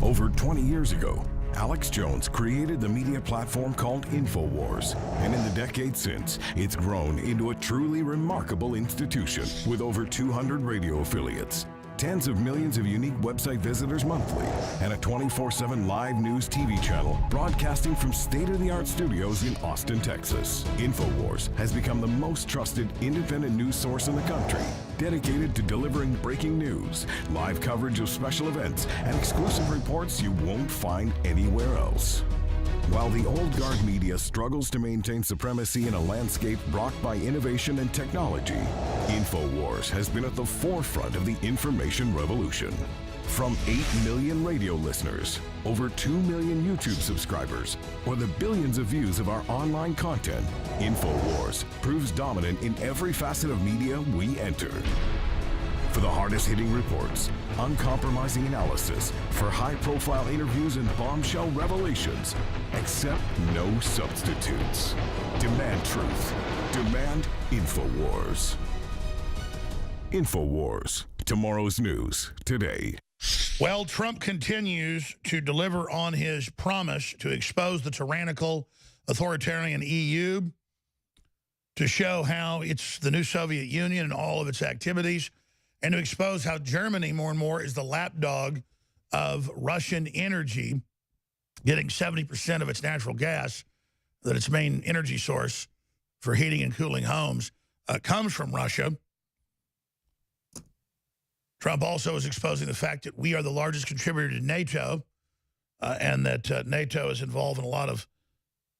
Over 20 years ago, Alex Jones created the media platform called InfoWars, and in the decades since, it's grown into a truly remarkable institution with over 200 radio affiliates, tens of millions of unique website visitors monthly, and a 24/7 live news TV channel broadcasting from state-of-the-art studios in Austin, Texas. InfoWars has become the most trusted independent news source in the country, dedicated to delivering breaking news, live coverage of special events, and exclusive reports you won't find anywhere else. While the old guard media struggles to maintain supremacy in a landscape rocked by innovation and technology, InfoWars has been at the forefront of the information revolution. From 8 million radio listeners, over 2 million YouTube subscribers, or the billions of views of our online content, InfoWars proves dominant in every facet of media we enter. For the hardest-hitting reports, uncompromising analysis, for high-profile interviews and bombshell revelations, accept no substitutes. Demand truth. Demand InfoWars. InfoWars. Tomorrow's news today. Well, Trump continues to deliver on his promise to expose the tyrannical, authoritarian EU, to show how it's the new Soviet Union and all of its activities, and to expose how Germany more and more is the lapdog of Russian energy, getting 70% of its natural gas, that its main energy source for heating and cooling homes, comes from Russia. Trump also is exposing the fact that we are the largest contributor to NATO, and that NATO is involved in a lot of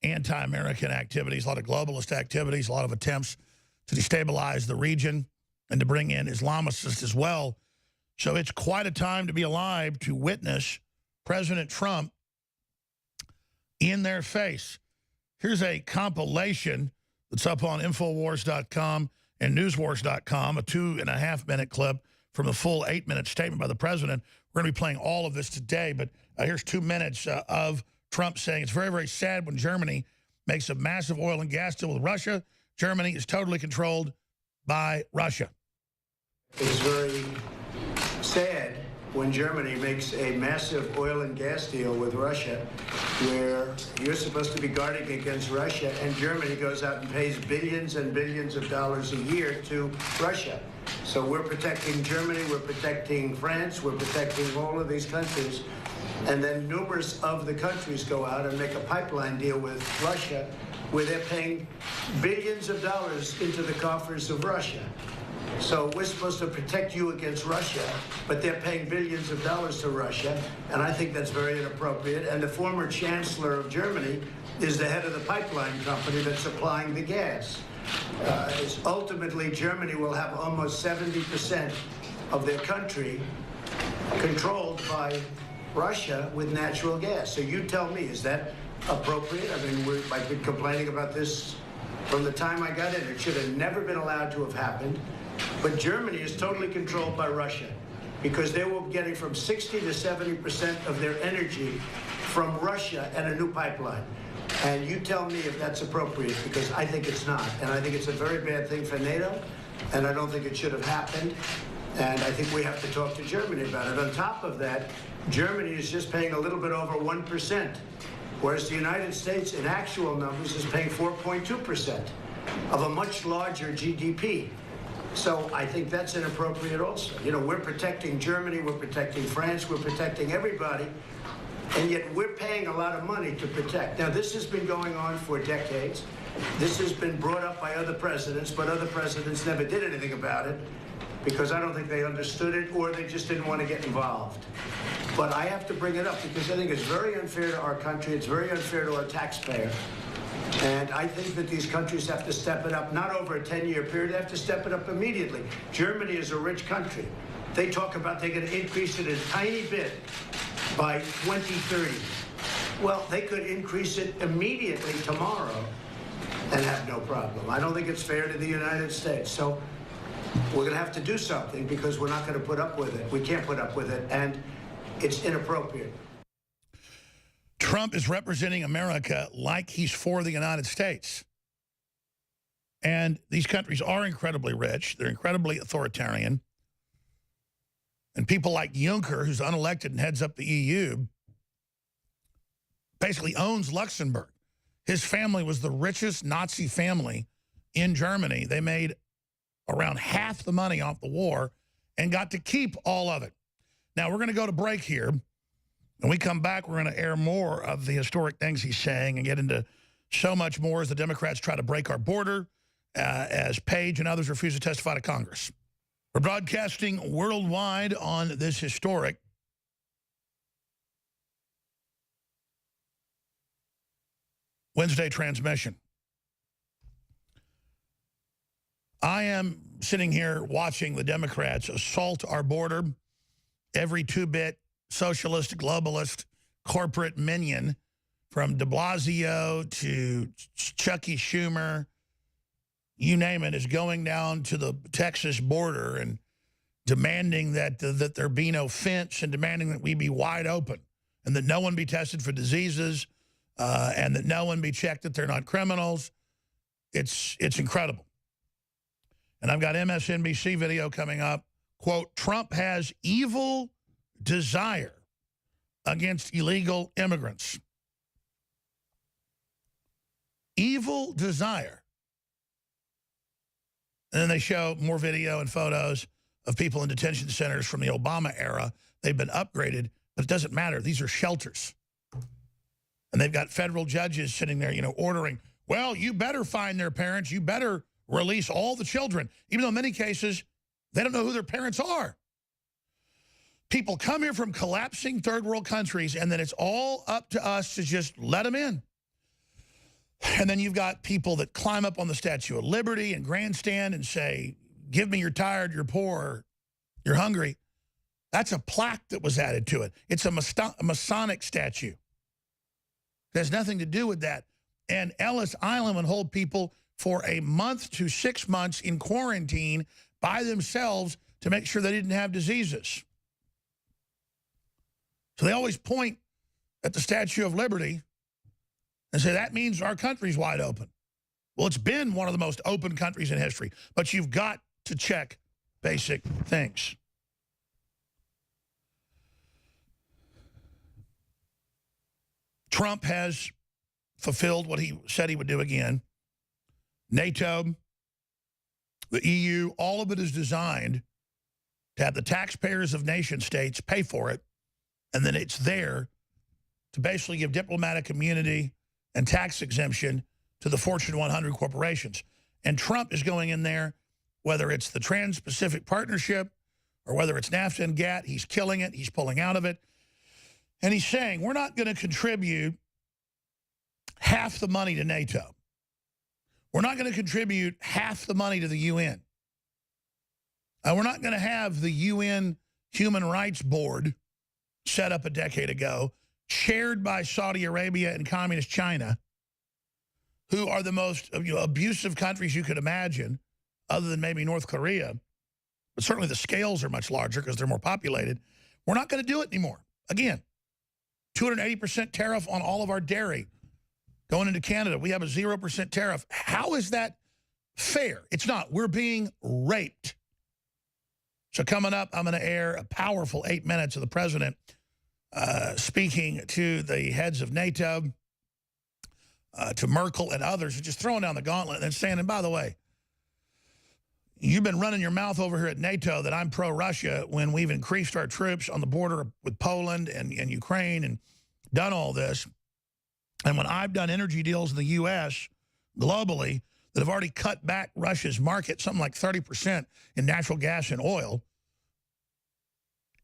anti-American activities, a lot of globalist activities, a lot of attempts to destabilize the region and to bring in Islamists as well. So it's quite a time to be alive to witness President Trump in their face. Here's a compilation that's up on Infowars.com and Newswars.com, a 2.5-minute clip from the full 8-minute statement by the president. We're going to be playing all of this today, but here's 2 minutes of Trump saying it's very, very sad when Germany makes a massive oil and gas deal with Russia. Germany is totally controlled by Russia. It's very sad when Germany makes a massive oil and gas deal with Russia, where you're supposed to be guarding against Russia, and Germany goes out and pays billions and billions of dollars a year to Russia. So we're protecting Germany, we're protecting France, we're protecting all of these countries, and then numerous of the countries go out and make a pipeline deal with Russia, where they're paying billions of dollars into the coffers of Russia. So we're supposed to protect you against Russia, but they're paying billions of dollars to Russia, and I think that's very inappropriate. And the former chancellor of Germany is the head of the pipeline company that's supplying the gas. Ultimately, Germany will have almost 70% of their country controlled by Russia with natural gas. So you tell me, is that appropriate? I mean, I've been complaining about this from the time I got in. It should have never been allowed to have happened. But Germany is totally controlled by Russia because they were getting from 60 to 70% of their energy from Russia and a new pipeline. And you tell me if that's appropriate, because I think it's not. And I think it's a very bad thing for NATO, and I don't think it should have happened. And I think we have to talk to Germany about it. On top of that, Germany is just paying a little bit over 1%, whereas the United States, in actual numbers, is paying 4.2% of a much larger GDP. So I think that's inappropriate also. You know, we're protecting Germany, we're protecting France, we're protecting everybody, and yet we're paying a lot of money to protect. Now, this has been going on for decades. This has been brought up by other presidents, but other presidents never did anything about it because I don't think they understood it or they just didn't want to get involved. But I have to bring it up because I think it's very unfair to our country. It's very unfair to our taxpayer. And I think that these countries have to step it up, not over a 10-year period. They have to step it up immediately. Germany is a rich country. They talk about they're going to increase it a tiny bit by 2030. Well, they could increase it immediately tomorrow and have no problem. I don't think it's fair to the United States. So we're going to have to do something because we're not going to put up with it. We can't put up with it, and it's inappropriate. Trump is representing America like he's for the United States. And these countries are incredibly rich. They're incredibly authoritarian. And people like Juncker, who's unelected and heads up the EU, basically owns Luxembourg. His family was the richest Nazi family in Germany. They made around half the money off the war and got to keep all of it. Now, we're going to go to break here. When we come back, we're going to air more of the historic things he's saying and get into so much more as the Democrats try to break our border, as Page and others refuse to testify to Congress. We're broadcasting worldwide on this historic Wednesday transmission. I am sitting here watching the Democrats assault our border. Every two-bit socialist, globalist, corporate minion, from de Blasio to Chucky Schumer, you name it, is going down to the Texas border and demanding that there be no fence and demanding that we be wide open and that no one be tested for diseases and that no one be checked that they're not criminals. It's incredible. And I've got MSNBC video coming up. Quote, Trump has evil desire against illegal immigrants. Evil desire. And then they show more video and photos of people in detention centers from the Obama era. They've been upgraded, but it doesn't matter. These are shelters. And they've got federal judges sitting there, ordering, well, you better find their parents. You better release all the children, even though in many cases they don't know who their parents are. People come here from collapsing third world countries, and then it's all up to us to just let them in. And then you've got people that climb up on the Statue of Liberty and grandstand and say, give me, you're tired, you're poor, you're hungry. That's a plaque that was added to it. It's a Masonic statue. It has nothing to do with that. And Ellis Island would hold people for a month to 6 months in quarantine by themselves to make sure they didn't have diseases. So they always point at the Statue of Liberty and say, that means our country's wide open. Well, it's been one of the most open countries in history, but you've got to check basic things. Trump has fulfilled what he said he would do again. NATO, the EU, all of it is designed to have the taxpayers of nation states pay for it, and then it's there to basically give diplomatic immunity and tax exemption to the Fortune 100 corporations. And Trump is going in there, whether it's the Trans-Pacific Partnership or whether it's NAFTA and GATT, he's killing it, he's pulling out of it. And he's saying, we're not going to contribute half the money to NATO. We're not going to contribute half the money to the UN. We're not going to have the UN Human Rights Board set up a decade ago, chaired by Saudi Arabia and Communist China, who are the most abusive countries you could imagine, other than maybe North Korea. But certainly the scales are much larger because they're more populated. We're not going to do it anymore. Again, 280% tariff on all of our dairy. Going into Canada, we have a 0% tariff. How is that fair? It's not. We're being raped. So coming up, I'm going to air a powerful 8 minutes of the president speaking to the heads of NATO, to Merkel and others, just throwing down the gauntlet and then saying, and by the way, you've been running your mouth over here at NATO that I'm pro-Russia when we've increased our troops on the border with Poland and Ukraine and done all this. And when I've done energy deals in the U.S. globally that have already cut back Russia's market, something like 30% in natural gas and oil,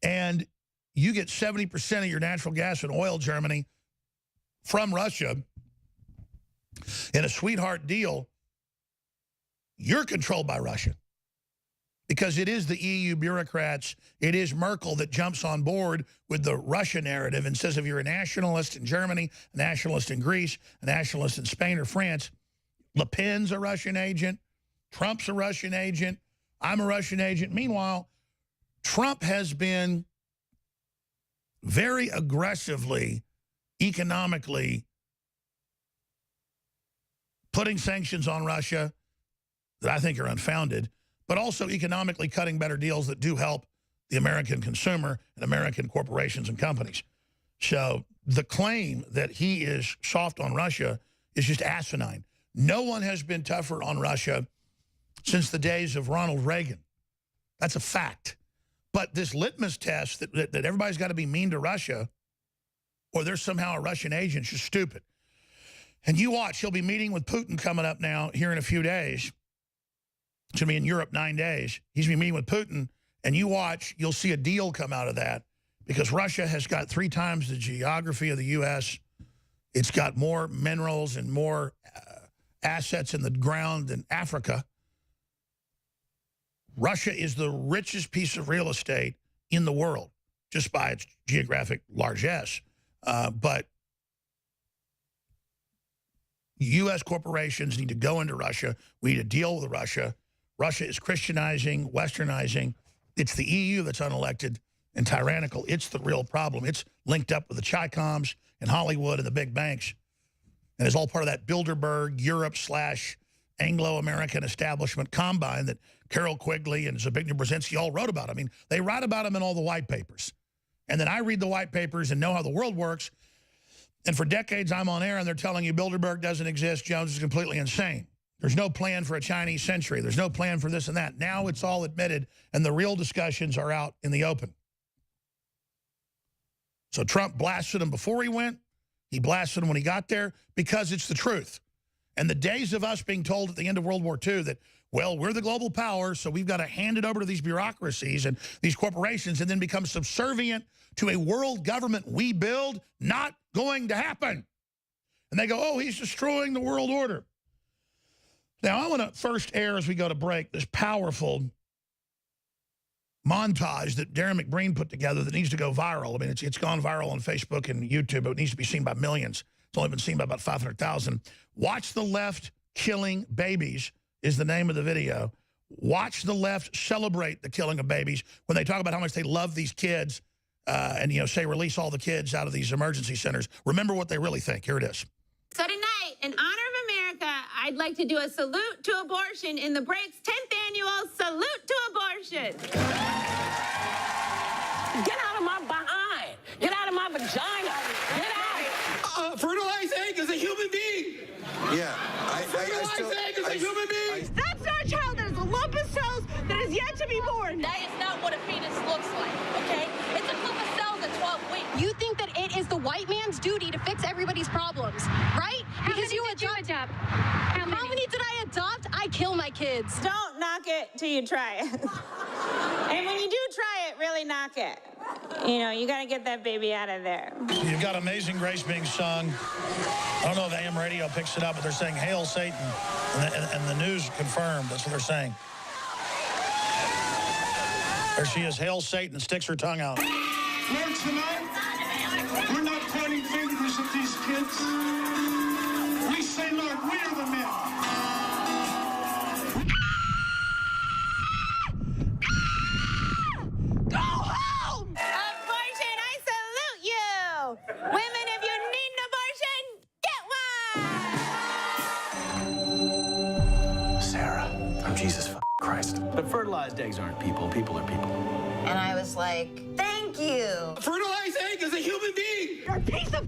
and you get 70% of your natural gas and oil, Germany, from Russia in a sweetheart deal, you're controlled by Russia. Because it is the EU bureaucrats, it is Merkel that jumps on board with the Russia narrative and says if you're a nationalist in Germany, a nationalist in Greece, a nationalist in Spain or France, Le Pen's a Russian agent, Trump's a Russian agent, I'm a Russian agent. Meanwhile, Trump has been very aggressively, economically, putting sanctions on Russia that I think are unfounded, but also economically cutting better deals that do help the American consumer and American corporations and companies. So the claim that he is soft on Russia is just asinine. No one has been tougher on Russia since the days of Ronald Reagan. That's a fact. But this litmus test that everybody's got to be mean to Russia or there's somehow a Russian agent is just stupid. And you watch, he'll be meeting with Putin coming up now here in a few days. It's going to be in Europe 9 days. He's going to be meeting with Putin, and you watch, you'll see a deal come out of that because Russia has got 3 times the geography of the U.S. It's got more minerals and more assets in the ground than Africa. Russia is the richest piece of real estate in the world, just by its geographic largesse. But U.S. corporations need to go into Russia. We need to deal with Russia. Russia is Christianizing, Westernizing. It's the EU that's unelected and tyrannical. It's the real problem. It's linked up with the Chi-Coms and Hollywood and the big banks. And it's all part of that Bilderberg Europe/Anglo-American establishment combine that Carol Quigley and Zbigniew Brzezinski all wrote about. I mean, they write about them in all the white papers. And then I read the white papers and know how the world works. And for decades, I'm on air, and they're telling you Bilderberg doesn't exist. Jones is completely insane. There's no plan for a Chinese century. There's no plan for this and that. Now it's all admitted, and the real discussions are out in the open. So Trump blasted him before he went. He blasted him when he got there because it's the truth. And the days of us being told at the end of World War II that, well, we're the global power, so we've got to hand it over to these bureaucracies and these corporations and then become subservient to a world government we build, not going to happen. And they go, oh, he's destroying the world order. Now, I want to first air as we go to break this powerful montage that Darren McBreen put together that needs to go viral. I mean, it's gone viral on Facebook and YouTube, but it needs to be seen by millions. It's only been seen by about 500,000. Watch the left killing babies is the name of the video. Watch the left celebrate the killing of babies when they talk about how much they love these kids and, you know, say release all the kids out of these emergency centers. Remember what they really think. Here it is. So tonight, in honor of America, I'd like to do a salute to abortion in the break's 10th annual Salute to Abortion. Get out of my behind. Get out of my vagina. Get out. Fertilized egg is a human being. Yeah. Fertilized egg is a human being. That's not a child. That is a lump of cells that is yet to be born. That is not what a fetus looks like, okay? It's a clip of cells at 12 weeks. You think that it is the white man's duty to fix everybody's problems, right? Because you adopt. How many did I adopt? I kill my kids. Don't knock it till you try it. And when you do try it, really knock it. You know, you got to get that baby out of there. You've got Amazing Grace being sung. I don't know if AM radio picks it up, but they're saying, Hail Satan. And the news confirmed. That's what they're saying. There she is, Hail Satan, sticks her tongue out. Lord, tonight, we're not pointing fingers at these kids. We say, Lord, we are the men. Go home! Abortion, I salute you! Women, if you need an abortion, get one! Sarah, I'm Jesus Christ. But fertilized eggs aren't people. People are people. And I was like, thank you. Fertilized egg is a human being. You're a piece of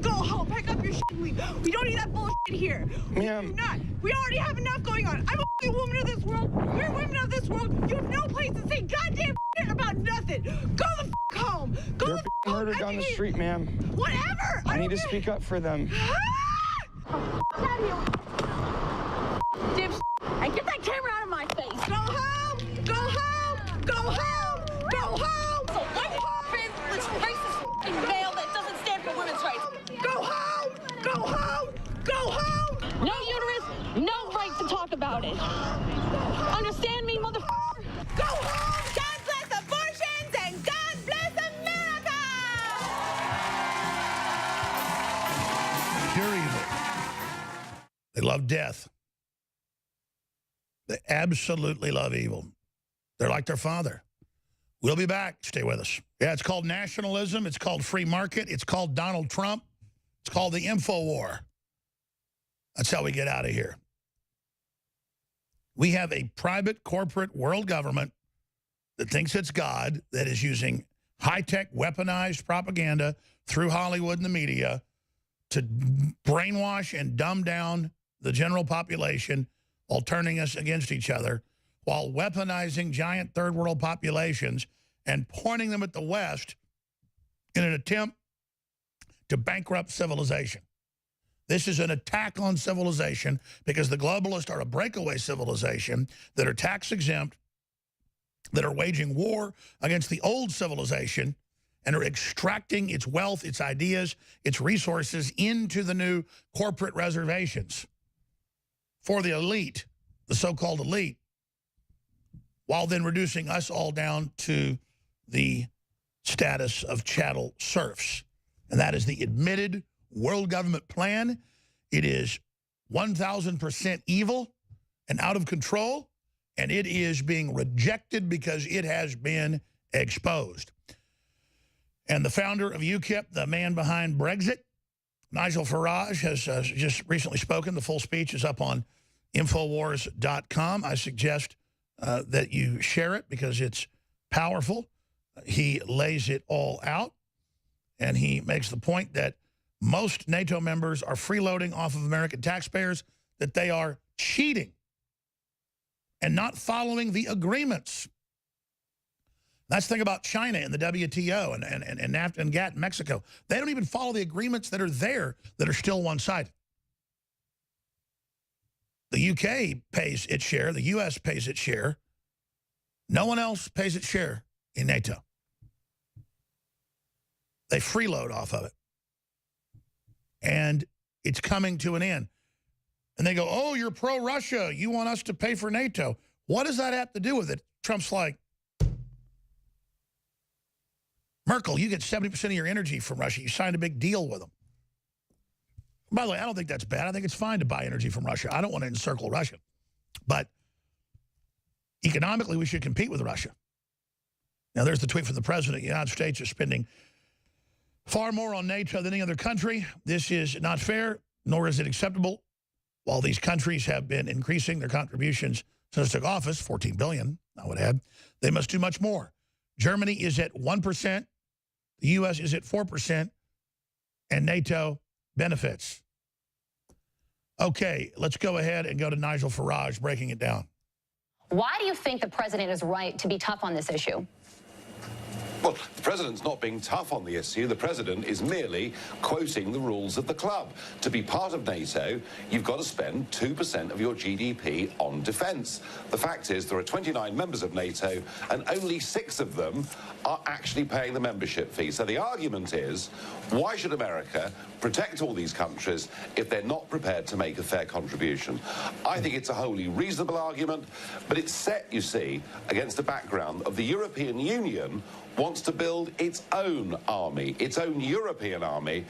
Go home, pack up your shit. We don't need that bullshit here. Ma'am. We do not. We already have enough going on. I'm a woman of this world. You're women of this world. You have no place to say goddamn shit about nothing. Go the home. Go They're the being murdered down the street, ma'am. Whatever. I need to speak up for them. Dipshit. And get that camera out of my face. Go home. Go home. Go home. Go home. So what happens with this racist veil that doesn't stand for women's rights? Go home. Go home. Go home. No uterus, no right to talk about it. Understand me, motherfucker? Go home. God bless abortions and God bless America. Pure evil. They love death. They absolutely love evil. They're like their father. We'll be back. Stay with us. Yeah, it's called nationalism. It's called free market. It's called Donald Trump. It's called the info war. That's how we get out of here. We have a private corporate world government that thinks it's God that is using high-tech weaponized propaganda through Hollywood and the media to brainwash and dumb down the general population while turning us against each other, while weaponizing giant third world populations and pointing them at the West in an attempt to bankrupt civilization. This is an attack on civilization because the globalists are a breakaway civilization that are tax exempt, that are waging war against the old civilization and are extracting its wealth, its ideas, its resources into the new corporate reservations for the elite, the so-called elite, while then reducing us all down to the status of chattel serfs. And that is the admitted world government plan. It is 1,000% evil and out of control, and it is being rejected because it has been exposed. And the founder of UKIP, the man behind Brexit, Nigel Farage, has just recently spoken. The full speech is up on Infowars.com. I suggest that you share it because it's powerful. He lays it all out, and he makes the point that most NATO members are freeloading off of American taxpayers, that they are cheating and not following the agreements. That's the thing about China and the WTO and NAFTA and GATT in Mexico. They don't even follow the agreements that are there that are still one-sided. The UK pays its share. The US pays its share. No one else pays its share in NATO. They freeload off of it. And it's coming to an end. And they go, oh, you're pro-Russia. You want us to pay for NATO. What does that have to do with it? Trump's like, Merkel, you get 70% of your energy from Russia. You signed a big deal with them. By the way, I don't think that's bad. I think it's fine to buy energy from Russia. I don't want to encircle Russia. But economically, we should compete with Russia. Now, there's the tweet from the president. The United States is spending far more on NATO than any other country. This is not fair, nor is it acceptable. While these countries have been increasing their contributions since they took office, $14 billion, I would add, they must do much more. Germany is at 1%. The U.S. is at 4%. And NATO benefits. Okay, let's go ahead and go to Nigel Farage breaking it down. Why do you think the president is right to be tough on this issue? Well, the president's not being tough on the issue. The president is merely quoting the rules of the club. To be part of NATO, you've got to spend 2% of your GDP on defence. The fact is there are 29 members of NATO, and only 6 of them are actually paying the membership fee. So the argument is, why should America protect all these countries if they're not prepared to make a fair contribution? I think it's a wholly reasonable argument, but it's set, you see, against the background of the European Union wants to build its own army, its own European army,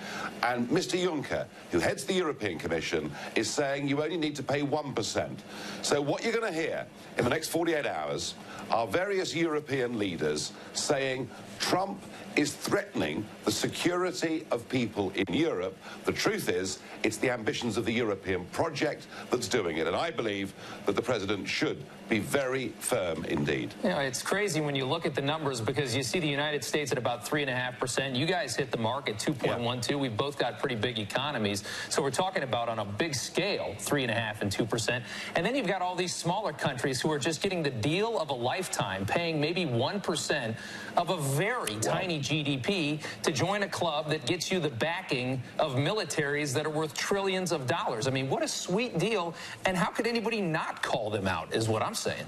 and Mr. Juncker, who heads the European Commission, is saying you only need to pay 1%. So what you're going to hear in the next 48 hours are various European leaders saying Trump is threatening the security of people in Europe. The truth is, it's the ambitions of the European project that's doing it. And I believe that the president should be very firm indeed. You know, it's crazy when you look at the numbers because you see the United States at about 3.5%. You guys hit the mark at 2.12. Yeah. We've both got pretty big economies. So we're talking about on a big scale, 3.5% and 2%. And then you've got all these smaller countries who are just getting the deal of a lifetime, paying maybe 1% of a very tiny GDP to join a club that gets you the backing of militaries that are worth trillions of dollars. I mean, what a sweet deal. And how could anybody not call them out is what I'm saying.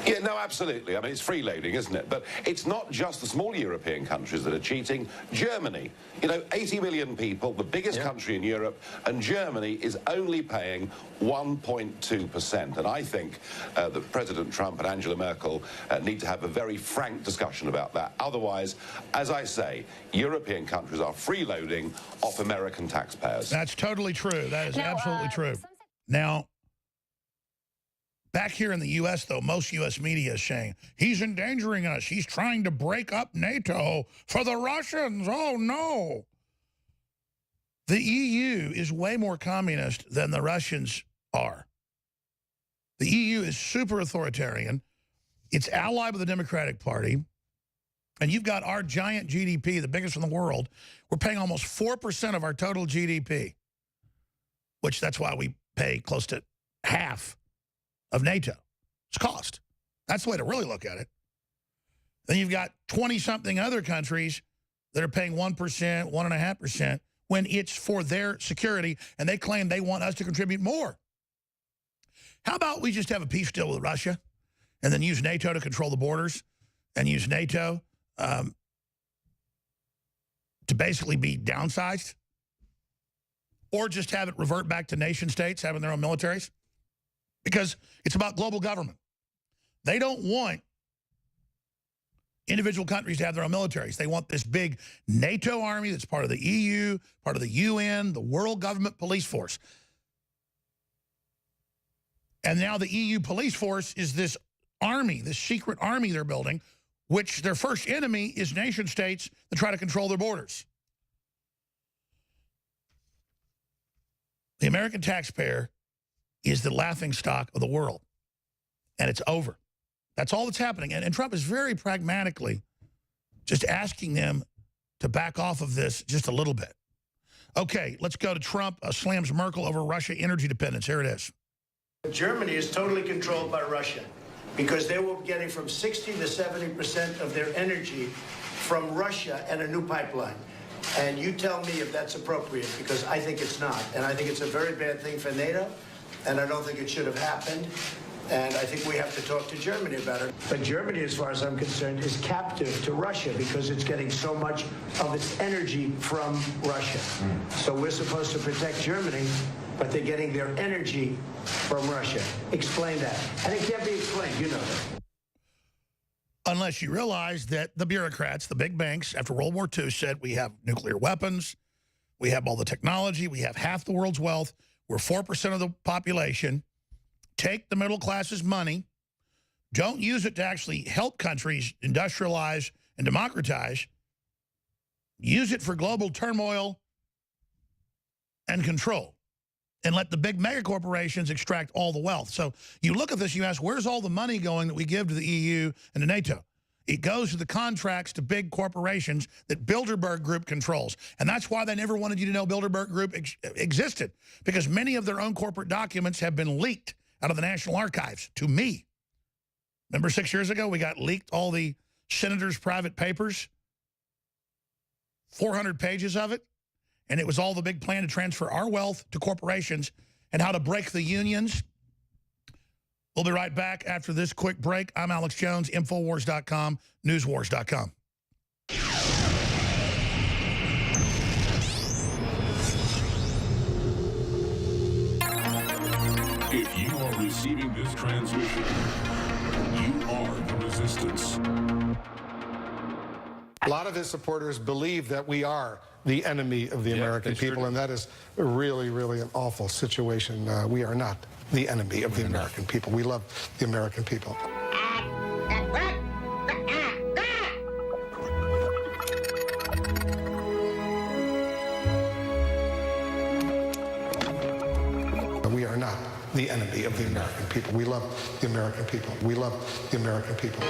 Yeah, no, absolutely. I mean, it's freeloading, isn't it? But it's not just the small European countries that are cheating. Germany, you know, 80 million people, the biggest country in Europe, and Germany is only paying 1.2%. And I think that President Trump and Angela Merkel need to have a very frank discussion about that. Otherwise, as I say, European countries are freeloading off American taxpayers. That's totally true. That is absolutely true. Now, back here in the U.S., though, most U.S. media is saying, he's endangering us. He's trying to break up NATO for the Russians. Oh, no. The EU is way more communist than the Russians are. The EU is super authoritarian. It's allied with the Democratic Party. and you've got our giant GDP, the biggest in the world, we're paying almost 4% of our total GDP, which that's why we pay close to half of NATO. It's cost. That's the way to really look at it. Then you've got 20-something other countries that are paying 1%, 1.5%, when it's for their security, and they claim they want us to contribute more. How about we just have a peace deal with Russia and then use NATO to control the borders and use NATO to basically be downsized? Or just have it revert back to nation states having their own militaries? Because it's about global government. They don't want individual countries to have their own militaries. They want this big NATO army that's part of the EU, part of the UN, the World Government Police Force. And now the EU police force is this army, this secret army they're building, which their first enemy is nation states that try to control their borders. The American taxpayer is the laughingstock of the world, and it's over. That's all that's happening. And Trump is very pragmatically just asking them to back off of this just a little bit. Okay, let's go to Trump slams Merkel over Russia energy dependence. Here it is. Germany is totally controlled by Russia because they were getting from 60 to 70% of their energy from Russia and a new pipeline. And you tell me if that's appropriate, because I think it's not. And I think it's a very bad thing for NATO, and I don't think it should have happened. And I think we have to talk to Germany about it. But Germany, as far as I'm concerned, is captive to Russia because it's getting so much of its energy from Russia. So we're supposed to protect Germany, but they're getting their energy from Russia. Explain that. And it can't be explained, you know that. Unless you realize that the bureaucrats, the big banks, after World War II said we have nuclear weapons, we have all the technology, we have half the world's wealth, we're 4% of the population. Take the middle class's money, don't use it to actually help countries industrialize and democratize. Use it for global turmoil and control, and let the big mega corporations extract all the wealth. So you look at this, you ask, where's all the money going that we give to the EU and to NATO? It goes to the contracts to big corporations that Bilderberg Group controls. And that's why they never wanted you to know Bilderberg Group existed, because many of their own corporate documents have been leaked out of the National Archives to me. Remember 6 years ago, we got leaked all the senators' private papers, 400 pages of it, and it was all the big plan to transfer our wealth to corporations and how to break the unions. We'll be right back after this quick break. I'm Alex Jones, Infowars.com, Newswars.com. If you are receiving this transmission, you are the resistance. A lot of his supporters believe that we are the enemy of the American people, and that is really, really an awful situation. We are not the enemy of the American people. We love the American people. We are not the enemy of the American people. We love the American people. We love the American people.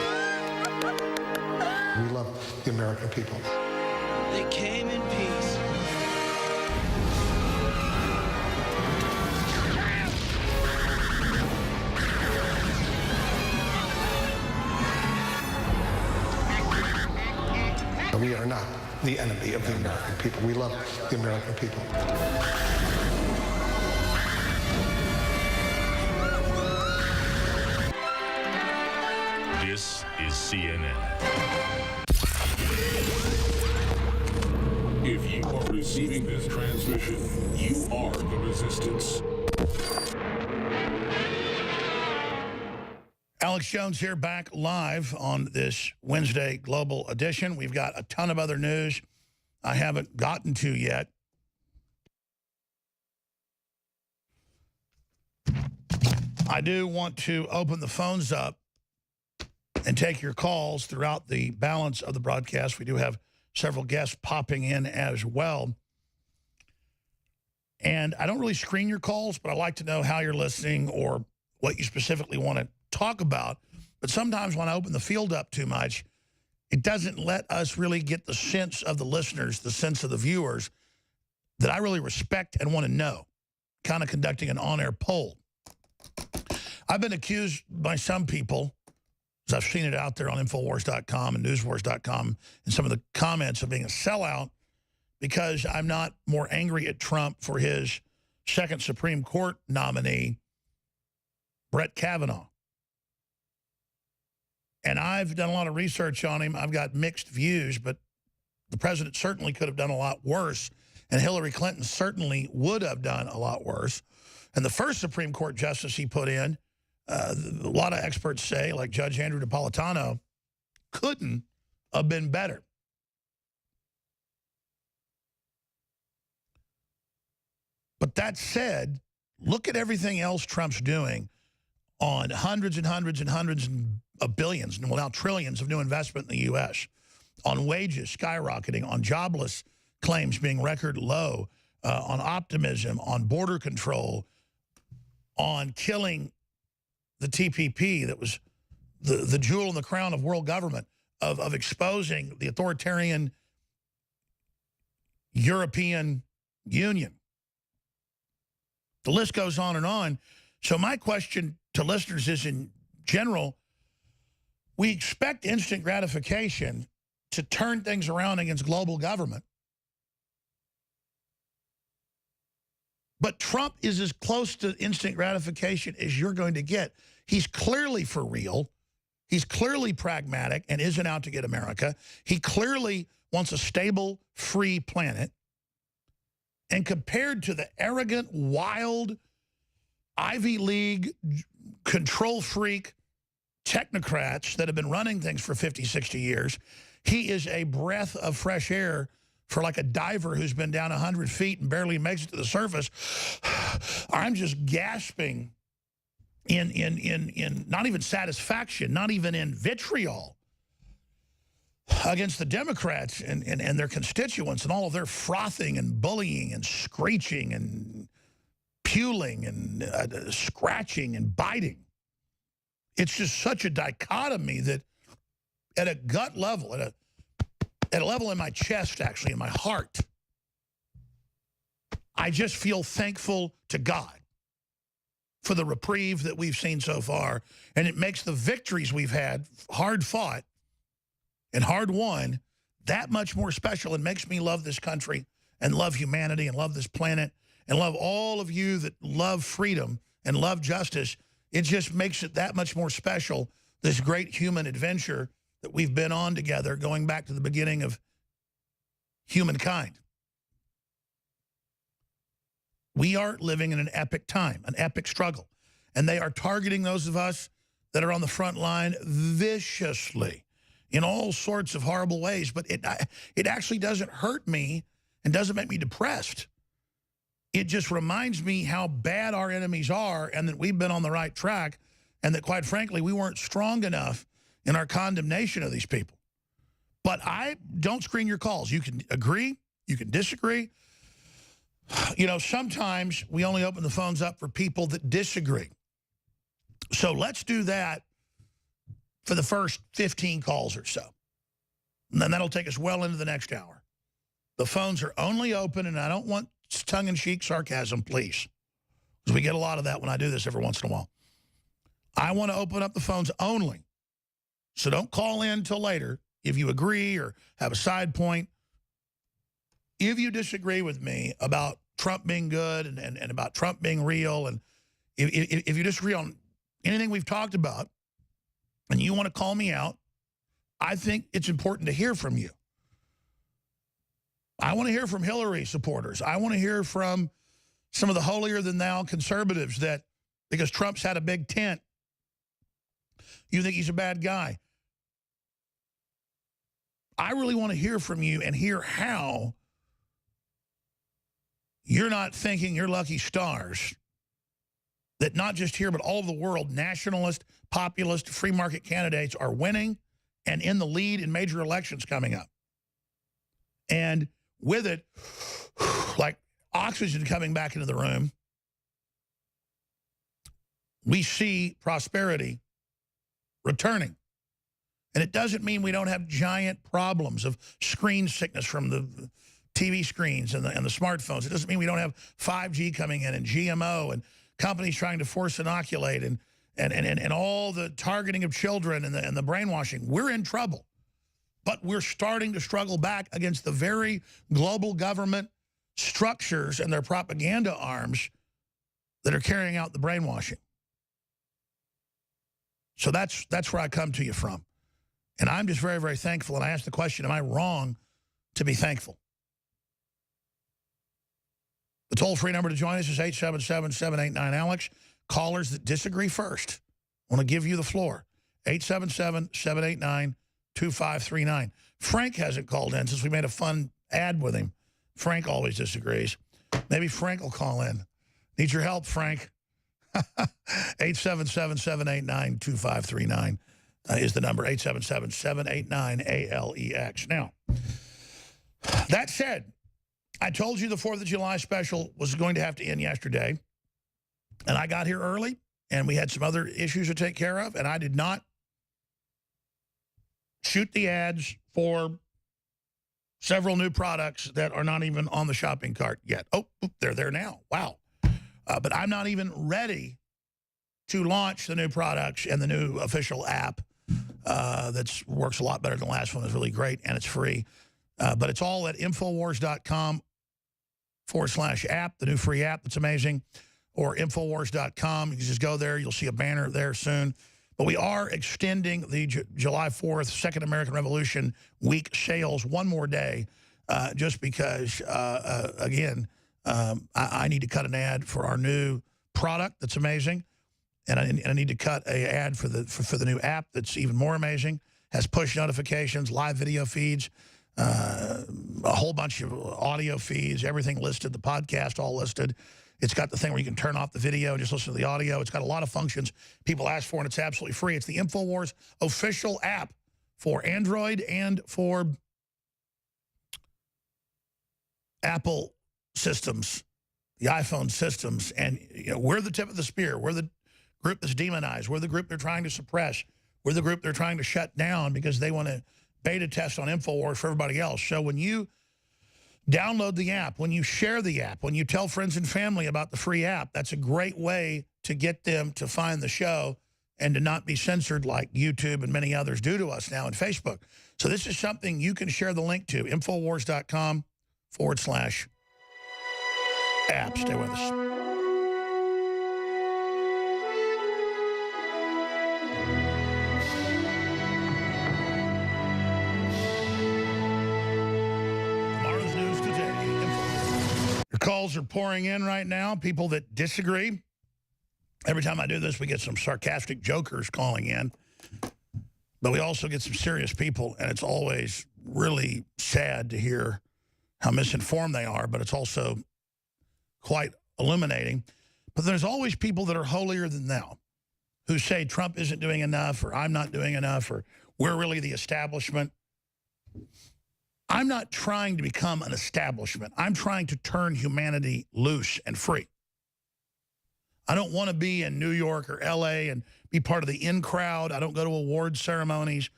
We love the American people. They came in peace. We are not the enemy of the American people. We love the American people. This is CNN. If you are receiving this transmission, you are the resistance. Alex Jones here, back live on this Wednesday Global Edition. We've got a ton of other news I haven't gotten to yet. I do want to open the phones up and take your calls throughout the balance of the broadcast. We do have several guests popping in as well. And I don't really screen your calls, but I like to know how you're listening or what you specifically want to talk about. But sometimes when I open the field up too much, it doesn't let us really get the sense of the listeners, the sense of the viewers that I really respect and want to know, kind of conducting an on-air poll. I've been accused by some people, as I've seen it out there on Infowars.com and Newswars.com, and some of the comments of being a sellout because I'm not more angry at Trump for his second Supreme Court nominee, Brett Kavanaugh. And I've done a lot of research on him. I've got mixed views, but the president certainly could have done a lot worse, and Hillary Clinton certainly would have done a lot worse. And the first Supreme Court justice he put in, a lot of experts say, like Judge Andrew Napolitano, couldn't have been better. But that said, look at everything else Trump's doing on hundreds and hundreds and hundreds of billions, and well, now trillions of new investment in the U.S., on wages skyrocketing, on jobless claims being record low, on optimism, on border control, on killing the TPP that was the jewel in the crown of world government, of exposing the authoritarian European Union. The list goes on and on. So my question to listeners is, in general, we expect instant gratification to turn things around against global government. But Trump is as close to instant gratification as you're going to get. He's clearly for real. He's clearly pragmatic and isn't out to get America. He clearly wants a stable, free planet. And compared to the arrogant, wild, Ivy League, control freak technocrats that have been running things for 50, 60 years, he is a breath of fresh air for like a diver who's been down 100 feet and barely makes it to the surface. I'm just gasping in not even satisfaction, not even in vitriol against the Democrats and their constituents and all of their frothing and bullying and screeching and puling and scratching and biting. It's just such a dichotomy that at a gut level, at a level in my chest, actually, in my heart, I just feel thankful to God for the reprieve that we've seen so far. And it makes the victories we've had, hard fought and hard won, that much more special, and makes me love this country and love humanity and love this planet and love all of you that love freedom and love justice. It just makes it that much more special, this great human adventure that we've been on together, going back to the beginning of humankind. We are living in an epic time, an epic struggle. And they are targeting those of us that are on the front line viciously in all sorts of horrible ways. But it actually doesn't hurt me and doesn't make me depressed. It just reminds me how bad our enemies are and that we've been on the right track and that, quite frankly, we weren't strong enough in our condemnation of these people. But I don't screen your calls. You can agree, you can disagree. You know, sometimes we only open the phones up for people that disagree. So let's do that for the first 15 calls or so. And then that'll take us well into the next hour. The phones are only open, and I don't want tongue-in-cheek sarcasm, please, because we get a lot of that when I do this every once in a while. I want to open up the phones only. So don't call in till later if you agree or have a side point. If you disagree with me about Trump being good and about Trump being real, and if you disagree on anything we've talked about and you want to call me out, I think it's important to hear from you. I want to hear from Hillary supporters. I want to hear from some of the holier-than-thou conservatives that, because Trump's had a big tent, you think he's a bad guy. I really want to hear from you and hear how you're not thinking you're lucky stars that not just here but all over the world, nationalist, populist, free market candidates are winning and in the lead in major elections coming up. And with it, like oxygen coming back into the room, we see prosperity returning. And it doesn't mean we don't have giant problems of screen sickness from the TV screens and the smartphones. It doesn't mean we don't have 5G coming in and GMO and companies trying to force inoculate and all the targeting of children and the brainwashing. We're in trouble. But we're starting to struggle back against the very global government structures and their propaganda arms that are carrying out the brainwashing. So that's where I come to you from. And I'm just very, very thankful. And I ask the question, am I wrong to be thankful? The toll-free number to join us is 877-789-ALEX. Callers that disagree first, I want to give you the floor. 877-789-2539. Frank hasn't called in since we made a fun ad with him. Frank always disagrees. Maybe Frank will call in. Need your help, Frank. 877-789-2539 is the number. 877-789-ALEX. Now, that said, I told you the 4th of July special was going to have to end yesterday. And I got here early, and we had some other issues to take care of, and I did not shoot the ads for several new products that are not even on the shopping cart yet. Oh, they're there now. Wow. But I'm not even ready to launch the new products and the new official app that works a lot better than the last one. It's really great, and it's free. But it's all at Infowars.com/app, the new free app that's amazing, or Infowars.com. You can just go there. You'll see a banner there soon. But we are extending the July 4th, Second American Revolution Week sales one more day just because, again, I need to cut an ad for our new product that's amazing. And I need to cut an ad for the new app that's even more amazing. Has push notifications, live video feeds, a whole bunch of audio feeds, everything listed, the podcast all listed. It's got the thing where you can turn off the video and just listen to the audio. It's got a lot of functions people ask for, and it's absolutely free. It's the InfoWars official app for Android and for Apple systems, the iPhone systems. And you know, we're the tip of the spear. We're the group that's demonized. We're the group they're trying to suppress. We're the group they're trying to shut down because they want to beta test on InfoWars for everybody else. So when you download the app, when you share the app, when you tell friends and family about the free app, that's a great way to get them to find the show and to not be censored like YouTube and many others do to us now in Facebook. So this is something you can share the link to, Infowars.com/app. Stay with us. Calls are pouring in right now, people that disagree. Every time I do this, we get some sarcastic jokers calling in. But we also get some serious people, and it's always really sad to hear how misinformed they are, but it's also quite illuminating. But there's always people that are holier than thou, who say Trump isn't doing enough, or I'm not doing enough, or we're really the establishment. I'm not trying to become an establishment. I'm trying to turn humanity loose and free. I don't want to be in New York or LA and be part of the in crowd. I don't go to award ceremonies.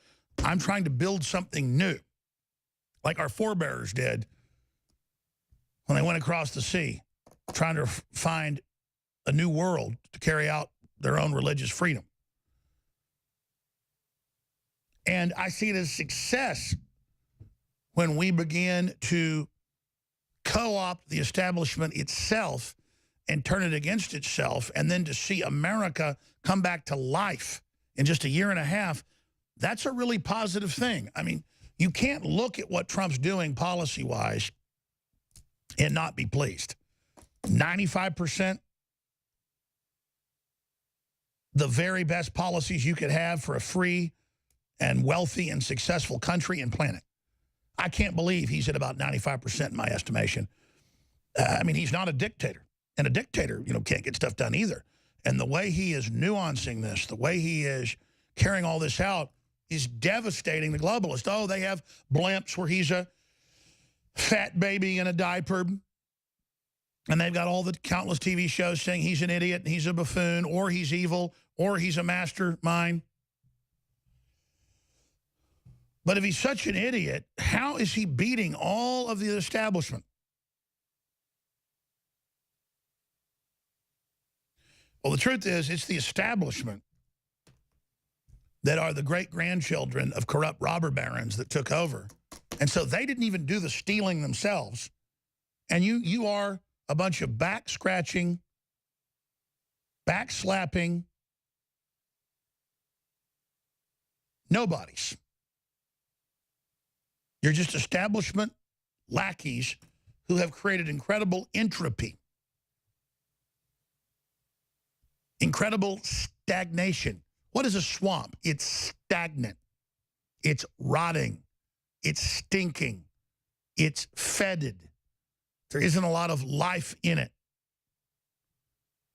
I'm trying to build something new, like our forebears did when they went across the sea, trying to find a new world to carry out their own religious freedom. And I see it as success when we begin to co-opt the establishment itself and turn it against itself, and then to see America come back to life in just a year and a half, that's a really positive thing. I mean, you can't look at what Trump's doing policy-wise and not be pleased. 95%, the very best policies you could have for a free and wealthy and successful country and planet. I can't believe he's at about 95% in my estimation. I mean, he's not a dictator. And a dictator, you know, can't get stuff done either. And the way he is nuancing this, the way he is carrying all this out is devastating the globalists. Oh, they have blimps where he's a fat baby in a diaper. And they've got all the countless TV shows saying he's an idiot and he's a buffoon or he's evil or he's a mastermind. But if he's such an idiot, how is he beating all of the establishment? Well, the truth is, it's the establishment that are the great-grandchildren of corrupt robber barons that took over. And so they didn't even do the stealing themselves. And you are a bunch of back-scratching, back-slapping nobodies. You're just establishment lackeys who have created incredible entropy, incredible stagnation. What is a swamp? It's stagnant. It's rotting. It's stinking. It's fetid. There isn't a lot of life in it.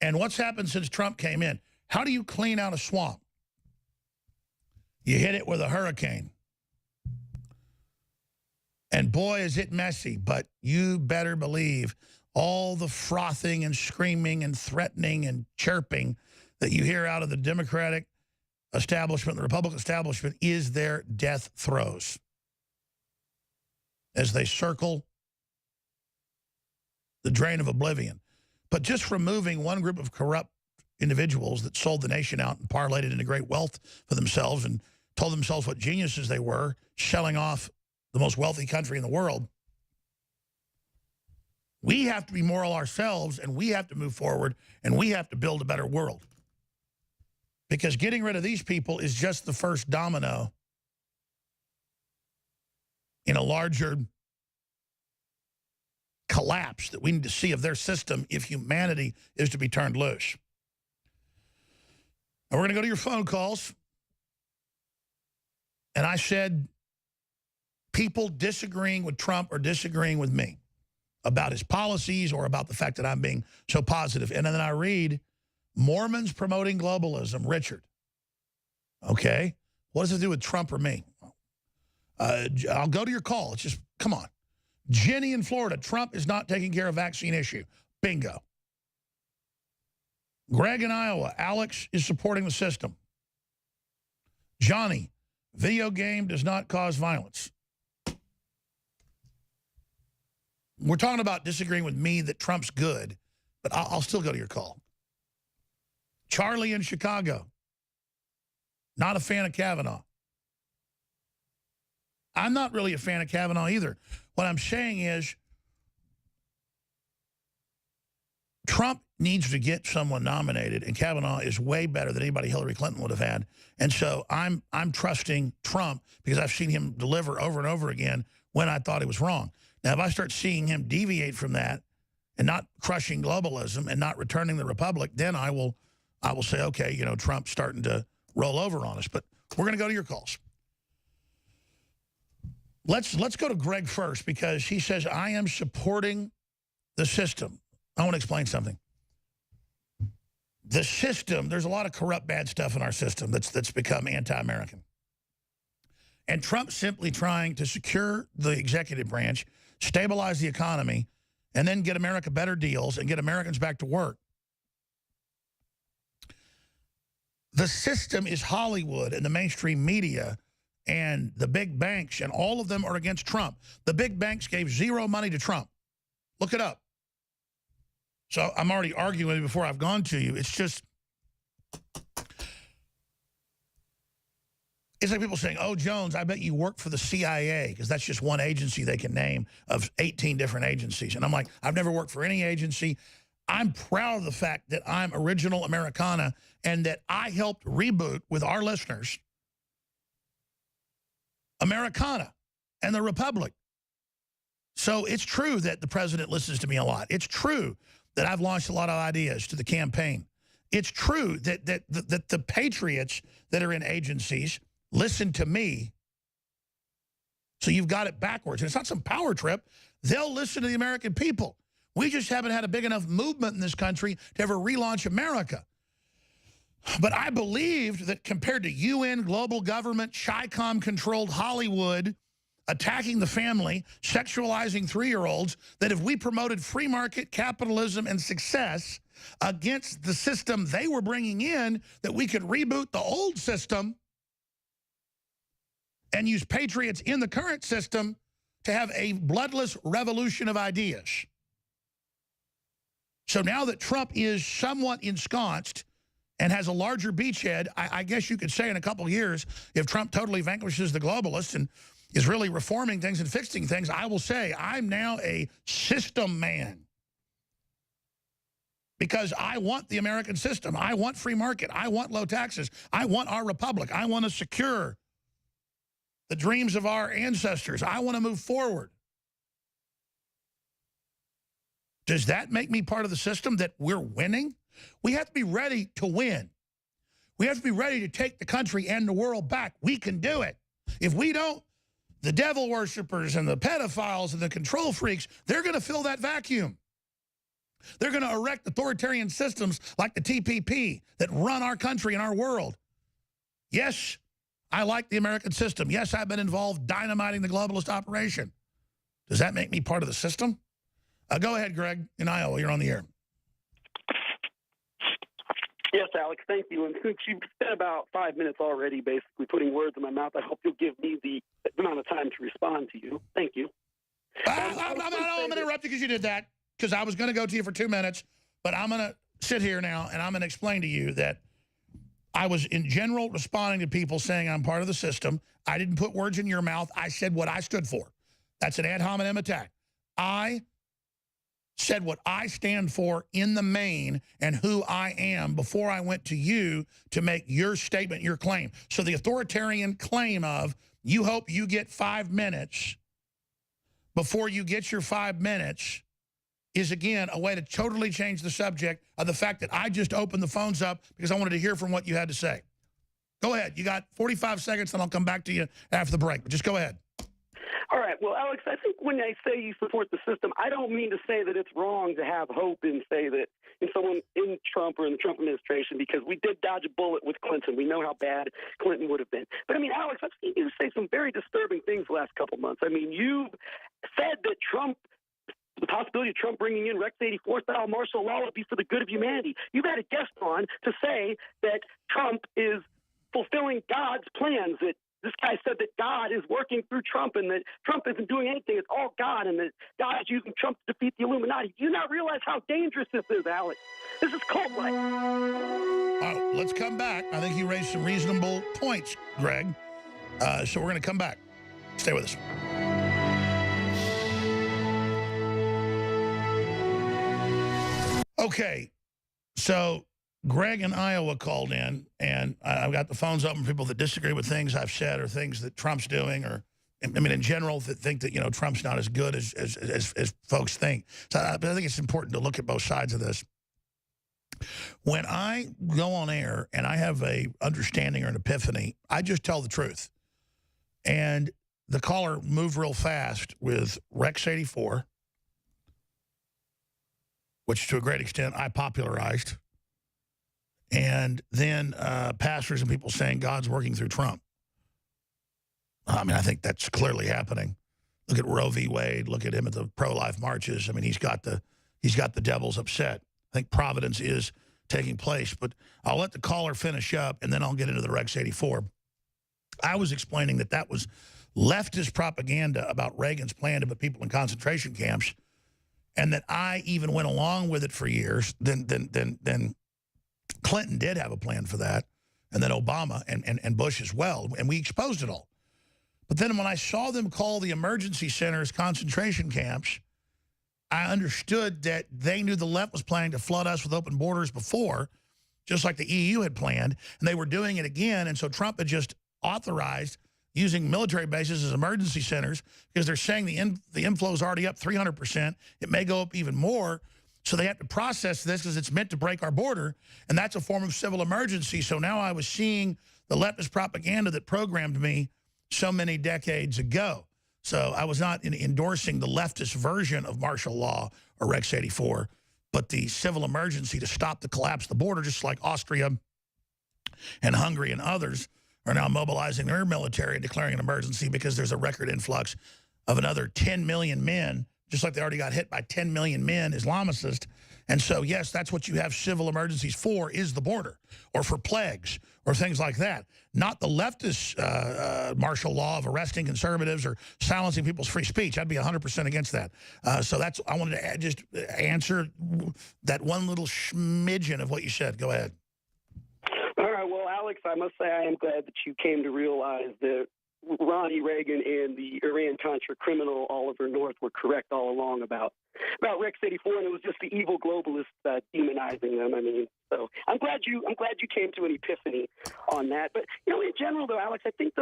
And what's happened since Trump came in? How do you clean out a swamp? You hit it with a hurricane. And boy, is it messy, but you better believe all the frothing and screaming and threatening and chirping that you hear out of the Democratic establishment, the Republican establishment, is their death throes as they circle the drain of oblivion. But just removing one group of corrupt individuals that sold the nation out and parlayed it into great wealth for themselves and told themselves what geniuses they were, selling off the most wealthy country in the world. We have to be moral ourselves, and we have to move forward, and we have to build a better world. Because getting rid of these people is just the first domino in a larger collapse that we need to see of their system if humanity is to be turned loose. And we're going to go to your phone calls. And I said people disagreeing with Trump or disagreeing with me about his policies or about the fact that I'm being so positive. And then I read Mormons promoting globalism, Richard. Okay. What does it do with Trump or me? I'll go to your call. It's just, come on. Jenny in Florida, Trump is not taking care of vaccine issue. Bingo. Greg in Iowa, Alex is supporting the system. Johnny, video game does not cause violence. We're talking about disagreeing with me that Trump's good, but I'll still go to your call. Charlie in Chicago, not a fan of Kavanaugh. I'm not really a fan of Kavanaugh either. What I'm saying is Trump needs to get someone nominated, and Kavanaugh is way better than anybody Hillary Clinton would have had. And so I'm trusting Trump because I've seen him deliver over and over again when I thought he was wrong. Now, if I start seeing him deviate from that and not crushing globalism and not returning the republic, then I will say, okay, you know, Trump's starting to roll over on us. But we're going to go to your calls. Let's go to Greg first because he says, I am supporting the system. I want to explain something. The system, there's a lot of corrupt, bad stuff in our system that's become anti-American. And Trump's simply trying to secure the executive branch, stabilize the economy, and then get America better deals and get Americans back to work. The system is Hollywood and the mainstream media and the big banks, and all of them are against Trump. The big banks gave zero money to Trump. Look it up. So I'm already arguing with you before I've gone to you. It's just, it's like people saying, oh, Jones, I bet you work for the CIA, because that's just one agency they can name of 18 different agencies. And I'm like, I've never worked for any agency. I'm proud of the fact that I'm original Americana and that I helped reboot with our listeners Americana and the Republic. So it's true that the president listens to me a lot. It's true that I've launched a lot of ideas to the campaign. It's true that the patriots that are in agencies listen to me. So you've got it backwards. And it's not some power trip. They'll listen to the American people. We just haven't had a big enough movement in this country to ever relaunch America. But I believed that compared to UN, global government, Chi-Com-controlled Hollywood, attacking the family, sexualizing 3-year-olds, that if we promoted free market capitalism and success against the system they were bringing in, that we could reboot the old system and use patriots in the current system to have a bloodless revolution of ideas. So now that Trump is somewhat ensconced and has a larger beachhead, I guess you could say in a couple of years, if Trump totally vanquishes the globalists and is really reforming things and fixing things, I will say I'm now a system man. Because I want the American system. I want free market. I want low taxes. I want our republic. I want to secure the dreams of our ancestors. I want to move forward. Does that make me part of the system that we're winning? We have to be ready to win. We have to be ready to take the country and the world back. We can do it. If we don't, the devil worshipers and the pedophiles and the control freaks, they're going to fill that vacuum. They're going to erect authoritarian systems like the TPP that run our country and our world. Yes, I like the American system. Yes, I've been involved dynamiting the globalist operation. Does that make me part of the system? Go ahead, Greg, in Iowa. You're on the air. Yes, Alex, thank you. And since you've spent about 5 minutes already basically putting words in my mouth, I hope you'll give me the amount of time to respond to you. Thank you. I'm going to interrupt you because you did that, because I was going to go to you for 2 minutes, but I'm going to sit here now and I'm going to explain to you that I was in general responding to people saying I'm part of the system. I didn't put words in your mouth. I said what I stood for. That's an ad hominem attack. I said what I stand for in the main and who I am before I went to you to make your statement, your claim. So the authoritarian claim of you hope you get 5 minutes before you get your 5 minutes is, again, a way to totally change the subject of the fact that I just opened the phones up because I wanted to hear from what you had to say. Go ahead. You got 45 seconds, then I'll come back to you after the break. But just go ahead. All right. Well, Alex, I think when I say you support the system, I don't mean to say that it's wrong to have hope and say that in someone in Trump or in the Trump administration, because we did dodge a bullet with Clinton. We know how bad Clinton would have been. But, I mean, Alex, I've seen you say some very disturbing things the last couple months. I mean, you've said that the possibility of Trump bringing in Rex 84-style martial law would be for the good of humanity. You've had a guest on to say that Trump is fulfilling God's plans, that this guy said that God is working through Trump and that Trump isn't doing anything. It's all God, and that God is using Trump to defeat the Illuminati. Do you not realize how dangerous this is, Alex? This is cult-like. Let's come back. I think you raised some reasonable points, Greg. So we're going to come back. Stay with us. Okay, so Greg in Iowa called in, and I've got the phones open for people that disagree with things I've said or things that Trump's doing, or, I mean, in general, that think that, you know, Trump's not as good as folks think. So I think it's important to look at both sides of this. When I go on air and I have a understanding or an epiphany, I just tell the truth. And the caller moved real fast with Rex 84, which to a great extent I popularized. And then pastors and people saying God's working through Trump. I mean, I think that's clearly happening. Look at Roe v. Wade. Look at him at the pro-life marches. I mean, he's got the devils upset. I think providence is taking place. But I'll let the caller finish up, and then I'll get into the Rex 84. I was explaining that was leftist propaganda about Reagan's plan to put people in concentration camps, and that I even went along with it for years. Then Clinton did have a plan for that, and then Obama and Bush as well, and we exposed it all. But then when I saw them call the emergency centers concentration camps, I understood that they knew the left was planning to flood us with open borders before, just like the EU had planned, and they were doing it again, and so Trump had just authorized using military bases as emergency centers because they're saying the inflow is already up 300%. It may go up even more. So they have to process this because it's meant to break our border, and that's a form of civil emergency. So now I was seeing the leftist propaganda that programmed me so many decades ago. So I was not endorsing the leftist version of martial law or Rex 84, but the civil emergency to stop the collapse of the border, just like Austria and Hungary and others are now mobilizing their military and declaring an emergency because there's a record influx of another 10 million men, just like they already got hit by 10 million men, Islamicists, And so, yes, that's what you have civil emergencies for, is the border, or for plagues, or things like that. Not the leftist martial law of arresting conservatives or silencing people's free speech. I'd be 100% against that. So that's, I wanted to just answer that one little smidgen of what you said. Go ahead. All right, well, Alex, I must say I am glad that you came to realize that Ronnie Reagan and the Iran-Contra criminal Oliver North were correct all along about Rex 84, and it was just the evil globalists demonizing them. I mean, so I'm glad you came to an epiphany on that. But in general, though, Alex, I think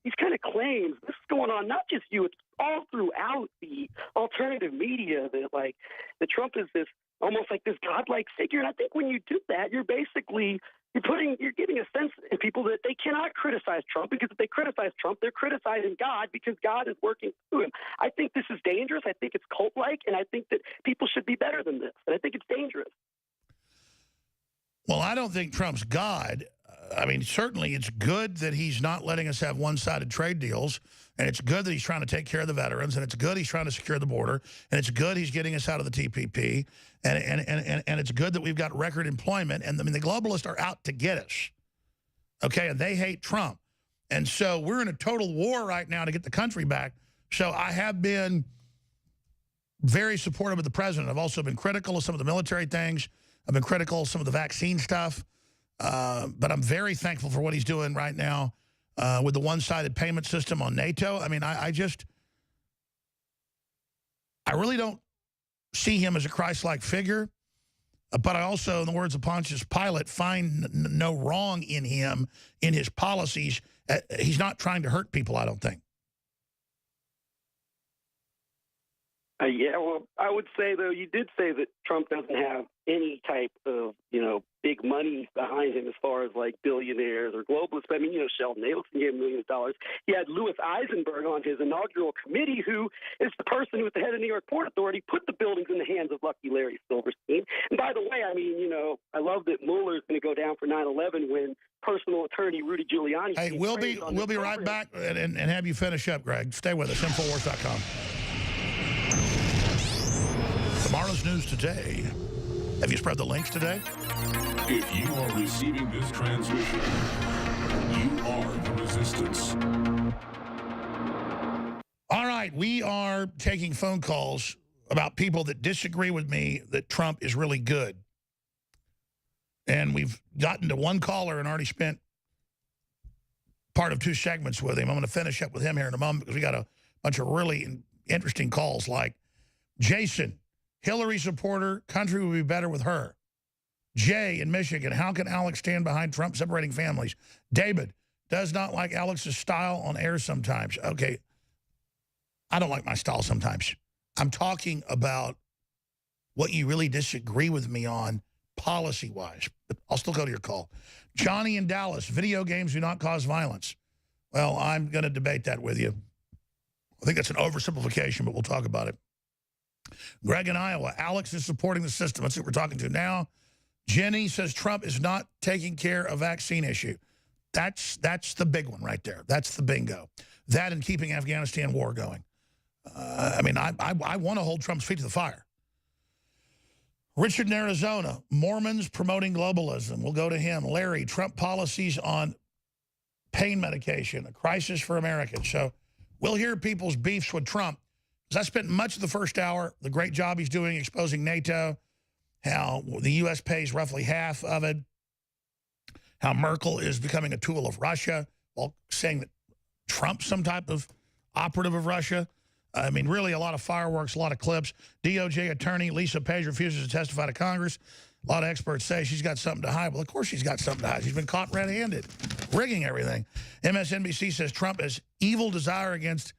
these kind of claims, this is going on not just you, it's all throughout the alternative media that Trump is this almost like this godlike figure. And I think when you do that, you're giving a sense in people that they cannot criticize Trump, because if they criticize Trump, they're criticizing God, because God is working through him. I think this is dangerous. I think it's cult-like, and I think that people should be better than this. And I think it's dangerous. Well, I don't think Trump's God. I mean, certainly it's good that he's not letting us have one-sided trade deals, and it's good that he's trying to take care of the veterans, and it's good he's trying to secure the border, and it's good he's getting us out of the TPP, and it's good that we've got record employment. And I mean, the globalists are out to get us, okay? And they hate Trump. And so we're in a total war right now to get the country back. So I have been very supportive of the president. I've also been critical of some of the military things. I've been critical of some of the vaccine stuff. But I'm very thankful for what he's doing right now with the one-sided payment system on NATO. I mean, I really don't see him as a Christ-like figure. But I also, in the words of Pontius Pilate, find no wrong in him, in his policies. He's not trying to hurt people, I don't think. Yeah, well, I would say, though, you did say that Trump doesn't have any type of, big money behind him as far as, billionaires or globalists. I mean, Sheldon Adelson gave him millions of dollars. He had Louis Eisenberg on his inaugural committee, who is the person who, at the head of the New York Port Authority, put the buildings in the hands of Lucky Larry Silverstein. And by the way, I mean, I love that Mueller is going to go down for 9/11 when personal attorney Rudy Giuliani... Hey, we'll be right back and have you finish up, Greg. Stay with us, Infowars.com. Tomorrow's news today. Have you spread the links today? If you are receiving this transmission, you are the resistance. All right, we are taking phone calls about people that disagree with me that Trump is really good. And we've gotten to one caller and already spent part of 2 segments with him. I'm going to finish up with him here in a moment because we got a bunch of really interesting calls like Jason, Hillary supporter, country would be better with her. Jay in Michigan, how can Alex stand behind Trump separating families? David, does not like Alex's style on air sometimes. Okay, I don't like my style sometimes. I'm talking about what you really disagree with me on policy-wise. But I'll still go to your call. Johnny in Dallas, video games do not cause violence. Well, I'm going to debate that with you. I think that's an oversimplification, but we'll talk about it. Greg in Iowa, Alex is supporting the system. That's what we're talking to now. Jenny says Trump is not taking care of vaccine issue. That's the big one right there. That's the bingo. That and keeping Afghanistan war going. I mean, I want to hold Trump's feet to the fire. Richard in Arizona, Mormons promoting globalism. We'll go to him. Larry, Trump policies on pain medication, a crisis for Americans. So we'll hear people's beefs with Trump. Because I spent much of the first hour, the great job he's doing exposing NATO, how the U.S. pays roughly half of it, how Merkel is becoming a tool of Russia, while saying that Trump's some type of operative of Russia. I mean, really a lot of fireworks, a lot of clips. DOJ attorney Lisa Page refuses to testify to Congress. A lot of experts say she's got something to hide. Well, of course she's got something to hide. She's been caught red-handed, rigging everything. MSNBC says Trump has evil desire against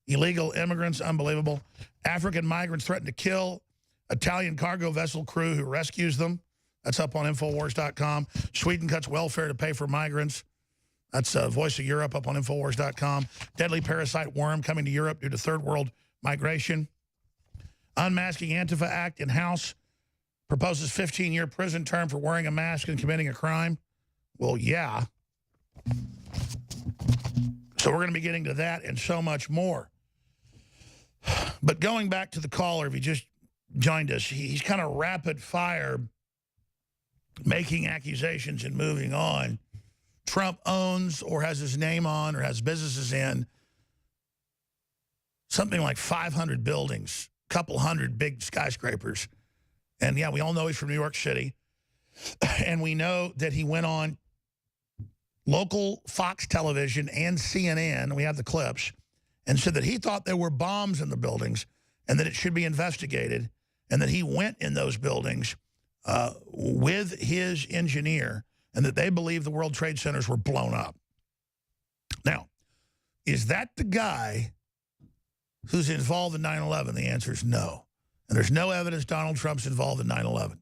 illegal immigrants. Unbelievable. African migrants threaten to kill Italian cargo vessel crew who rescues them. That's up on Infowars.com. Sweden cuts welfare to pay for migrants. That's Voice of Europe up on Infowars.com. Deadly parasite worm coming to Europe due to third world migration. Unmasking Antifa Act in House proposes 15-year prison term for wearing a mask and committing a crime. Well, yeah. So we're going to be getting to that and so much more. But going back to the caller, if you just joined us. He's kind of rapid fire making accusations and moving on. Trump owns or has his name on or has businesses in something like 500 buildings, a couple hundred big skyscrapers. And, yeah, we all know he's from New York City. And we know that he went on local Fox television and CNN, we have the clips, and said that he thought there were bombs in the buildings and that it should be investigated, and that he went in those buildings with his engineer, and that they believe the World Trade Centers were blown up. Now, is that the guy who's involved in 9/11? The answer is no. And there's no evidence Donald Trump's involved in 9/11.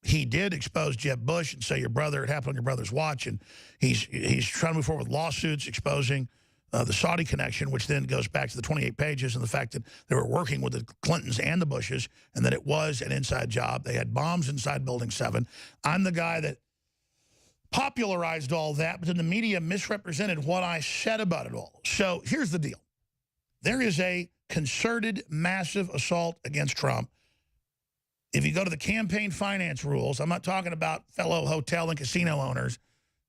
He did expose Jeb Bush and say it happened on your brother's watch, and he's trying to move forward with lawsuits exposing the Saudi connection, which then goes back to the 28 pages and the fact that they were working with the Clintons and the Bushes and that it was an inside job. They had bombs inside Building 7. I'm the guy that popularized all that, but then the media misrepresented what I said about it all. So here's the deal. There is a concerted, massive assault against Trump. If you go to the campaign finance rules, I'm not talking about fellow hotel and casino owners,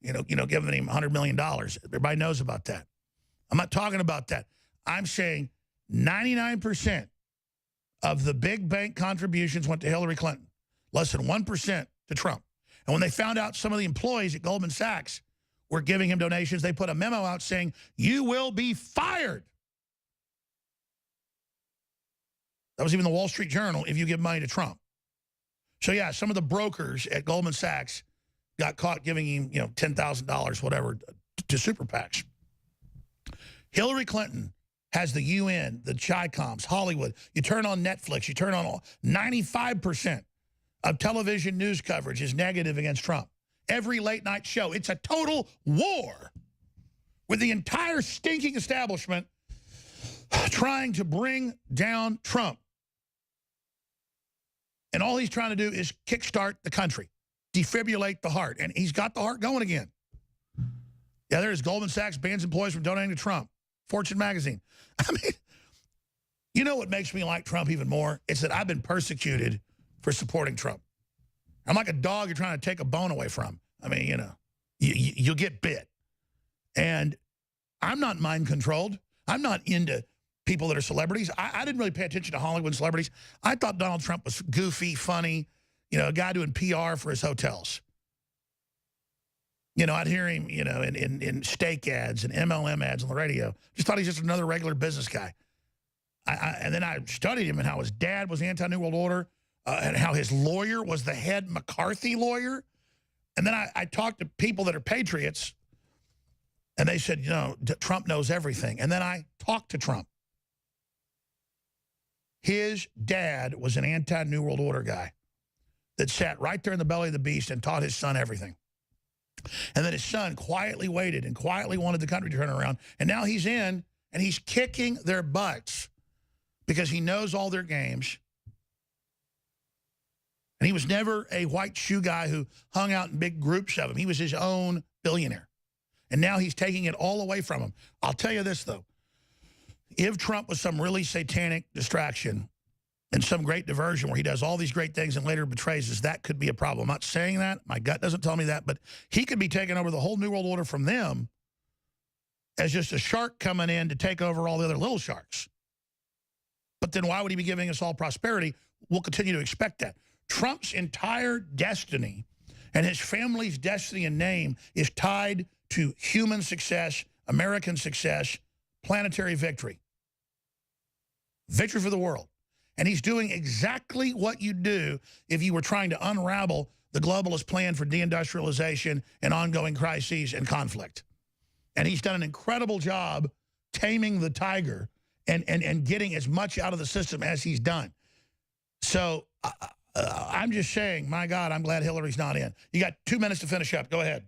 giving him $100 million. Everybody knows about that. I'm not talking about that. I'm saying 99% of the big bank contributions went to Hillary Clinton, less than 1% to Trump. And when they found out some of the employees at Goldman Sachs were giving him donations, they put a memo out saying, "You will be fired." That was even the Wall Street Journal, if you give money to Trump. So, yeah, some of the brokers at Goldman Sachs got caught giving him, $10,000, whatever, to super PACs. Hillary Clinton has the UN, the Chi-Coms, Hollywood. You turn on Netflix, you turn on all. 95% of television news coverage is negative against Trump. Every late-night show. It's a total war with the entire stinking establishment trying to bring down Trump. And all he's trying to do is kickstart the country, defibrillate the heart. And he's got the heart going again. Yeah, there's Goldman Sachs bans employees from donating to Trump. Fortune magazine. I mean, you know what makes me like Trump even more? It's that I've been persecuted for supporting Trump. I'm like a dog you're trying to take a bone away from. I mean, you'll get bit. And I'm not mind controlled. I'm not into people that are celebrities. I didn't really pay attention to Hollywood celebrities. I thought Donald Trump was goofy, funny, a guy doing PR for his hotels. I'd hear him, in steak ads and MLM ads on the radio. Just thought he's just another regular business guy. And then I studied him and how his dad was anti-New World Order and how his lawyer was the head McCarthy lawyer. And then I talked to people that are patriots, and they said, Trump knows everything. And then I talked to Trump. His dad was an anti-New World Order guy that sat right there in the belly of the beast and taught his son everything. And then his son quietly waited and quietly wanted the country to turn around. And now he's in, and he's kicking their butts because he knows all their games. And he was never a white shoe guy who hung out in big groups of them. He was his own billionaire. And now he's taking it all away from him. I'll tell you this, though. If Trump was some really satanic distraction and some great diversion where he does all these great things and later betrays us, that could be a problem. I'm not saying that. My gut doesn't tell me that. But he could be taking over the whole New World Order from them as just a shark coming in to take over all the other little sharks. But then why would he be giving us all prosperity? We'll continue to expect that. Trump's entire destiny and his family's destiny and name is tied to human success, American success, planetary victory. Victory for the world. And he's doing exactly what you do if you were trying to unravel the globalist plan for deindustrialization and ongoing crises and conflict. And he's done an incredible job taming the tiger and getting as much out of the system as he's done. So I'm just saying, my God, I'm glad Hillary's not in. You got 2 minutes to finish up. Go ahead.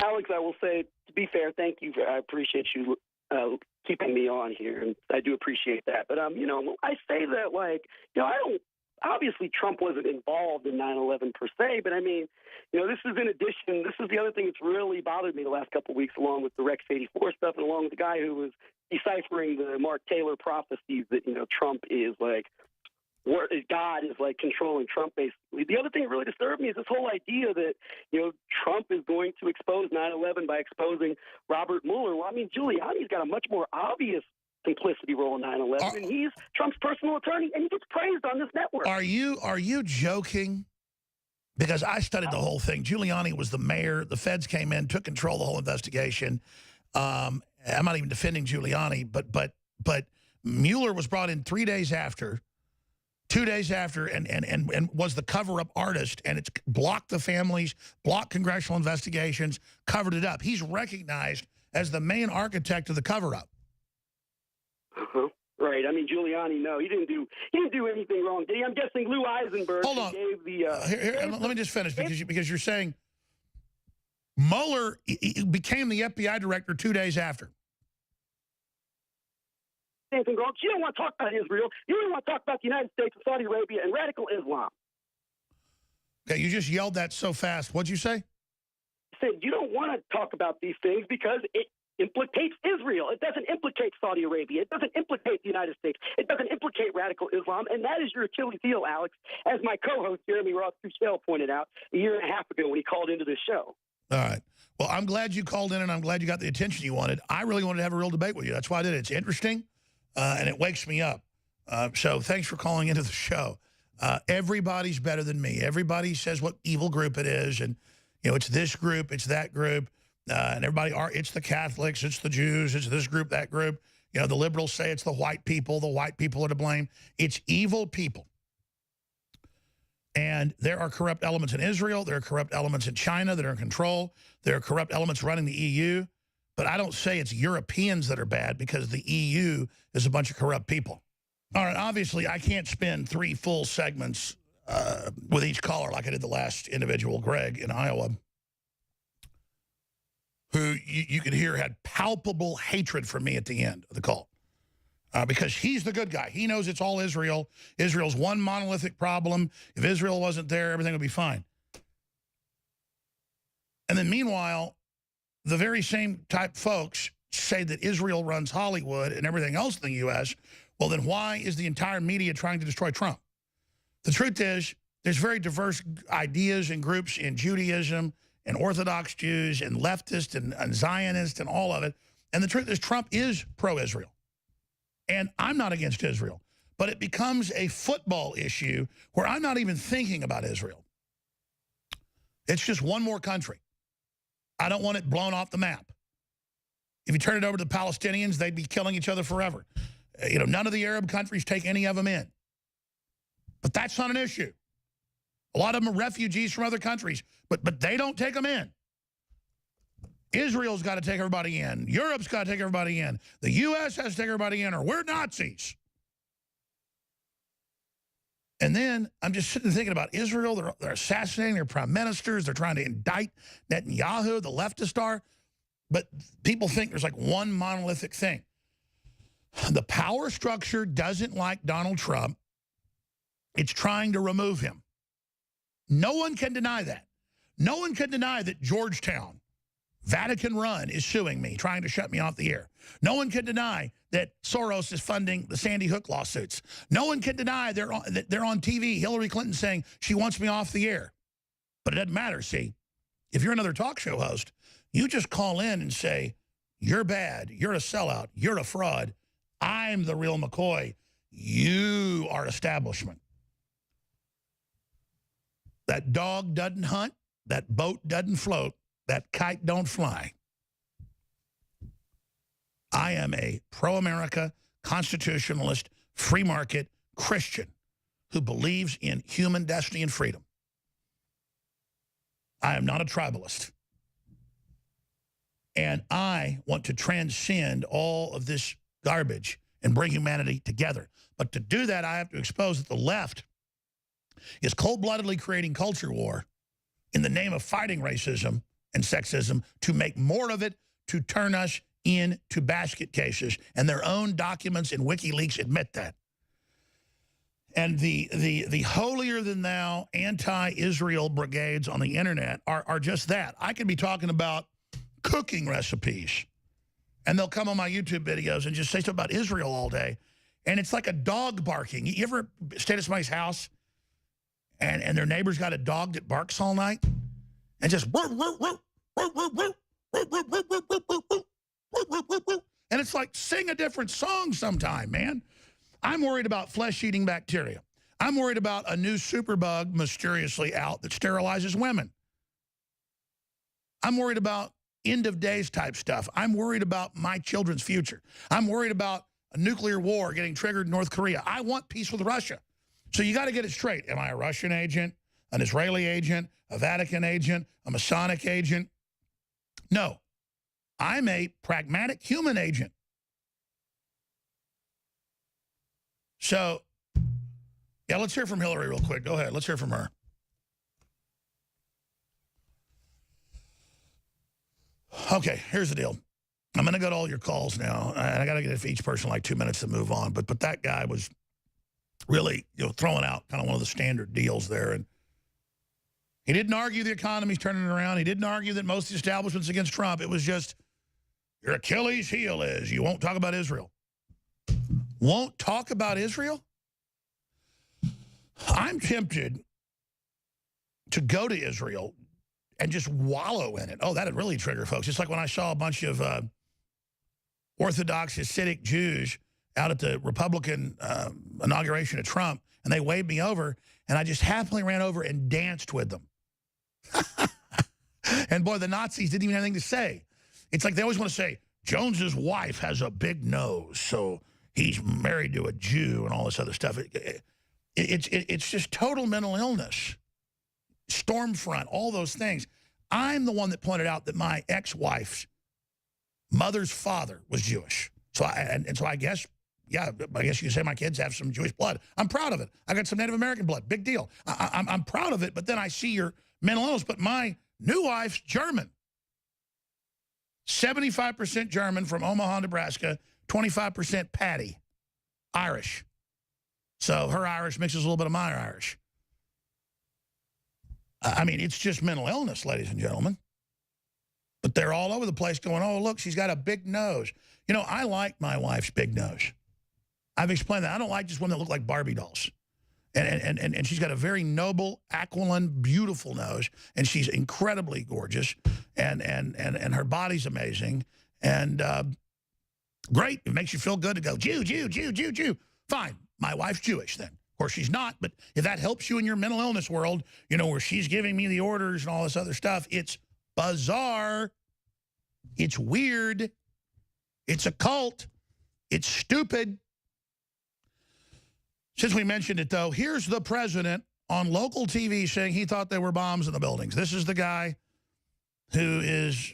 Alex, I will say, to be fair, thank you. I appreciate you keeping me on here, and I do appreciate that. But, I say that, I don't, obviously Trump wasn't involved in 9/11 per se, but I mean, this is in addition, this is the other thing that's really bothered me the last couple of weeks, along with the Rex 84 stuff and along with the guy who was deciphering the Mark Taylor prophecies that, you know, Trump is like, God is like controlling Trump, basically. The other thing that really disturbed me is this whole idea that, you know, Trump is going to expose 9/11 by exposing Robert Mueller. Well, I mean, Giuliani's got a much more obvious complicity role in 9/11, and he's Trump's personal attorney, and he gets praised on this network. Are you joking? Because I studied the whole thing. Giuliani was the mayor. The feds came in, took control of the whole investigation. I'm not even defending Giuliani, but Mueller was brought in 3 days after. 2 days after, and was the cover-up artist, and it's blocked the families, blocked congressional investigations, covered it up. He's recognized as the main architect of the cover-up. Right. I mean, Giuliani, no, he didn't do anything wrong, did he? I'm guessing Lou Eisenberg gave the... let me just finish, because you're saying Mueller became the FBI director 2 days after. Anything wrong. You don't want to talk about Israel. You don't want to talk about the United States and Saudi Arabia and radical Islam. Okay, you just yelled that so fast. What'd you say? I said you don't want to talk about these things because it implicates Israel. It doesn't implicate Saudi Arabia. It doesn't implicate the United States. It doesn't implicate radical Islam. And that is your Achilles heel, Alex, as my co-host Jeremy Ross Trussell pointed out a year and a half ago when he called into this show. All right. Well, I'm glad you called in, and I'm glad you got the attention you wanted. I really wanted to have a real debate with you. That's why I did it. It's interesting. And it wakes me up. So thanks for calling into the show. Everybody's better than me. Everybody says what evil group it is. And, you know, it's this group, it's that group. And everybody, it's the Catholics, it's the Jews, it's this group, that group. You know, the liberals say it's the white people are to blame. It's evil people. And there are corrupt elements in Israel. There are corrupt elements in China that are in control. There are corrupt elements running the EU. But I don't say it's Europeans that are bad, because the EU is a bunch of corrupt people. All right, obviously, I can't spend 3 full segments with each caller like I did the last individual, Greg, in Iowa, who you could hear had palpable hatred for me at the end of the call. Because he's the good guy. He knows it's all Israel. Israel's one monolithic problem. If Israel wasn't there, everything would be fine. And then meanwhile, the very same type folks say that Israel runs Hollywood and everything else in the U.S., well, then why is the entire media trying to destroy Trump? The truth is, there's very diverse ideas and groups in Judaism and Orthodox Jews and leftists and Zionists and all of it. And the truth is, Trump is pro-Israel. And I'm not against Israel. But it becomes a football issue where I'm not even thinking about Israel. It's just one more country. I don't want it blown off the map. If you turn it over to the Palestinians, they'd be killing each other forever. You know, none of the Arab countries take any of them in. But that's not an issue. A lot of them are refugees from other countries, but they don't take them in. Israel's got to take everybody in. Europe's got to take everybody in. The U.S. has to take everybody in, or we're Nazis. And then I'm just sitting thinking about Israel. They're assassinating their prime ministers. They're trying to indict Netanyahu, the leftist are. But people think there's like one monolithic thing. The power structure doesn't like Donald Trump. It's trying to remove him. No one can deny that. No one can deny that Georgetown, Vatican Run, is suing me, trying to shut me off the air. No one can deny that Soros is funding the Sandy Hook lawsuits. No one can deny that they're on TV, Hillary Clinton saying she wants me off the air. But it doesn't matter, see. If you're another talk show host, you just call in and say, you're bad, you're a sellout, you're a fraud, I'm the real McCoy, you are establishment. That dog doesn't hunt, that boat doesn't float, that kite don't fly. I am a pro-America, constitutionalist, free market Christian who believes in human destiny and freedom. I am not a tribalist. And I want to transcend all of this garbage and bring humanity together. But to do that, I have to expose that the left is cold-bloodedly creating culture war in the name of fighting racism and sexism to make more of it, to turn us into basket cases. And their own documents in WikiLeaks admit that. And the holier-than-thou anti-Israel brigades on the internet are just that. I could be talking about cooking recipes and they'll come on my YouTube videos and just say stuff about Israel all day. And it's like a dog barking. You ever stayed at somebody's house and their neighbor's got a dog that barks all night? And just... And it's like, sing a different song sometime, man. I'm worried about flesh-eating bacteria. I'm worried about a new superbug mysteriously out that sterilizes women. I'm worried about end-of-days type stuff. I'm worried about my children's future. I'm worried about a nuclear war getting triggered in North Korea. I want peace with Russia. So you got to get it straight. Am I a Russian agent, an Israeli agent, a Vatican agent, a Masonic agent? No. I'm a pragmatic human agent. So, yeah, let's hear from Hillary real quick. Go ahead. Let's hear from her. Okay, here's the deal. I'm going to go to all your calls now, and I got to get it for each person like 2 minutes to move on. But that guy was really, throwing out kind of one of the standard deals there. And he didn't argue the economy's turning around. He didn't argue that most of the establishment's against Trump. It was just, your Achilles heel is you won't talk about Israel. Won't talk about Israel? I'm tempted to go to Israel and just wallow in it. Oh, that'd really trigger folks. It's like when I saw a bunch of Orthodox Hasidic Jews out at the Republican inauguration of Trump, and they waved me over, and I just happily ran over and danced with them. And boy, the Nazis didn't even have anything to say. It's like they always want to say, Jones's wife has a big nose, so he's married to a Jew and all this other stuff. It's just total mental illness. Stormfront, all those things. I'm the one that pointed out that my ex-wife's mother's father was Jewish. So I guess, yeah, I guess you could say my kids have some Jewish blood. I'm proud of it. I got some Native American blood. Big deal. I'm proud of it, but then I see your mental illness. But my new wife's German. 75% German from Omaha, Nebraska, 25% Patty, Irish. So her Irish mixes a little bit of my Irish. I mean, it's just mental illness, ladies and gentlemen. But they're all over the place going, oh, look, she's got a big nose. You know, I like my wife's big nose. I've explained that. I don't like just women that look like Barbie dolls. And she's got a very noble, aquiline, beautiful nose. And she's incredibly gorgeous. And her body's amazing. And great. It makes you feel good to go, Jew, Jew, Jew, Jew, Jew. Fine. My wife's Jewish then. Of course, she's not. But if that helps you in your mental illness world, you know, where she's giving me the orders and all this other stuff, it's bizarre. It's weird. It's a cult. It's stupid. Since we mentioned it, though, here's the president on local TV saying he thought there were bombs in the buildings. This is the guy who is,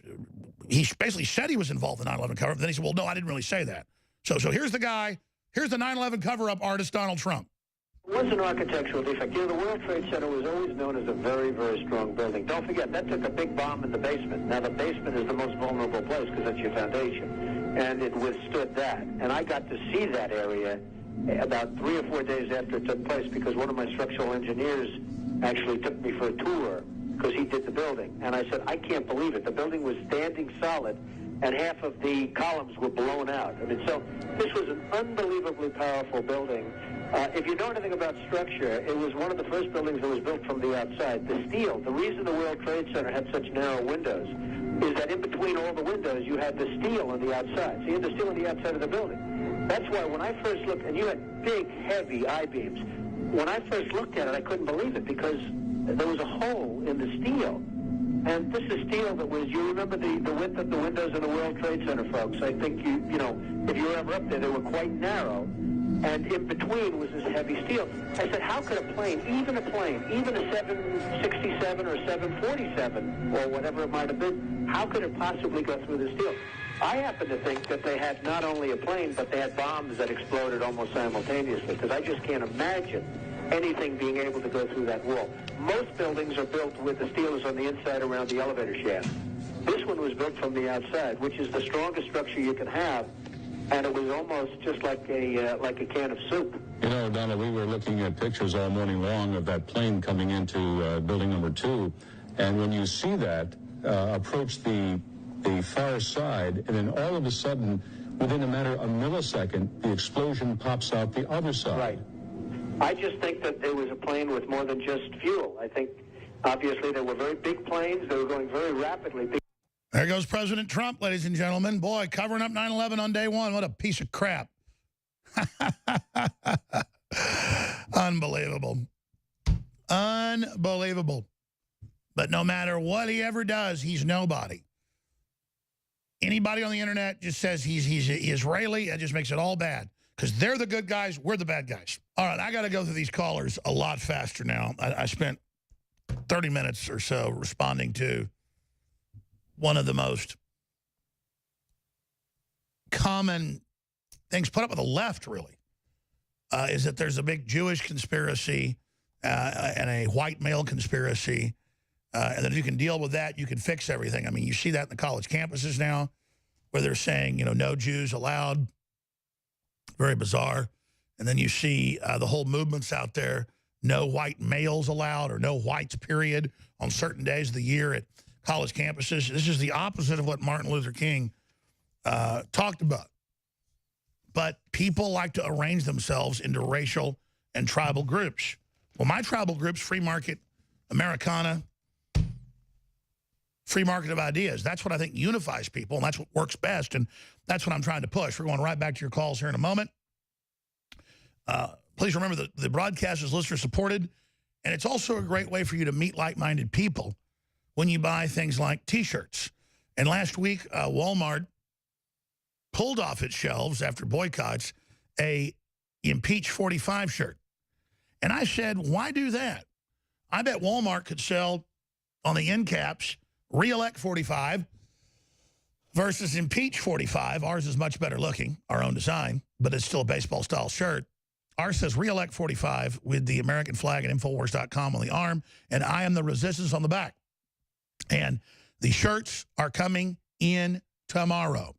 he basically said he was involved in the 9/11 cover-up. Then he said, well, no, I didn't really say that. So here's the guy. Here's the 9/11 cover-up artist, Donald Trump. It was an architectural defect. You know, the World Trade Center was always known as a very, very strong building. Don't forget, that took a big bomb in the basement. Now, the basement is the most vulnerable place because that's your foundation. And it withstood that. And I got to see that area about 3 or 4 days after it took place because one of my structural engineers actually took me for a tour because he did the building. And I said, I can't believe it. The building was standing solid and half of the columns were blown out. I mean, so this was an unbelievably powerful building. If you know anything about structure, it was one of the first buildings that was built from the outside. The steel, the reason the World Trade Center had such narrow windows is that in between all the windows, you had the steel on the outside. So you had the steel on the outside of the building. That's why when I first looked, and you had big, heavy I-beams, when I first looked at it, I couldn't believe it because there was a hole in the steel. And this is steel that was, you remember the width of the windows in the World Trade Center, folks. I think, you know, if you were ever up there, they were quite narrow. And in between was this heavy steel. I said, how could a plane, even a 767 or 747, or whatever it might have been, how could it possibly go through the steel? I happen to think that they had not only a plane, but they had bombs that exploded almost simultaneously, because I just can't imagine anything being able to go through that wall. Most buildings are built with the steel is on the inside around the elevator shaft. This one was built from the outside, which is the strongest structure you can have, and it was almost just like a can of soup. You know, Donna, we were looking at pictures all morning long of that plane coming into building number 2, and when you see that approach the the far side, and then all of a sudden, within a matter of a millisecond, the explosion pops out the other side. Right. I just think that it was a plane with more than just fuel. I think, obviously, there were very big planes. They were going very rapidly. There goes President Trump, ladies and gentlemen. Boy, covering up 9/11 on day one. What a piece of crap. Unbelievable. Unbelievable. But no matter what he ever does, he's nobody. Anybody on the internet just says he's Israeli, that just makes it all bad. Because they're the good guys, we're the bad guys. All right, I got to go through these callers a lot faster now. I spent 30 minutes or so responding to one of the most common things put up by the left, really, is that there's a big Jewish conspiracy and a white male conspiracy, and that if you can deal with that, you can fix everything. I mean, you see that in the college campuses now, where they're saying, you know, no Jews allowed. Very bizarre. And then you see the whole movements out there, no white males allowed or no whites, period, on certain days of the year at college campuses. This is the opposite of what Martin Luther King talked about. But people like to arrange themselves into racial and tribal groups. Well, my tribal group's free market, Americana, free market of ideas. That's what I think unifies people, and that's what works best, and that's what I'm trying to push. We're going right back to your calls here in a moment. Please remember that the broadcast is listener-supported, and it's also a great way for you to meet like-minded people when you buy things like T-shirts. And last week, Walmart pulled off its shelves after boycotts a Impeach 45 shirt. And I said, why do that? I bet Walmart could sell on the end caps Re-elect 45 versus Impeach 45. Ours is much better looking, our own design, but it's still a baseball-style shirt. Ours says Re-elect 45 with the American flag at Infowars.com on the arm, and I am the resistance on the back. And the shirts are coming in tomorrow.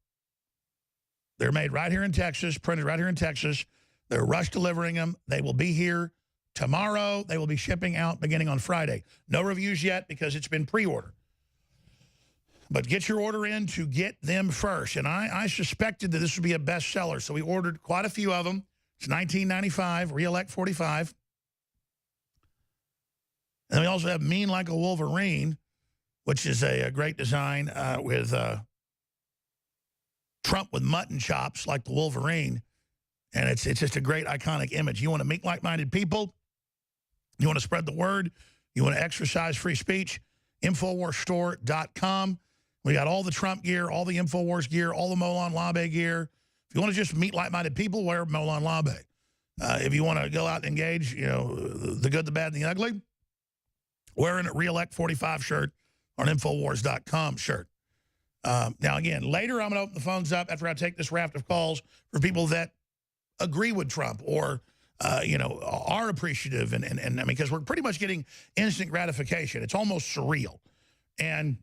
They're made right here in Texas, printed right here in Texas. They're rush delivering them. They will be here tomorrow. They will be shipping out beginning on Friday. No reviews yet because it's been pre-ordered. But get your order in to get them first. And I suspected that this would be a bestseller, so we ordered quite a few of them. It's $19.95, Re-elect 45. And we also have Mean Like a Wolverine, which is a great design with Trump with mutton chops like the Wolverine. And it's just a great iconic image. You want to meet like-minded people? You want to spread the word? You want to exercise free speech? Infowarsstore.com. We got all the Trump gear, all the Infowars gear, all the Molon Labe gear. If you want to just meet like-minded people, wear Molon Labe. If you want to go out and engage, you know, the good, the bad, and the ugly, wear a Re-elect 45 shirt or an Infowars.com shirt. Now, again, later I'm going to open the phones up after I take this raft of calls for people that agree with Trump or, you know, are appreciative. And I mean, because we're pretty much getting instant gratification. It's almost surreal. And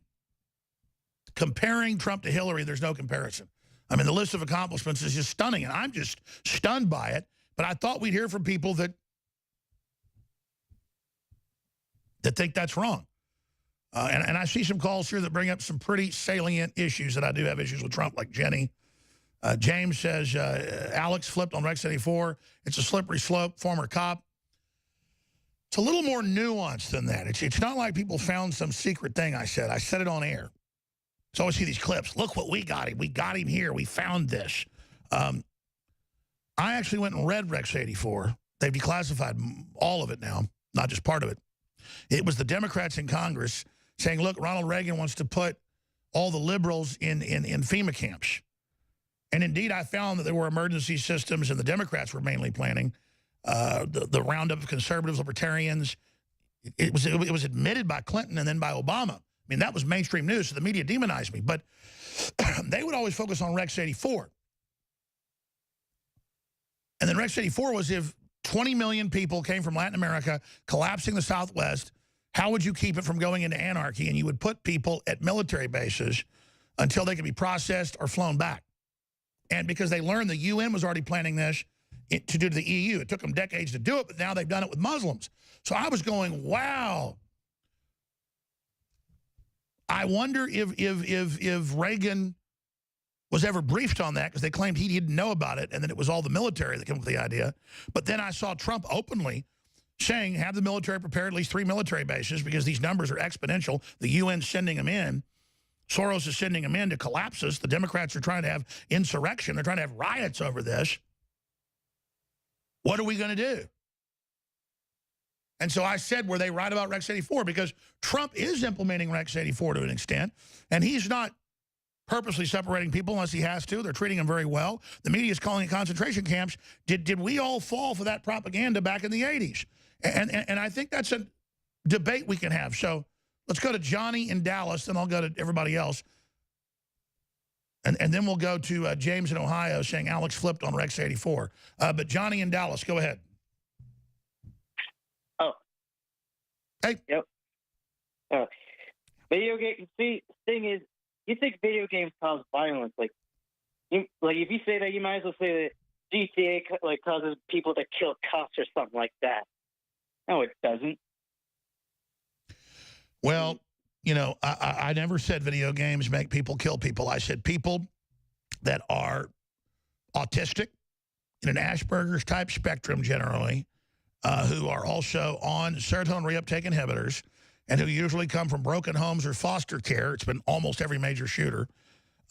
comparing Trump to Hillary, there's no comparison. I mean, the list of accomplishments is just stunning, and I'm just stunned by it. But I thought we'd hear from people that think that's wrong. And I see some calls here that bring up some pretty salient issues that I do have issues with Trump, like Jenny. James says, Alex flipped on Rex 84. It's a slippery slope, former cop. It's a little more nuanced than that. It's not like people found some secret thing I said. I said it on air. So I always see these clips. Look what we got him. We got him here. We found this. I actually went and read Rex 84. They've declassified all of it now, not just part of it. It was the Democrats in Congress saying, look, Ronald Reagan wants to put all the liberals in FEMA camps. And indeed, I found that there were emergency systems, and the Democrats were mainly planning the roundup of conservatives, libertarians. It was admitted by Clinton and then by Obama. I mean, that was mainstream news, so the media demonized me. But they would always focus on Rex 84. And then Rex 84 was if 20 million people came from Latin America, collapsing the Southwest, how would you keep it from going into anarchy? And you would put people at military bases until they could be processed or flown back. And because they learned the UN was already planning this to do to the EU. It took them decades to do it, but now they've done it with Muslims. So I was going, wow. I wonder if Reagan was ever briefed on that, because they claimed he didn't know about it, and then it was all the military that came up with the idea. But then I saw Trump openly saying, have the military prepare at least 3 military bases because these numbers are exponential. The UN's sending them in. Soros is sending them in to collapse us. The Democrats are trying to have insurrection. They're trying to have riots over this. What are we going to do? And so I said, were they right about Rex 84? Because Trump is implementing Rex 84 to an extent, and he's not purposely separating people unless he has to. They're treating them very well. The media is calling it concentration camps. Did we all fall for that propaganda back in the 80s? And I think that's a debate we can have. So let's go to Johnny in Dallas, then I'll go to everybody else. And then we'll go to James in Ohio saying Alex flipped on Rex 84. But Johnny in Dallas, go ahead. Oh. Hey. Yep. Video game. See, the thing is, you think video games cause violence? Like if you say that, you might as well say that GTA causes people to kill cops or something like that. No, it doesn't. Well, you know, I never said video games make people kill people. I said people that are autistic, in an Asperger's type spectrum generally, who are also on serotonin reuptake inhibitors, and who usually come from broken homes or foster care. It's been almost every major shooter,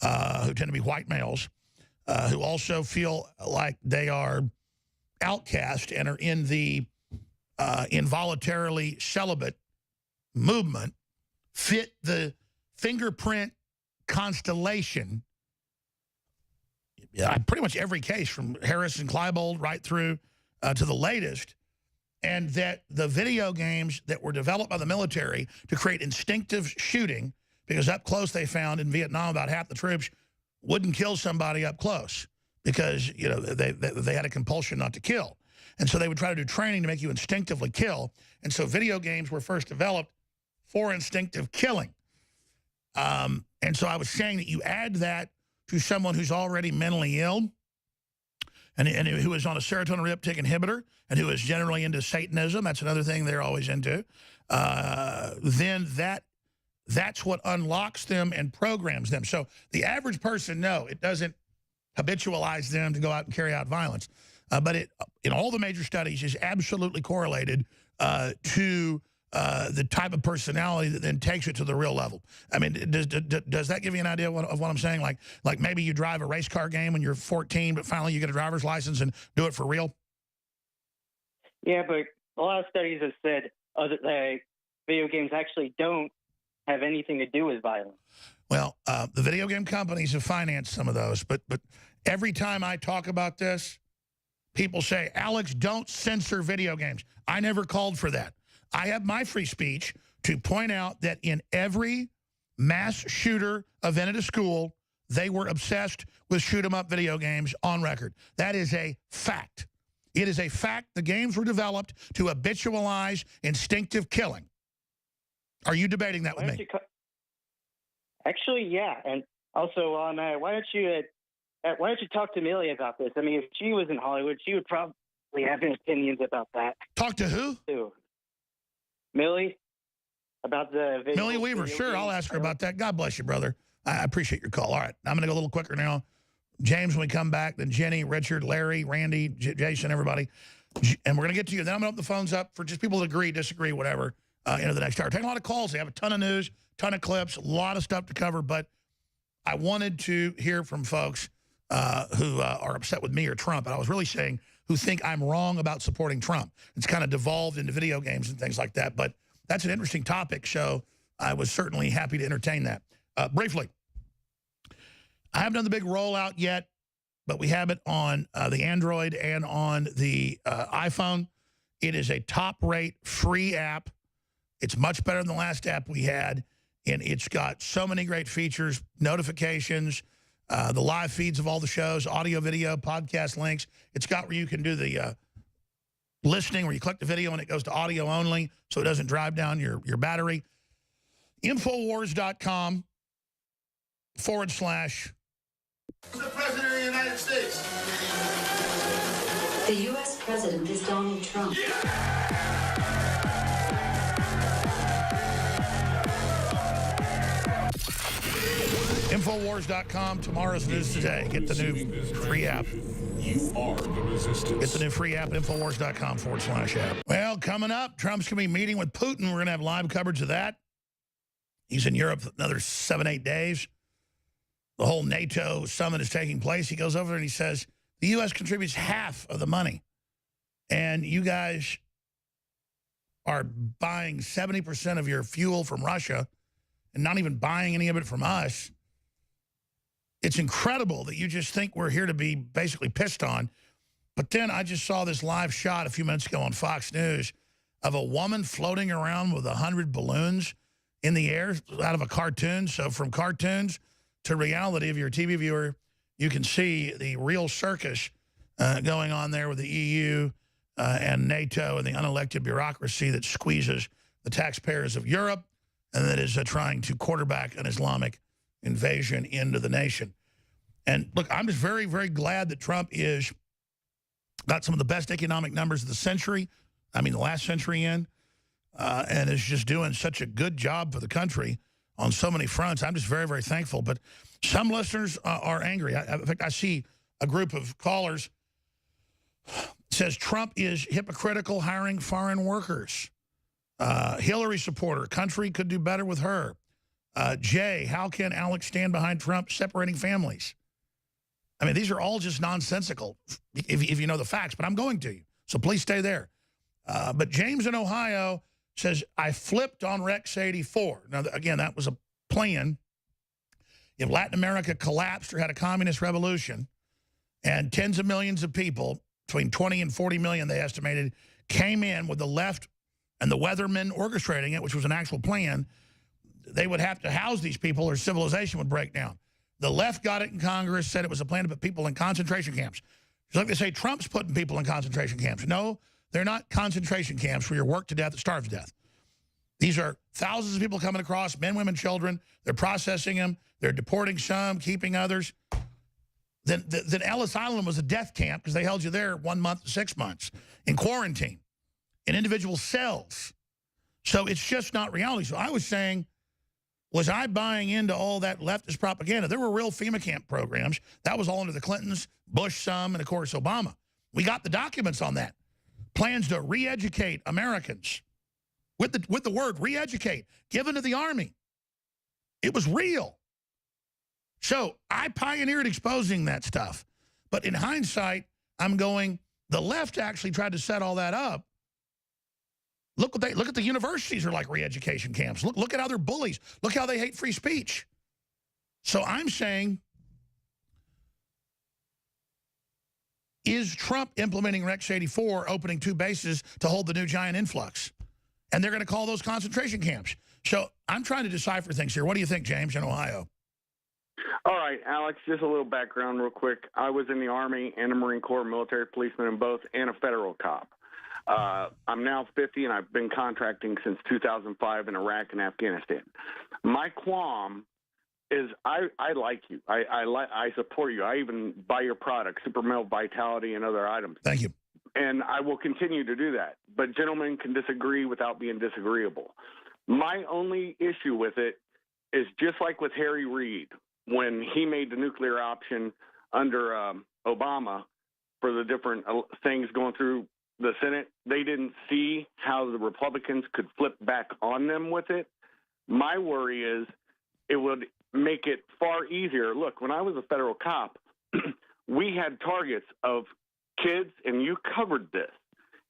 who tend to be white males, who also feel like they are outcast and are in the involuntarily celibate movement, fit the fingerprint constellation. Yeah, pretty much every case from Harris and Klebold right through to the latest. And that the video games that were developed by the military to create instinctive shooting, because up close they found in Vietnam about half the troops wouldn't kill somebody up close because, you know, they had a compulsion not to kill. And so they would try to do training to make you instinctively kill. And so video games were first developed for instinctive killing. And so I was saying that you add that to someone who's already mentally ill and who is on a serotonin reuptake inhibitor and who is generally into Satanism, that's another thing they're always into, then that's what unlocks them and programs them. So the average person, no, it doesn't habitualize them to go out and carry out violence. But it, in all the major studies, is absolutely correlated to the type of personality that then takes it to the real level. I mean, does that give you an idea of what I'm saying? Like maybe you drive a race car game when you're 14, but finally you get a driver's license and do it for real? Yeah, but a lot of studies have said that video games actually don't have anything to do with violence. Well, the video game companies have financed some of those, but every time I talk about this, people say, Alex, don't censor video games. I never called for that. I have my free speech to point out that in every mass shooter event at a school, they were obsessed with shoot-'em-up video games on record. That is a fact. It is a fact. The games were developed to habitualize instinctive killing. Are you debating that with me? Actually, yeah. And also, why don't you talk to Millie about this? I mean, if she was in Hollywood, she would probably have opinions about that. Talk to who? Too. Millie, about the video. Millie Weaver, sure, I'll ask her about that. God bless you, brother. I appreciate your call. All right, I'm going to go a little quicker now. James, when we come back, then Jenny, Richard, Larry, Randy, Jason, everybody. And we're going to get to you. Then I'm going to open the phones up for just people that agree, disagree, whatever, into the next hour. Taking a lot of calls. They have a ton of news, ton of clips, a lot of stuff to cover. But I wanted to hear from folks who are upset with me or Trump. And I was really saying who think I'm wrong about supporting Trump. It's kind of devolved into video games and things like that. But that's an interesting topic, so I was certainly happy to entertain that. Briefly, I haven't done the big rollout yet, but we have it on the Android and on the iPhone. It is a top-rate free app. It's much better than the last app we had, and it's got so many great features, notifications, the live feeds of all the shows, audio, video, podcast links. It's got where you can do the listening, where you click the video and it goes to audio only, so it doesn't drive down your battery. Infowars.com/ The President of the United States. The U.S. President is Donald Trump. Infowars.com, tomorrow's news today. Get the new free app. You are the resistance. Get the new free app at Infowars.com/app. Well, coming up, Trump's going to be meeting with Putin. We're going to have live coverage of that. He's in Europe for another 7-8 days. The whole NATO summit is taking place. He goes over there and he says, the U.S. contributes half of the money. And you guys are buying 70% of your fuel from Russia and not even buying any of it from us. It's incredible that you just think we're here to be basically pissed on. But then I just saw this live shot a few minutes ago on Fox News of a woman floating around with 100 balloons in the air out of a cartoon. So from cartoons to reality, of your TV viewer, you can see the real circus going on there with the EU and NATO and the unelected bureaucracy that squeezes the taxpayers of Europe and that is trying to quarterback an Islamic invasion into the nation. And look, I'm just very, very glad that Trump is got some of the best economic numbers of the century, I mean the last century in, and is just doing such a good job for the country on so many fronts. I'm just very, very thankful. But some listeners are angry. In fact, I see a group of callers says Trump is hypocritical hiring foreign workers. Hillary supporter, country could do better with her. Jay, how can Alex stand behind Trump separating families? I mean, these are all just nonsensical if you know the facts, but I'm going to you. So please stay there. But James in Ohio says, I flipped on Rex 84. Now, again, that was a plan. If Latin America collapsed or had a communist revolution and tens of millions of people, between 20 and 40 million, they estimated, came in with the left and the weathermen orchestrating it, which was an actual plan, they would have to house these people or civilization would break down. The left got it in Congress, said it was a plan to put people in concentration camps. It's like they say Trump's putting people in concentration camps. No, they're not concentration camps where you're worked to death and starved to death. These are thousands of people coming across, men, women, children. They're processing them. They're deporting some, keeping others. Then Ellis Island was a death camp because they held you there 1 month to 6 months in quarantine, in individual cells. So it's just not reality. So I was saying, was I buying into all that leftist propaganda? There were real FEMA camp programs. That was all under the Clintons, Bush some, and of course Obama. We got the documents on that. Plans to re-educate Americans with the word re-educate, given to the Army. It was real. So I pioneered exposing that stuff. But in hindsight, I'm going, the left actually tried to set all that up. Look at the universities are like re-education camps. Look at how they're bullies. Look how they hate free speech. So I'm saying, is Trump implementing Rex 84, opening 2 bases to hold the new giant influx? And they're going to call those concentration camps. So I'm trying to decipher things here. What do you think, James, in Ohio? All right, Alex, just a little background real quick. I was in the Army and a Marine Corps, military policeman in both, and a federal cop. I'm now 50, and I've been contracting since 2005 in Iraq and Afghanistan. My qualm is I like you. I support you. I even buy your products, Super Male Vitality and other items. Thank you. And I will continue to do that. But gentlemen can disagree without being disagreeable. My only issue with it is just like with Harry Reid, when he made the nuclear option under Obama for the different things going through the Senate, they didn't see how the Republicans could flip back on them with it. My worry is it would make it far easier. Look, when I was a federal cop, we had targets of kids, and you covered this,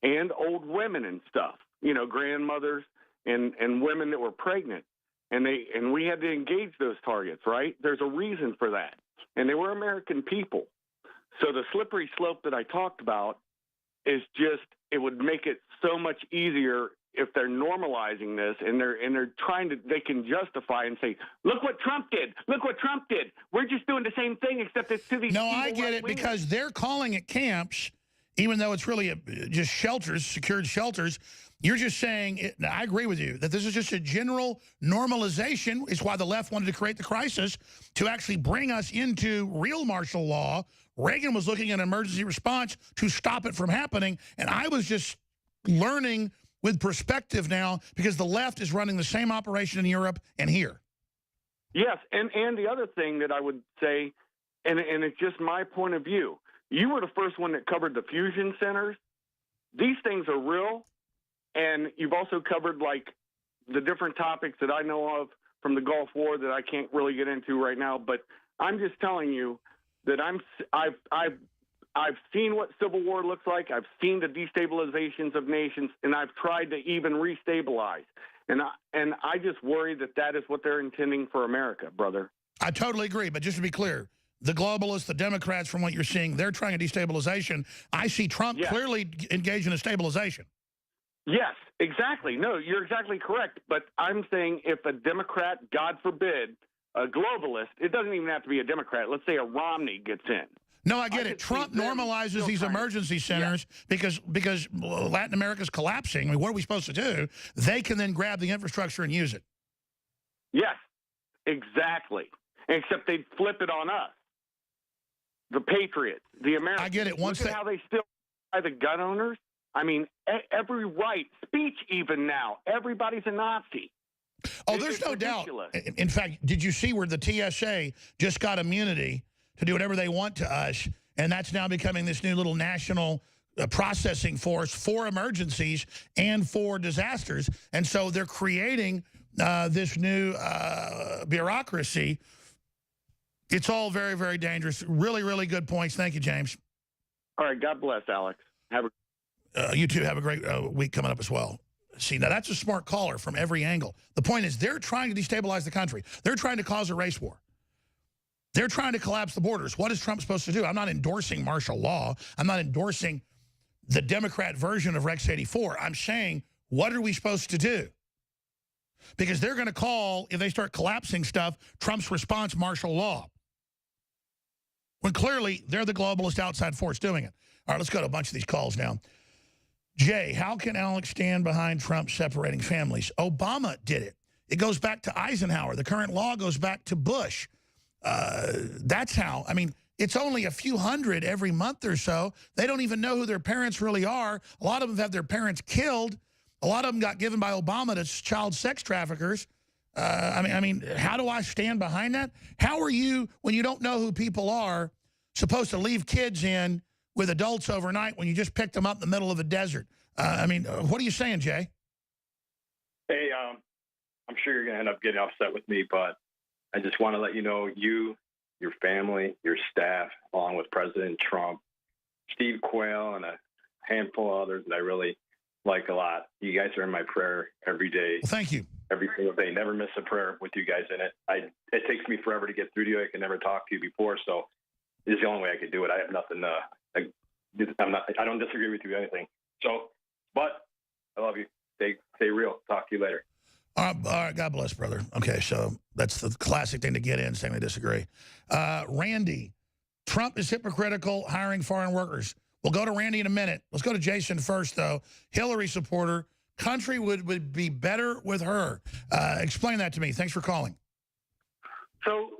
and old women and stuff, you know, grandmothers and women that were pregnant. And we had to engage those targets, right? There's a reason for that. And they were American people. So the slippery slope that I talked about is just, it would make it so much easier if they're normalizing this and they're trying to, they can justify and say, look what Trump did. Look what Trump did. We're just doing the same thing, except it's to these No, I get it, because they're calling it camps, even though it's really just shelters, secured shelters. You're just saying, I agree with you, that this is just a general normalization. It's why the left wanted to create the crisis, to actually bring us into real martial law. Reagan was looking at an emergency response to stop it from happening, and I was just learning with perspective now, because the left is running the same operation in Europe and here. Yes, and the other thing that I would say, and it's just my point of view, you were the first one that covered the fusion centers. These things are real, and you've also covered, like, the different topics that I know of from the Gulf War that I can't really get into right now, but I'm just telling you that I've seen what civil war looks like. I've seen the destabilizations of nations, and I've tried to even restabilize. And I just worry that is what they're intending for America, brother. I totally agree, but just to be clear, the globalists, the Democrats, from what you're seeing, they're trying a destabilization. I see Trump clearly engaged in a stabilization. Yes, exactly. No, you're exactly correct. But I'm saying if a Democrat, God forbid, a globalist, it doesn't even have to be a Democrat. Let's say a Romney gets in. No, I get it. Trump normalizes these emergency centers because Latin America's collapsing. I mean, what are we supposed to do? They can then grab the infrastructure and use it. Yes, exactly. Except they'd flip it on us. The patriots, the Americans. I get it. Look at how they still buy the gun owners. I mean, every right, speech even now, everybody's a Nazi. Oh, there's no doubt. In fact, did you see where the TSA just got immunity to do whatever they want to us, and that's now becoming this new little national processing force for emergencies and for disasters. And so they're creating this new bureaucracy. It's all very, very dangerous. Really, really good points. Thank you, James. All right. God bless, Alex. You two have a great week coming up as well. See, now that's a smart caller from every angle. The point is they're trying to destabilize the country. They're trying to cause a race war. They're trying to collapse the borders. What is Trump supposed to do? I'm not endorsing martial law. I'm not endorsing the Democrat version of Rex 84. I'm saying, what are we supposed to do? Because they're going to call, if they start collapsing stuff, Trump's response martial law. When clearly they're the globalist outside force doing it. All right, let's go to a bunch of these calls now. Jay, how can Alex stand behind Trump separating families? Obama did it. It goes back to Eisenhower. The current law goes back to Bush. That's how. I mean, it's only a few hundred every month or so. They don't even know who their parents really are. A lot of them have their parents killed. A lot of them got given by Obama to child sex traffickers. I mean, how do I stand behind that? How are you, when you don't know who people are, supposed to leave kids in with adults overnight when you just picked them up in the middle of the desert? I mean, what are you saying, Jay? Hey, I'm sure you're going to end up getting upset with me, but I just want to let you know, you, your family, your staff, along with President Trump, Steve Quayle, and a handful of others that I really like a lot. You guys are in my prayer every day. Well, thank you. Every single day. Never miss a prayer with you guys in it. It takes me forever to get through to you. I can never talk to you before, so it's the only way I could do it. I have nothing. I don't disagree with you or anything. So, but I love you. Stay real. Talk to you later. All right, God bless, brother. Okay, so that's the classic thing to get in, saying they disagree. Randy, Trump is hypocritical, hiring foreign workers. We'll go to Randy in a minute. Let's go to Jason first, though. Hillary supporter. Country would be better with her. Explain that to me. Thanks for calling. So,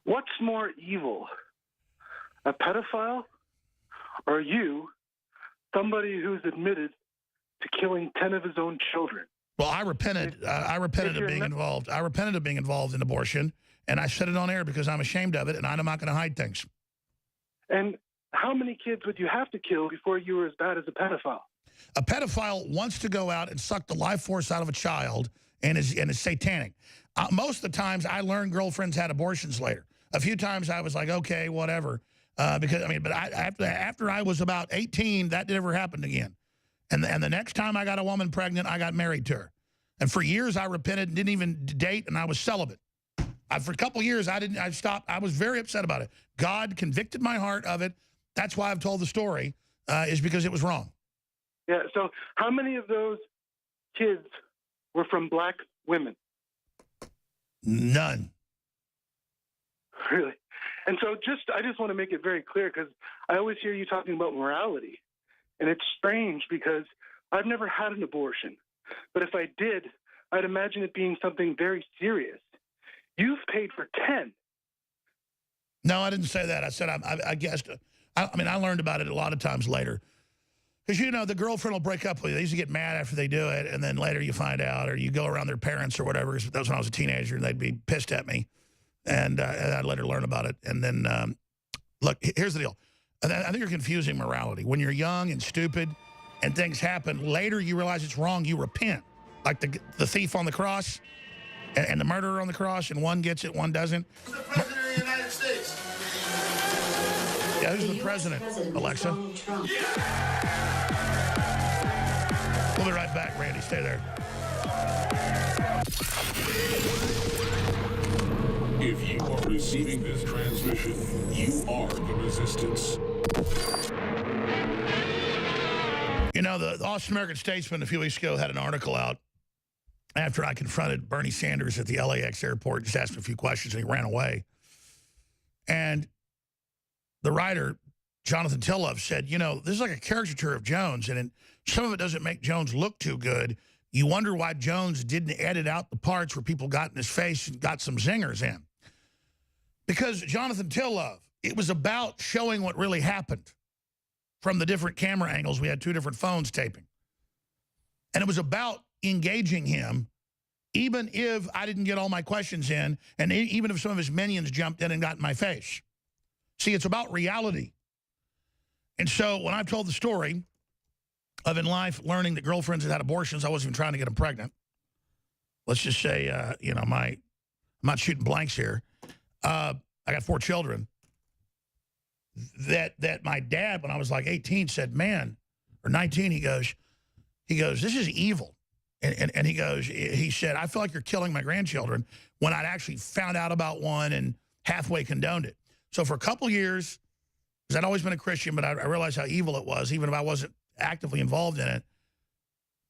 what's more evil? A pedophile? Or you, somebody who's admitted to killing 10 of his own children? Well, I repented. I repented of being involved. I repented of being involved in abortion, and I said it on air because I'm ashamed of it, and I'm not going to hide things. And how many kids would you have to kill before you were as bad as a pedophile? A pedophile wants to go out and suck the life force out of a child and is satanic. Most of the times, I learned girlfriends had abortions later. A few times, I was like, okay, whatever. Because I mean, but after I was about 18, that never happened again. And the next time I got a woman pregnant, I got married to her. And for years, I repented and didn't even date, and I was celibate. For a couple of years, I stopped. I was very upset about it. God convicted my heart of it. That's why I've told the story, is because it was wrong. Yeah, so how many of those kids were from black women? None. Really? And so I just want to make it very clear, because I always hear you talking about morality. And it's strange because I've never had an abortion. But if I did, I'd imagine it being something very serious. You've paid for 10. No, I didn't say that. I said I guessed. I mean, I learned about it a lot of times later. Because, you know, the girlfriend will break up with you. They usually get mad after they do it, and then later you find out, or you go around their parents or whatever. That was when I was a teenager, and they'd be pissed at me. And I'd let her learn about it. And then, look, here's the deal. I think you're confusing morality. When you're young and stupid and things happen, later you realize it's wrong, you repent. Like the thief on the cross and the murderer on the cross, and one gets it, one doesn't. Who's the president of the United States? Yeah, who's the president, Alexa? We'll be right back, Randy. Stay there. If you are receiving this transmission, you are the resistance. You know, the Austin American Statesman a few weeks ago had an article out after I confronted Bernie Sanders at the LAX airport, just asked him a few questions, and he ran away. And the writer, Jonathan Tillove, said, you know, this is like a caricature of Jones, and some of it doesn't make Jones look too good. You wonder why Jones didn't edit out the parts where people got in his face and got some zingers in. Because Jonathan Tillove, it was about showing what really happened from the different camera angles. We had 2 different phones taping. And it was about engaging him, even if I didn't get all my questions in, and even if some of his minions jumped in and got in my face. See, it's about reality. And so when I've told the story of in life learning that girlfriends had had abortions, I wasn't even trying to get them pregnant. Let's just say, you know, I'm not shooting blanks here. I got 4 children. That my dad, when I was like 18, said, man, or 19, he goes, this is evil. And he said, I feel like you're killing my grandchildren, when I'd actually found out about one and halfway condoned it. So for a couple years, because I'd always been a Christian, but I realized how evil it was, even if I wasn't actively involved in it.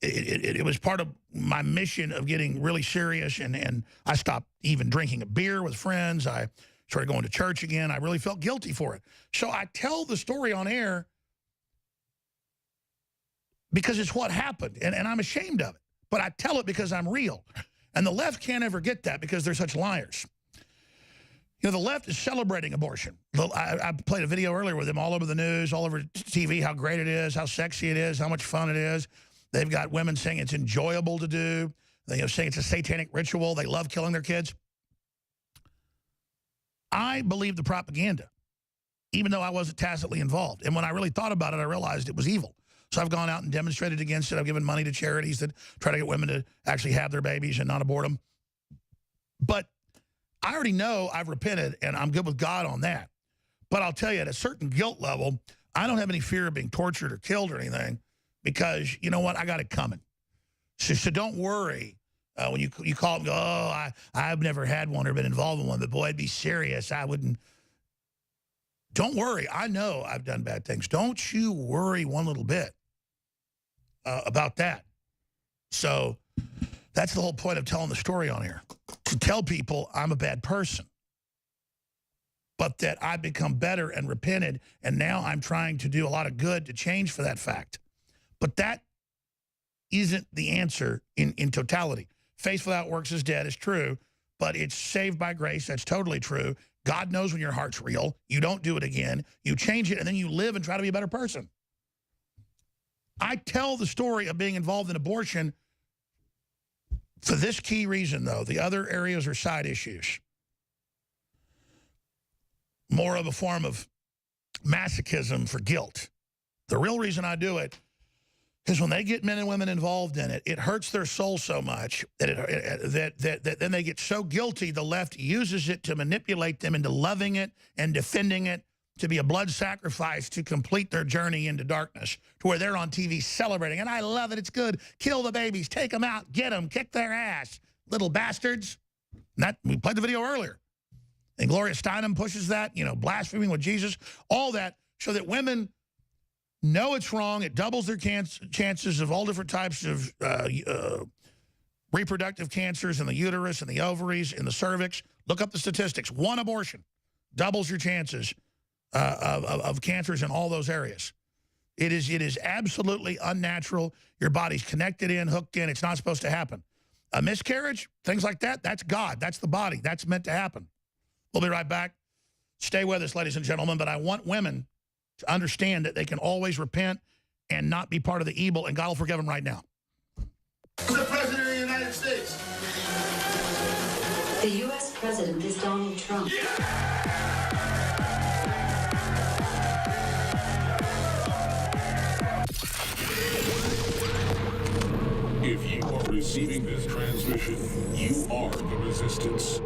It was part of my mission of getting really serious, and I stopped even drinking a beer with friends. I started going to church again. I really felt guilty for it. So I tell the story on air because it's what happened, and I'm ashamed of it. But I tell it because I'm real. And the left can't ever get that because they're such liars. You know, the left is celebrating abortion. I played a video earlier with them all over the news, all over TV, how great it is, how sexy it is, how much fun it is. They've got women saying it's enjoyable to do. They saying it's a satanic ritual. They love killing their kids. I believe the propaganda, even though I wasn't tacitly involved. And when I really thought about it, I realized it was evil. So I've gone out and demonstrated against it. I've given money to charities that try to get women to actually have their babies and not abort them. But I already know I've repented, and I'm good with God on that. But I'll tell you, at a certain guilt level, I don't have any fear of being tortured or killed or anything, because you know what? I got it coming. So don't worry when you call and go, oh, I've never had one or been involved in one, but boy, I'd be serious. I wouldn't. Don't worry. I know I've done bad things. Don't you worry one little bit about that. So that's the whole point of telling the story on here. To tell people I'm a bad person, but that I've become better and repented, and now I'm trying to do a lot of good to change for that fact. But that isn't the answer in totality. Faith without works is dead is true, but it's saved by grace. That's totally true. God knows when your heart's real. You don't do it again. You change it, and then you live and try to be a better person. I tell the story of being involved in abortion for this key reason, though. The other areas are side issues. More of a form of masochism for guilt. The real reason I do it is when they get men and women involved in it, it hurts their soul so much that then they get so guilty, the left uses it to manipulate them into loving it and defending it, to be a blood sacrifice to complete their journey into darkness, to where they're on TV celebrating. And I love it. It's good. Kill the babies. Take them out. Get them. Kick their ass. Little bastards. We played the video earlier. And Gloria Steinem pushes that, you know, blaspheming with Jesus, all that, so that women know it's wrong. It doubles their chances of all different types of reproductive cancers in the uterus, in the ovaries, in the cervix. Look up the statistics. 1 abortion doubles your chances of cancers in all those areas. It is absolutely unnatural. Your body's connected in, hooked in. It's not supposed to happen. A miscarriage, things like that, that's God. That's the body. That's meant to happen. We'll be right back. Stay with us, ladies and gentlemen, but I want women to understand that they can always repent and not be part of the evil, and God will forgive him right now. The President of the United States. The U.S. President is Donald Trump. If you are receiving this transmission, you are the resistance.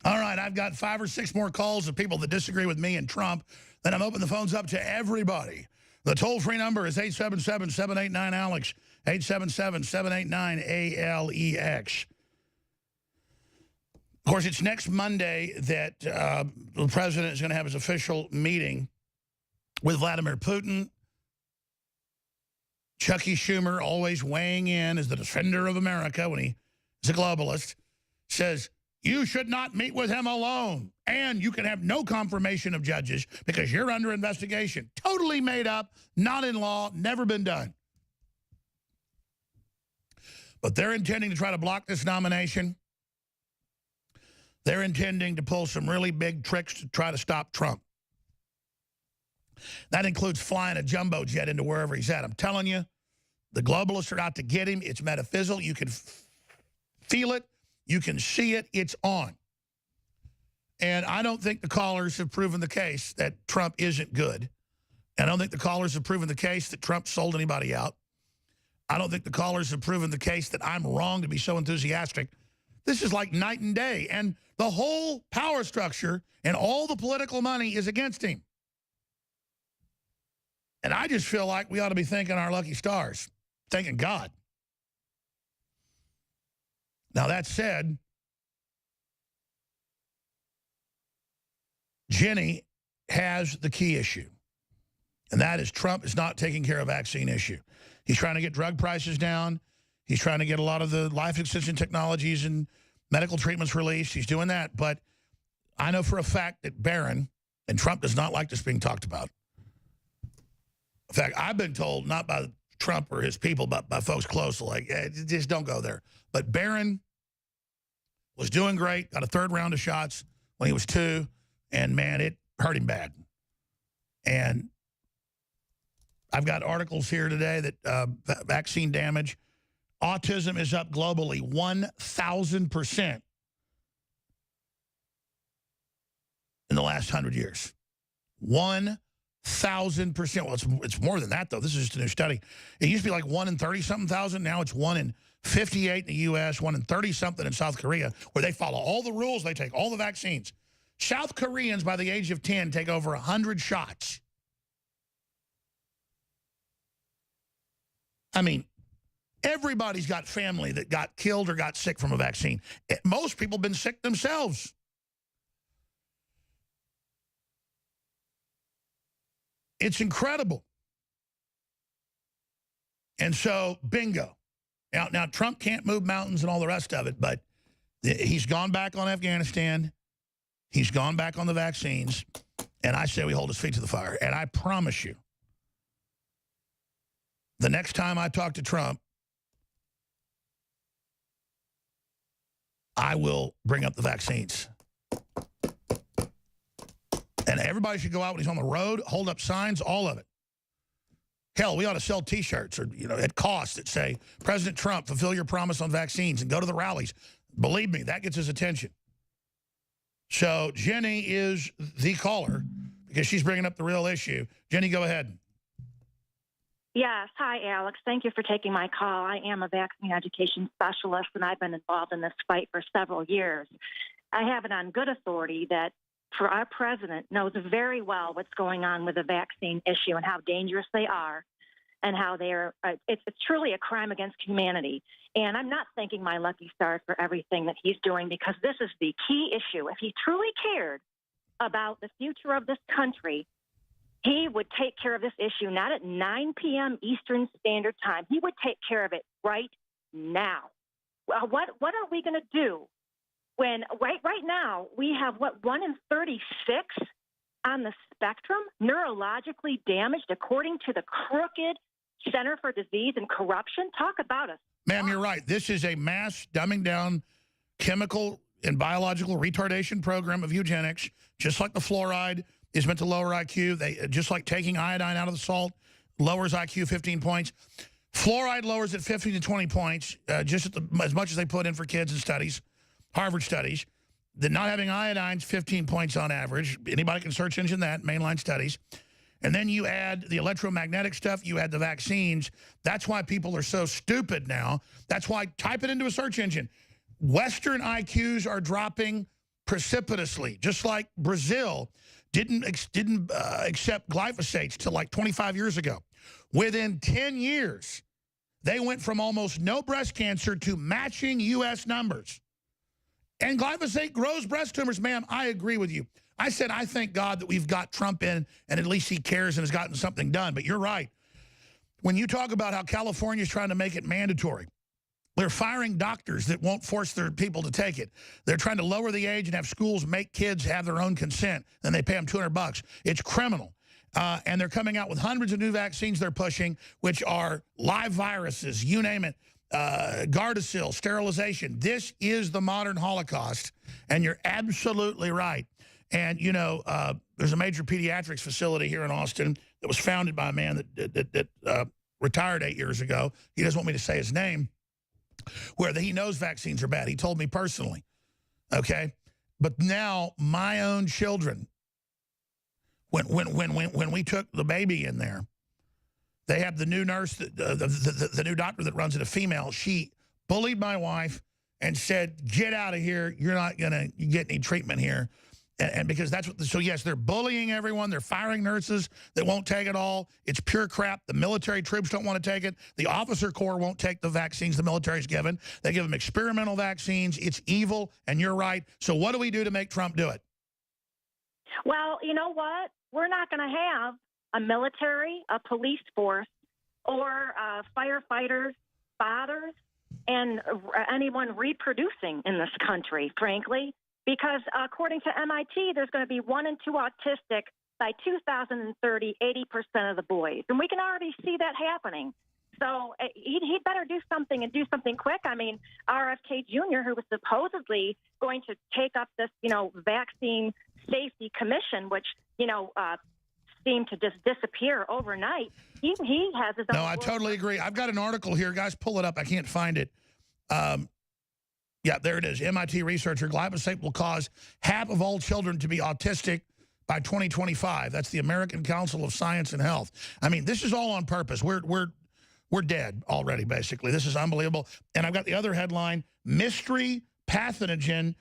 All right, I've got 5 or 6 more calls of people that disagree with me and Trump. Then I'm opening the phones up to everybody. The toll-free number is 877-789-ALEX, 877-789-ALEX. Of course, it's next Monday that the president is going to have his official meeting with Vladimir Putin. Chucky Schumer, always weighing in as the defender of America when he is a globalist, says, you should not meet with him alone. And you can have no confirmation of judges because you're under investigation. Totally made up, not in law, never been done. But they're intending to try to block this nomination. They're intending to pull some really big tricks to try to stop Trump. That includes flying a jumbo jet into wherever he's at. I'm telling you, the globalists are out to get him. It's metaphysical. You can feel it. You can see it. It's on. And I don't think the callers have proven the case that Trump isn't good. And I don't think the callers have proven the case that Trump sold anybody out. I don't think the callers have proven the case that I'm wrong to be so enthusiastic. This is like night and day. And the whole power structure and all the political money is against him. And I just feel like we ought to be thanking our lucky stars, thanking God. Now, that said, Jenny has the key issue, and that is Trump is not taking care of vaccine issue. He's trying to get drug prices down. He's trying to get a lot of the life extension technologies and medical treatments released. He's doing that. But I know for a fact that Barron, and Trump does not like this being talked about. In fact, I've been told, not by Trump or his people, but by folks close, like, just don't go there. But Barron was doing great, got a 3rd round of shots when he was 2, and, man, it hurt him bad. And I've got articles here today that vaccine damage. Autism is up globally 1,000% in the last 100 years. 1,000%. Well, it's more than that, though. This is just a new study. It used to be like 1 in 30-something thousand. Now it's 1 in 58 in the U.S., 1 in 30-something in South Korea, where they follow all the rules. They take all the vaccines. South Koreans, by the age of 10, take over 100 shots. I mean, everybody's got family that got killed or got sick from a vaccine. Most people have been sick themselves. It's incredible. And so, bingo. Now, Trump can't move mountains and all the rest of it, but he's gone back on Afghanistan. He's gone back on the vaccines. And I say we hold his feet to the fire. And I promise you, the next time I talk to Trump, I will bring up the vaccines. And everybody should go out when he's on the road, hold up signs, all of it. Hell, we ought to sell T-shirts or, at cost that say, President Trump, fulfill your promise on vaccines, and go to the rallies. Believe me, that gets his attention. So Jenny is the caller because she's bringing up the real issue. Jenny, go ahead. Yes. Hi, Alex. Thank you for taking my call. I am a vaccine education specialist, and I've been involved in this fight for several years. I have it on good authority that for our president knows very well what's going on with the vaccine issue and how dangerous they are and how they're it's truly a crime against humanity. And I'm not thanking my lucky stars for everything that he's doing because this is the key issue. If he truly cared about the future of this country, he would take care of this issue not at 9 p.m. Eastern Standard Time. He would take care of it right now. Well, what are we going to do when right now we have 1 in 36 on the spectrum neurologically damaged according to the crooked Center for Disease and Corruption? Talk about us. Ma'am, you're right. This is a mass dumbing down chemical and biological retardation program of eugenics, just like the fluoride is meant to lower IQ. They just like taking iodine out of the salt lowers IQ 15 points. Fluoride lowers it 15 to 20 points, just as much as they put in for kids in studies, Harvard studies. The not having iodine's 15 points on average. Anybody can search engine that, mainline studies. And then you add the electromagnetic stuff, you add the vaccines. That's why people are so stupid now. That's why, type it into a search engine. Western IQs are dropping precipitously, just like Brazil didn't accept glyphosates till like 25 years ago. Within 10 years, they went from almost no breast cancer to matching U.S. numbers. And glyphosate grows breast tumors, ma'am. I agree with you. I said I thank God that we've got Trump in and at least he cares and has gotten something done. But you're right. When you talk about how California is trying to make it mandatory, they're firing doctors that won't force their people to take it. They're trying to lower the age and have schools make kids have their own consent, and they pay them $200. It's criminal. And they're coming out with hundreds of new vaccines they're pushing, which are live viruses, you name it, Gardasil, sterilization. This is the modern Holocaust, and you're absolutely right. And, you know, there's a major pediatrics facility here in Austin that was founded by a man that retired 8 years ago. He doesn't want me to say his name, where he knows vaccines are bad. He told me personally, okay? But now my own children, when we took the baby in there, they have the new nurse, the new doctor that runs it, a female. She bullied my wife and said, get out of here. You're not going to get any treatment here. And because that's what, so yes, they're bullying everyone. They're firing nurses that won't take it all. It's pure crap. The military troops don't want to take it. The officer corps won't take the vaccines the military's given. They give them experimental vaccines. It's evil, and you're right. So what do we do to make Trump do it? Well, you know what? We're not going to have a military, a police force, or firefighters, fathers, and anyone reproducing in this country, frankly. Because according to MIT, there's going to be 1 in 2 autistic by 2030, 80% of the boys. And we can already see that happening. So he'd better do something and do something quick. I mean, RFK Jr., who was supposedly going to take up this, you know, vaccine safety commission, which, you know, seemed to just disappear overnight. He has his own. No, I totally agree. I've got an article here. Guys, pull it up. I can't find it. Yeah, there it is. MIT researcher, glyphosate will cause half of all children to be autistic by 2025. That's the American Council of Science and Health. I mean, this is all on purpose. We're dead already, basically. This is unbelievable. And I've got the other headline, mystery pathogen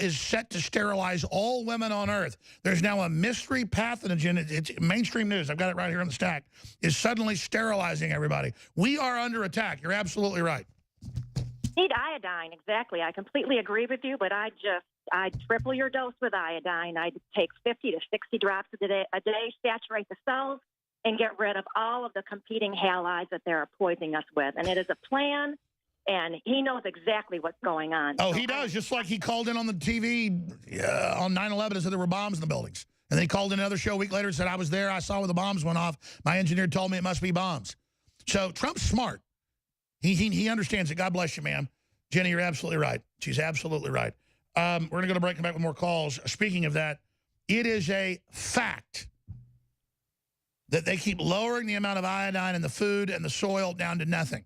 is set to sterilize all women on Earth. There's now a mystery pathogen. It's mainstream news. I've got it right here on the stack. Is suddenly sterilizing everybody. We are under attack. You're absolutely right. Need iodine, exactly. I completely agree with you, but I'd triple your dose with iodine. I'd take 50 to 60 drops a day, saturate the cells, and get rid of all of the competing halides that they're poisoning us with. And it is a plan, and he knows exactly what's going on. Oh, he does, just like he called in on the TV on 9/11 and said there were bombs in the buildings. And then he called in another show a week later and said, I was there, I saw where the bombs went off. My engineer told me it must be bombs. So Trump's smart. He understands it. God bless you, ma'am. Jenny, you're absolutely right. She's absolutely right. We're going to go to break and back with more calls. Speaking of that, it is a fact that they keep lowering the amount of iodine in the food and the soil down to nothing.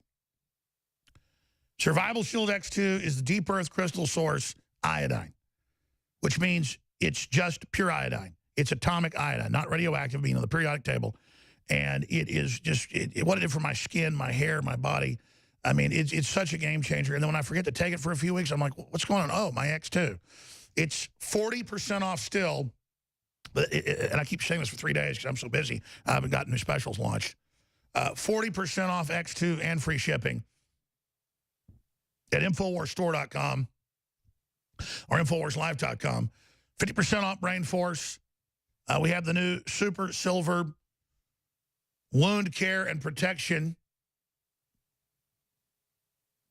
Survival Shield X2 is the deep earth crystal source iodine, which means it's just pure iodine. It's atomic iodine, not radioactive, being on the periodic table. And it is just what it did for my skin, my hair, my body. I mean, it's such a game changer. And then when I forget to take it for a few weeks, I'm like, what's going on? Oh, my X2. It's 40% off still. But and I keep saying this for 3 days because I'm so busy. I haven't gotten new specials launched. 40% off X2 and free shipping at InfoWarsStore.com or InfoWarsLive.com. 50% off Brain Force. We have the new Super Silver wound care and protection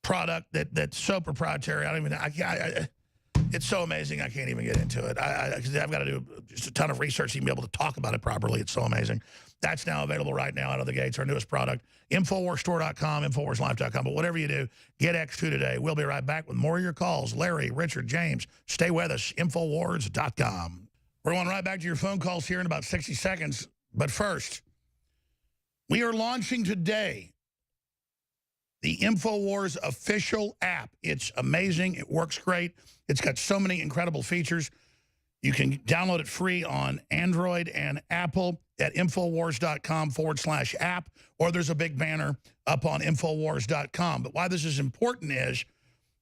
product that's so proprietary. I don't even. It's so amazing. I can't even get into it. Because I've got to do just a ton of research to be able to talk about it properly. It's so amazing. That's now available right now out of the gates. Our newest product. InfoWarsStore.com, InfoWarsLive.com. But whatever you do, get X2 today. We'll be right back with more of your calls. Larry, Richard, James, stay with us. InfoWars.com. We're going right back to your phone calls here in about 60 seconds. But first, we are launching today the InfoWars official app. It's amazing. It works great. It's got so many incredible features. You can download it free on Android and Apple at Infowars.com/app, or there's a big banner up on Infowars.com. But why this is important is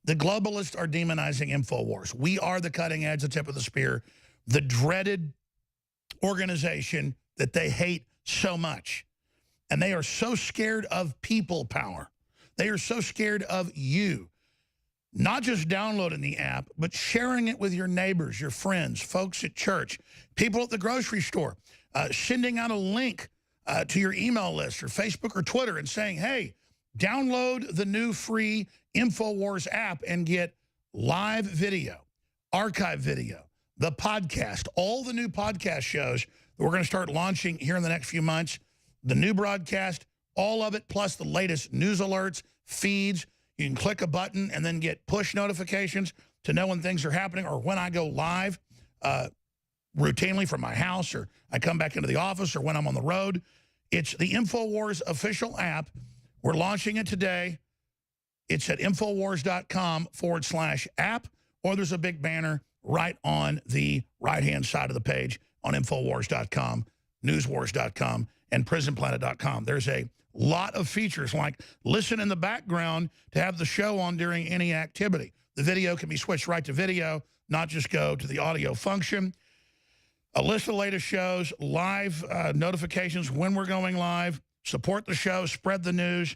the globalists are demonizing Infowars. We are the cutting edge, the tip of the spear, the dreaded organization that they hate so much. And they are so scared of people power. They are so scared of you. Not just downloading the app, but sharing it with your neighbors, your friends, folks at church, people at the grocery store, sending out a link to your email list or Facebook or Twitter and saying, hey, download the new free InfoWars app and get live video, archive video, the podcast, all the new podcast shows that we're going to start launching here in the next few months, the new broadcast, all of it, plus the latest news alerts, feeds. You can click a button and then get push notifications to know when things are happening or when I go live routinely from my house, or I come back into the office, or when I'm on the road. It's the InfoWars official app. We're launching it today. It's at Infowars.com/app, or there's a big banner right on the right-hand side of the page on Infowars.com, Newswars.com, and PrisonPlanet.com. There's a lot of features like listen in the background to have the show on during any activity. The video can be switched right to video, not just go to the audio function. A list of the latest shows, live notifications when we're going live, support the show, spread the news,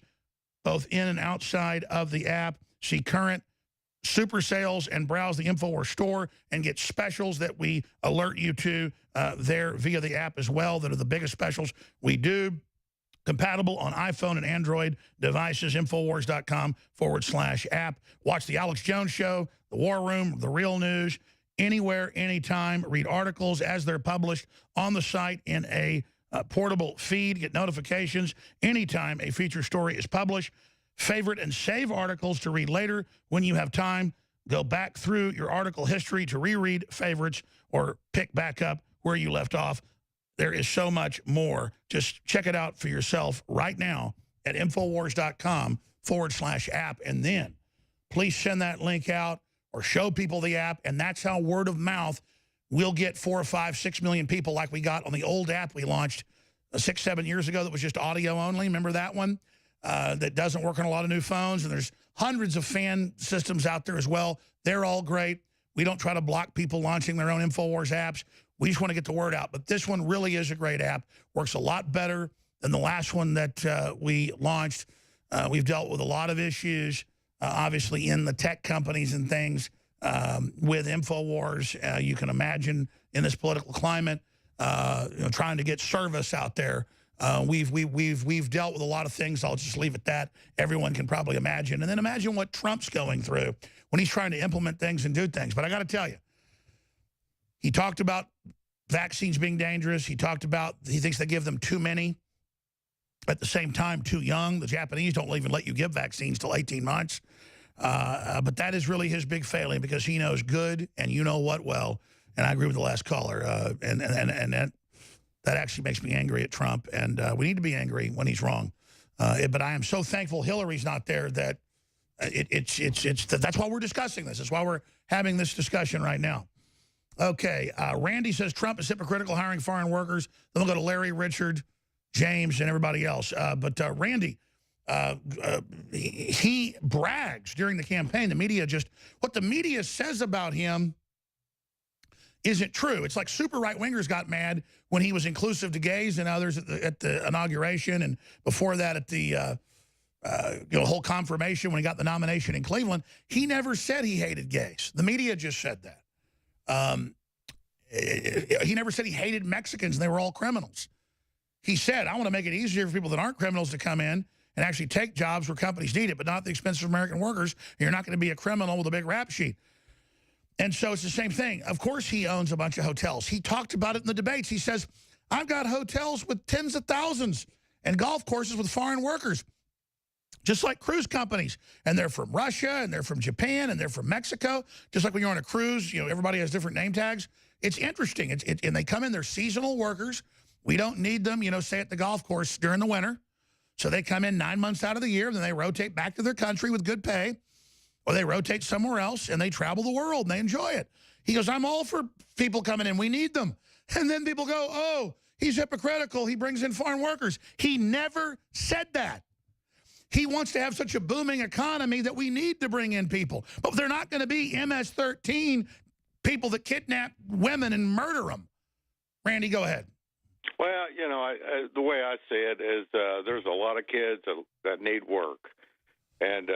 both in and outside of the app, see current super sales and browse the InfoWars store and get specials that we alert you to there via the app as well, that are the biggest specials we do. Compatible on iPhone and Android devices, Infowars.com/app. Watch the Alex Jones Show, The War Room, The Real News, anywhere, anytime. Read articles as they're published on the site in a portable feed. Get notifications anytime a feature story is published. Favorite and save articles to read later when you have time. Go back through your article history to reread favorites or pick back up where you left off. There is so much more. Just check it out for yourself right now at Infowars.com/app. And then please send that link out or show people the app. And that's how word of mouth will get 4 or 5, 6 million people like we got on the old app we launched 6, 7 years ago that was just audio only. Remember that one? That doesn't work on a lot of new phones. And there's hundreds of fan systems out there as well. They're all great. We don't try to block people launching their own InfoWars apps. We just want to get the word out. But this one really is a great app. Works a lot better than the last one that we launched. We've dealt with a lot of issues, obviously, in the tech companies and things with InfoWars. You can imagine in this political climate, trying to get service out there. We've dealt with a lot of things. I'll just leave it at that. Everyone can probably imagine. And then imagine what Trump's going through when he's trying to implement things and do things. But I got to tell you, he talked about vaccines being dangerous. He talked about he thinks they give them too many. At the same time, too young. The Japanese don't even let you give vaccines till 18 months. But that is really his big failing because he knows good and you know what well. And I agree with the last caller. And that actually makes me angry at Trump. And we need to be angry when he's wrong. But I am so thankful Hillary's not there that that's why we're discussing this. That's why we're having this discussion right now. Okay, Randy says Trump is hypocritical hiring foreign workers. Then we'll go to Larry, Richard, James, and everybody else. But Randy, he brags during the campaign. The media what the media says about him isn't true. It's like super right-wingers got mad when he was inclusive to gays and others at the inauguration, and before that at the whole confirmation when he got the nomination in Cleveland. He never said he hated gays. The media just said that. He never said he hated Mexicans and they were all criminals. He said, I want to make it easier for people that aren't criminals to come in and actually take jobs where companies need it, but not at the expense of American workers. You're not going to be a criminal with a big rap sheet. And so it's the same thing. Of course he owns a bunch of hotels. He talked about it in the debates. He says, I've got hotels with tens of thousands and golf courses with foreign workers, just like cruise companies. And they're from Russia, and they're from Japan, and they're from Mexico. Just like when you're on a cruise, everybody has different name tags. it's interesting. And they come in, they're seasonal workers. We don't need them, you know, say at the golf course during the winter. So they come in 9 months out of the year, then they rotate back to their country with good pay, or they rotate somewhere else and they travel the world and they enjoy it. He goes, I'm all for people coming in. We need them. And then people go, oh, he's hypocritical. He brings in foreign workers. He never said that. He wants to have such a booming economy that we need to bring in people. But they're not going to be MS-13 people that kidnap women and murder them. Randy, go ahead. Well, you know, the way I see it is there's a lot of kids that need work. And,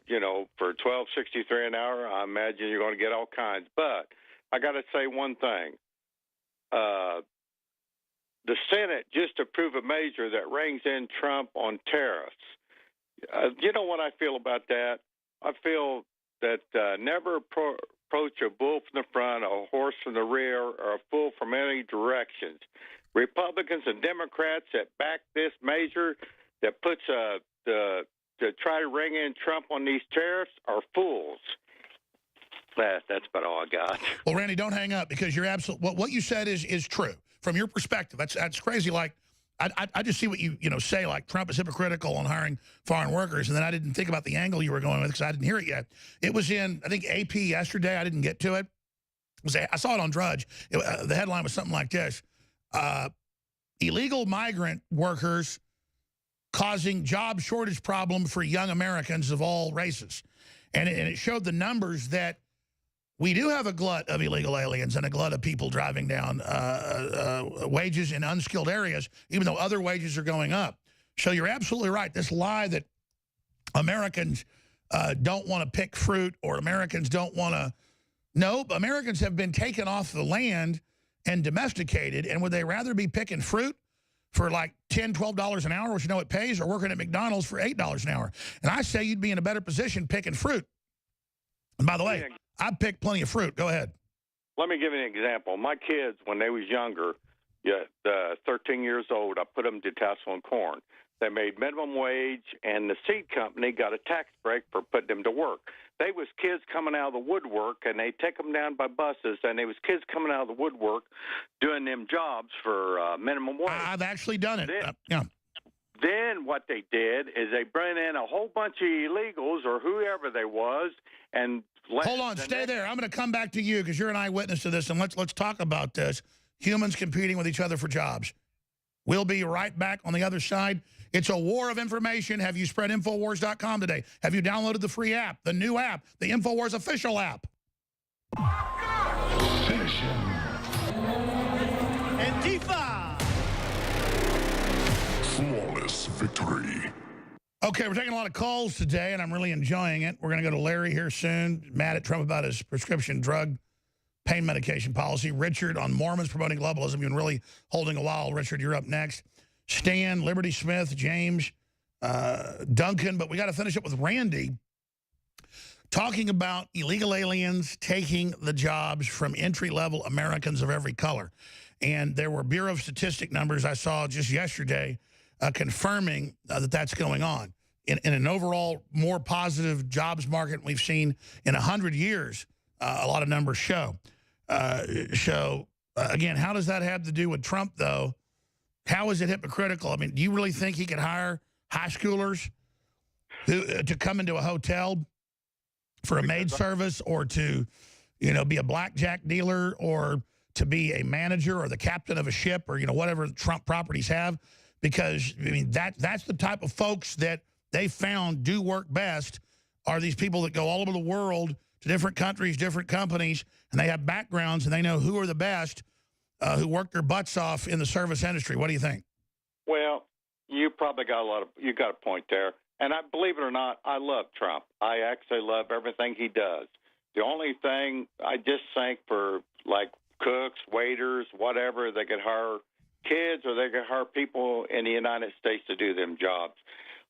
you know, for $12.63 an hour, I imagine you're going to get all kinds. But I got to say one thing. The Senate just approved a measure that rings in Trump on tariffs. You know what I feel about that? I feel that never approach a bull from the front, a horse from the rear, or a fool from any directions. Republicans and Democrats that back this measure that puts to try to ring in Trump on these tariffs are fools. That's about all I got. Well, Randy, don't hang up because you're absolutely what you said is true from your perspective. That's crazy. Like I just see what you say, like Trump is hypocritical on hiring foreign workers, and then I didn't think about the angle you were going with because I didn't hear it yet. It was in, I think, AP yesterday. I didn't get to it. I saw it on Drudge. The headline was something like this. Illegal migrant workers causing job shortage problem for young Americans of all races. And it showed the numbers that we do have a glut of illegal aliens and a glut of people driving down wages in unskilled areas, even though other wages are going up. So you're absolutely right. This lie that Americans don't want to pick fruit or Americans don't want to... Nope, Americans have been taken off the land and domesticated, and would they rather be picking fruit for like $10, $12 an hour, which you know it pays, or working at McDonald's for $8 an hour? And I say you'd be in a better position picking fruit. And by the way, I'd pick plenty of fruit. Go ahead. Let me give you an example. My kids, when they was younger, 13 years old, I put them to tassel and corn. They made minimum wage, and the seed company got a tax break for putting them to work. They was kids coming out of the woodwork, and they take them down by buses, and they was kids coming out of the woodwork doing them jobs for minimum wage. I've actually done it. Then what they did is they brought in a whole bunch of illegals or whoever they was, and hold on, stay there. I'm going to come back to you because you're an eyewitness to this, and let's talk about this. Humans competing with each other for jobs. We'll be right back on the other side. It's a war of information. Have you spread Infowars.com today? Have you downloaded the free app, the new app, the Infowars official app? Finish him. Antifa! Flawless victory. Okay, we're taking a lot of calls today, and I'm really enjoying it. We're going to go to Larry here soon, mad at Trump about his prescription drug pain medication policy. Richard on Mormons promoting globalism. You've been really holding a while. Richard, you're up next. Stan, Liberty Smith, James, Duncan. But we got to finish up with Randy talking about illegal aliens taking the jobs from entry-level Americans of every color. And there were Bureau of Statistics numbers I saw just yesterday confirming that that's going on. In an overall more positive jobs market we've seen in 100 years, a lot of numbers show. Again, how does that have to do with Trump, though? How is it hypocritical? I mean, do you really think he could hire high schoolers to come into a hotel for a maid service or to, be a blackjack dealer or to be a manager or the captain of a ship or, whatever Trump properties have? Because, I mean, that's the type of folks that they found do work best are these people that go all over the world to different countries, different companies, and they have backgrounds and they know who are the best who work their butts off in the service industry. What do you think? Well, you probably got you got a point there. And I believe it or not, I love Trump. I actually love everything he does. The only thing I just think for like cooks, waiters, whatever, they could hire kids or they could hire people in the United States to do them jobs.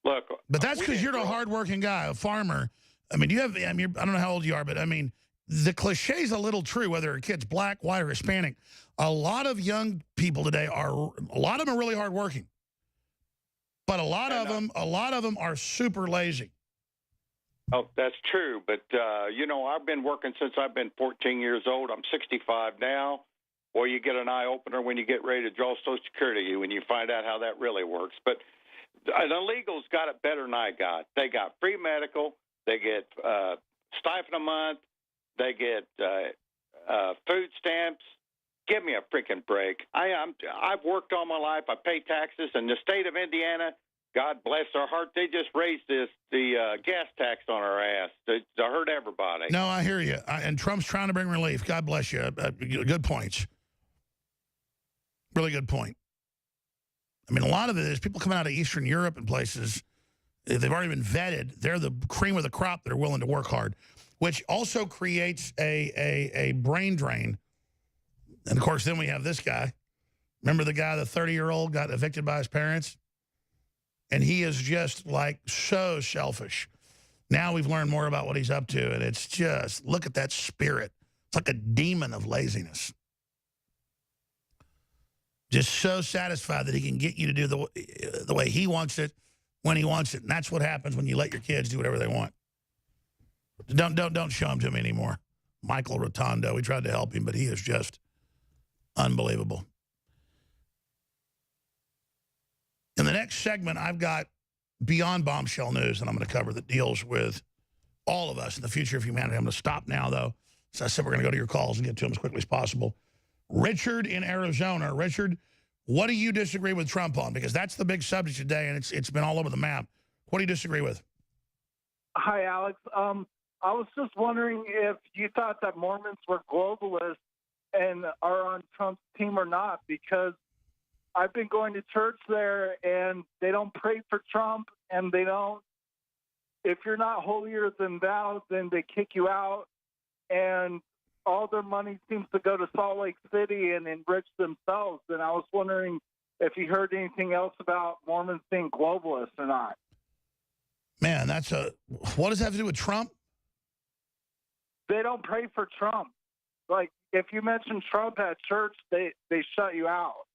Look, but that's because you're a hardworking guy, a farmer. I mean, I don't know how old you are, but I mean, the cliche is a little true, whether a kid's black, white, or Hispanic. A lot of young people today a lot of them are really hardworking. But a lot of them are super lazy. Oh, that's true. But, I've been working since I've been 14 years old. I'm 65 now. or you get an eye-opener when you get ready to draw Social Security when you find out how that really works. But an illegal's got it better than I got. They got free medical. They get stipend a month. They get food stamps. Give me a freaking break. I've worked all my life. I pay taxes. In the state of Indiana, God bless their heart, they just raised the gas tax on our ass to hurt everybody. No, I hear you. And Trump's trying to bring relief. God bless you. Good points. Really good point. I mean, a lot of it is people coming out of Eastern Europe and places, they've already been vetted. They're the cream of the crop that are willing to work hard, which also creates a brain drain. And, of course, then we have this guy. Remember the guy, the 30-year-old, got evicted by his parents? And he is just, like, so selfish. Now we've learned more about what he's up to, and it's just, look at that spirit. It's like a demon of laziness. Just so satisfied that he can get you to do the way he wants it, when he wants it. And that's what happens when you let your kids do whatever they want. Don't show him to me anymore. Michael Rotondo, we tried to help him, but he is just unbelievable. In the next segment, I've got Beyond Bombshell News that I'm going to cover that deals with all of us in the future of humanity. I'm going to stop now, though. So I said we're going to go to your calls and get to them as quickly as possible. Richard in Arizona. Richard, what do you disagree with Trump on? Because that's the big subject today, and it's been all over the map. What do you disagree with? Hi, Alex. I was just wondering if you thought that Mormons were globalists and are on Trump's team or not, because I've been going to church there, and they don't pray for Trump, and they don't. If you're not holier than thou, then they kick you out, and all their money seems to go to Salt Lake City and enrich themselves. And I was wondering if you heard anything else about Mormons being globalists or not. Man, what does that have to do with Trump? They don't pray for Trump. Like, if you mention Trump at church, they shut you out.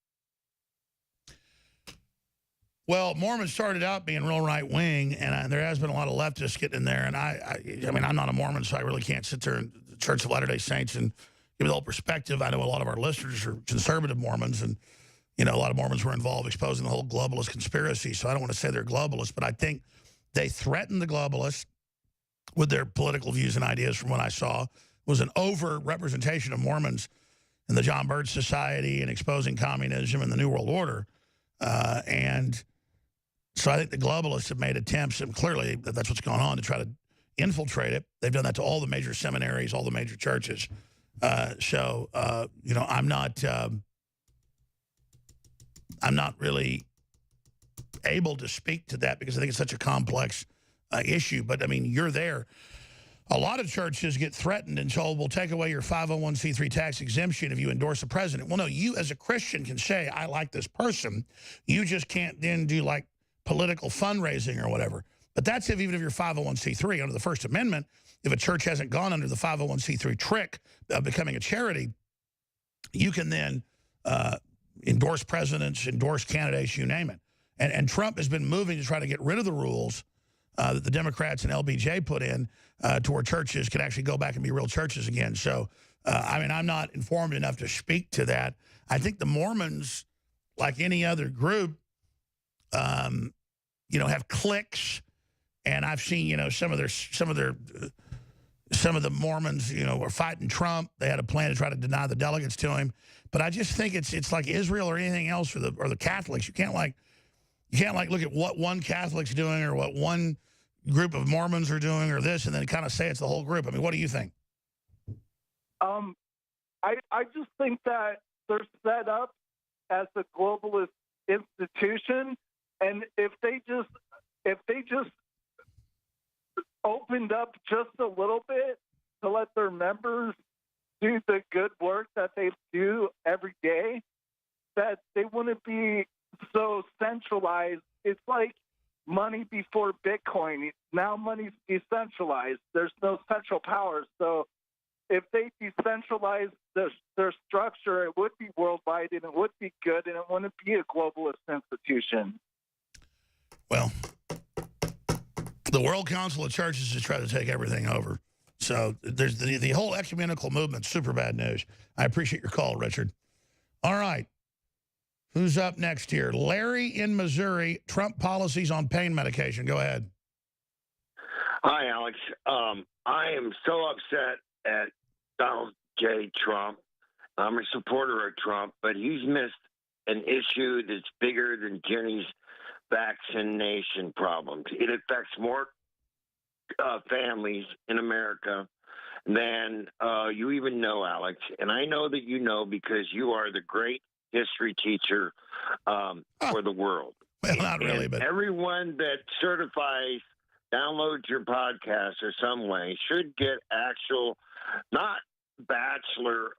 Well, Mormons started out being real right-wing, and there has been a lot of leftists getting in there. And I mean, I'm not a Mormon, so I really can't sit there in the Church of Latter-day Saints and give you the whole perspective. I know a lot of our listeners are conservative Mormons, and, you know, a lot of Mormons were involved exposing the whole globalist conspiracy. So I don't want to say they're globalists, but I think they threatened the globalists with their political views and ideas from what I saw. It was an over-representation of Mormons in the John Birch Society and exposing communism and the New World Order. And so I think the globalists have made attempts, and clearly that's what's going on, to try to infiltrate it. They've done that to all the major seminaries, all the major churches. You know, I'm not really able to speak to that because I think it's such a complex issue. But, I mean, you're there. A lot of churches get threatened and told, we'll take away your 501c3 tax exemption if you endorse the president. Well, no, you as a Christian can say, I like this person. You just can't then do, like, political fundraising or whatever. But that's even if you're 501c3. Under the First Amendment, if a church hasn't gone under the 501c3 trick of becoming a charity, you can then endorse presidents, endorse candidates, you name it. And Trump has been moving to try to get rid of the rules that the Democrats and LBJ put in to where churches can actually go back and be real churches again. So, I mean, I'm not informed enough to speak to that. I think the Mormons, like any other group, you know, have cliques, and I've seen, you know, some of the Mormons, you know, were fighting Trump. They had a plan to try to deny the delegates to him. But I just think it's like Israel or anything else, or the Catholics. You can't look at what one Catholic's doing or what one group of Mormons are doing or this, and then kind of say it's the whole group. I mean, what do you think? I just think that they're set up as a globalist institution. And if they just opened up just a little bit to let their members do the good work that they do every day, that they wouldn't be so centralized. It's like money before Bitcoin. Now money's decentralized. There's no central power. So if they decentralize their structure, it would be worldwide, and it would be good, and it wouldn't be a globalist institution. Well, the World Council of Churches has tried to take everything over. So there's the whole ecumenical movement, super bad news. I appreciate your call, Richard. All right. Who's up next here? Larry in Missouri, Trump policies on pain medication. Go ahead. Hi, Alex. I am so upset at Donald J. Trump. I'm a supporter of Trump, but he's missed an issue that's bigger than Jenny's vaccination problems. It affects more families in America than you even know, Alex. And I know that you know because you are the great history teacher for the world. Well, not really, and but everyone that certifies, downloads your podcast or some way should get actual, not bachelor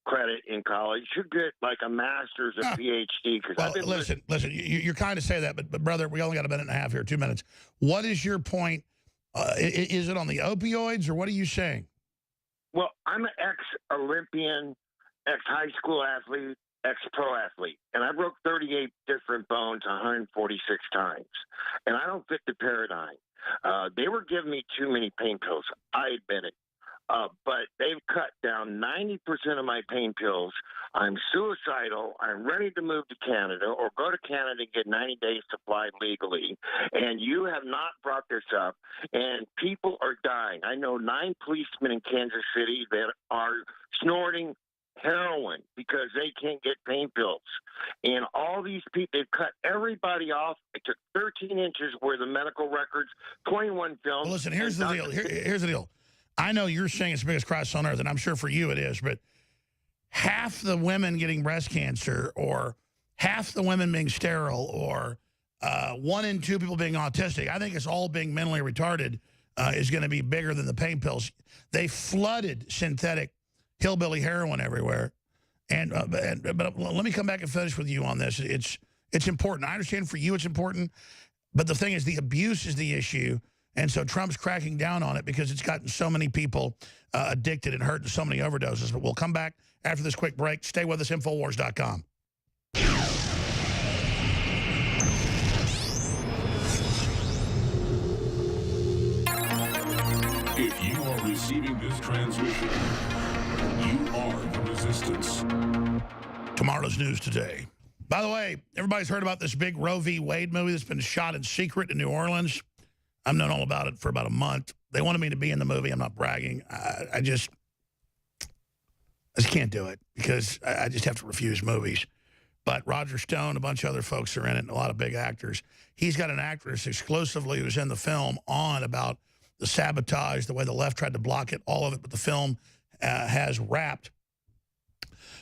credit in college, should get like a master's or PhD. Well, listen, you're kind of say that, but brother, we only got a minute and a half here, 2 minutes. What is your point? Is it on the opioids or what are you saying? Well, I'm an ex-Olympian, ex-high school athlete, ex-pro athlete, and I broke 38 different bones 146 times, and I don't fit the paradigm. They were giving me too many pain pills. I admit it. But they've cut down 90% of my pain pills. I'm suicidal. I'm ready to move to Canada or go to Canada and get 90 days supply legally. And you have not brought this up. And people are dying. I know 9 policemen in Kansas City that are snorting heroin because they can't get pain pills. And all these people, they've cut everybody off. It took 13 inches worth of medical records, 21 films. Well, listen, here's the deal. Here's the deal. I know you're saying it's the biggest crisis on earth, and I'm sure for you it is, but half the women getting breast cancer or half the women being sterile or 1 in 2 people being autistic, I think it's all being mentally retarded is going to be bigger than the pain pills. They flooded synthetic hillbilly heroin everywhere. But let me come back and finish with you on this. It's important. I understand for you it's important, but the thing is the abuse is the issue. And so Trump's cracking down on it because it's gotten so many people addicted and hurt to so many overdoses. But we'll come back after this quick break. Stay with us, Infowars.com. If you are receiving this transmission, you are the resistance. Tomorrow's news today. By the way, everybody's heard about this big Roe v. Wade movie that's been shot in secret in New Orleans. I've known all about it for about a month. They wanted me to be in the movie. I'm not bragging. I just can't do it because I just have to refuse movies. But Roger Stone, a bunch of other folks are in it, and a lot of big actors. He's got an actress exclusively who's in the film on about the sabotage, the way the left tried to block it, all of it, but the film has wrapped.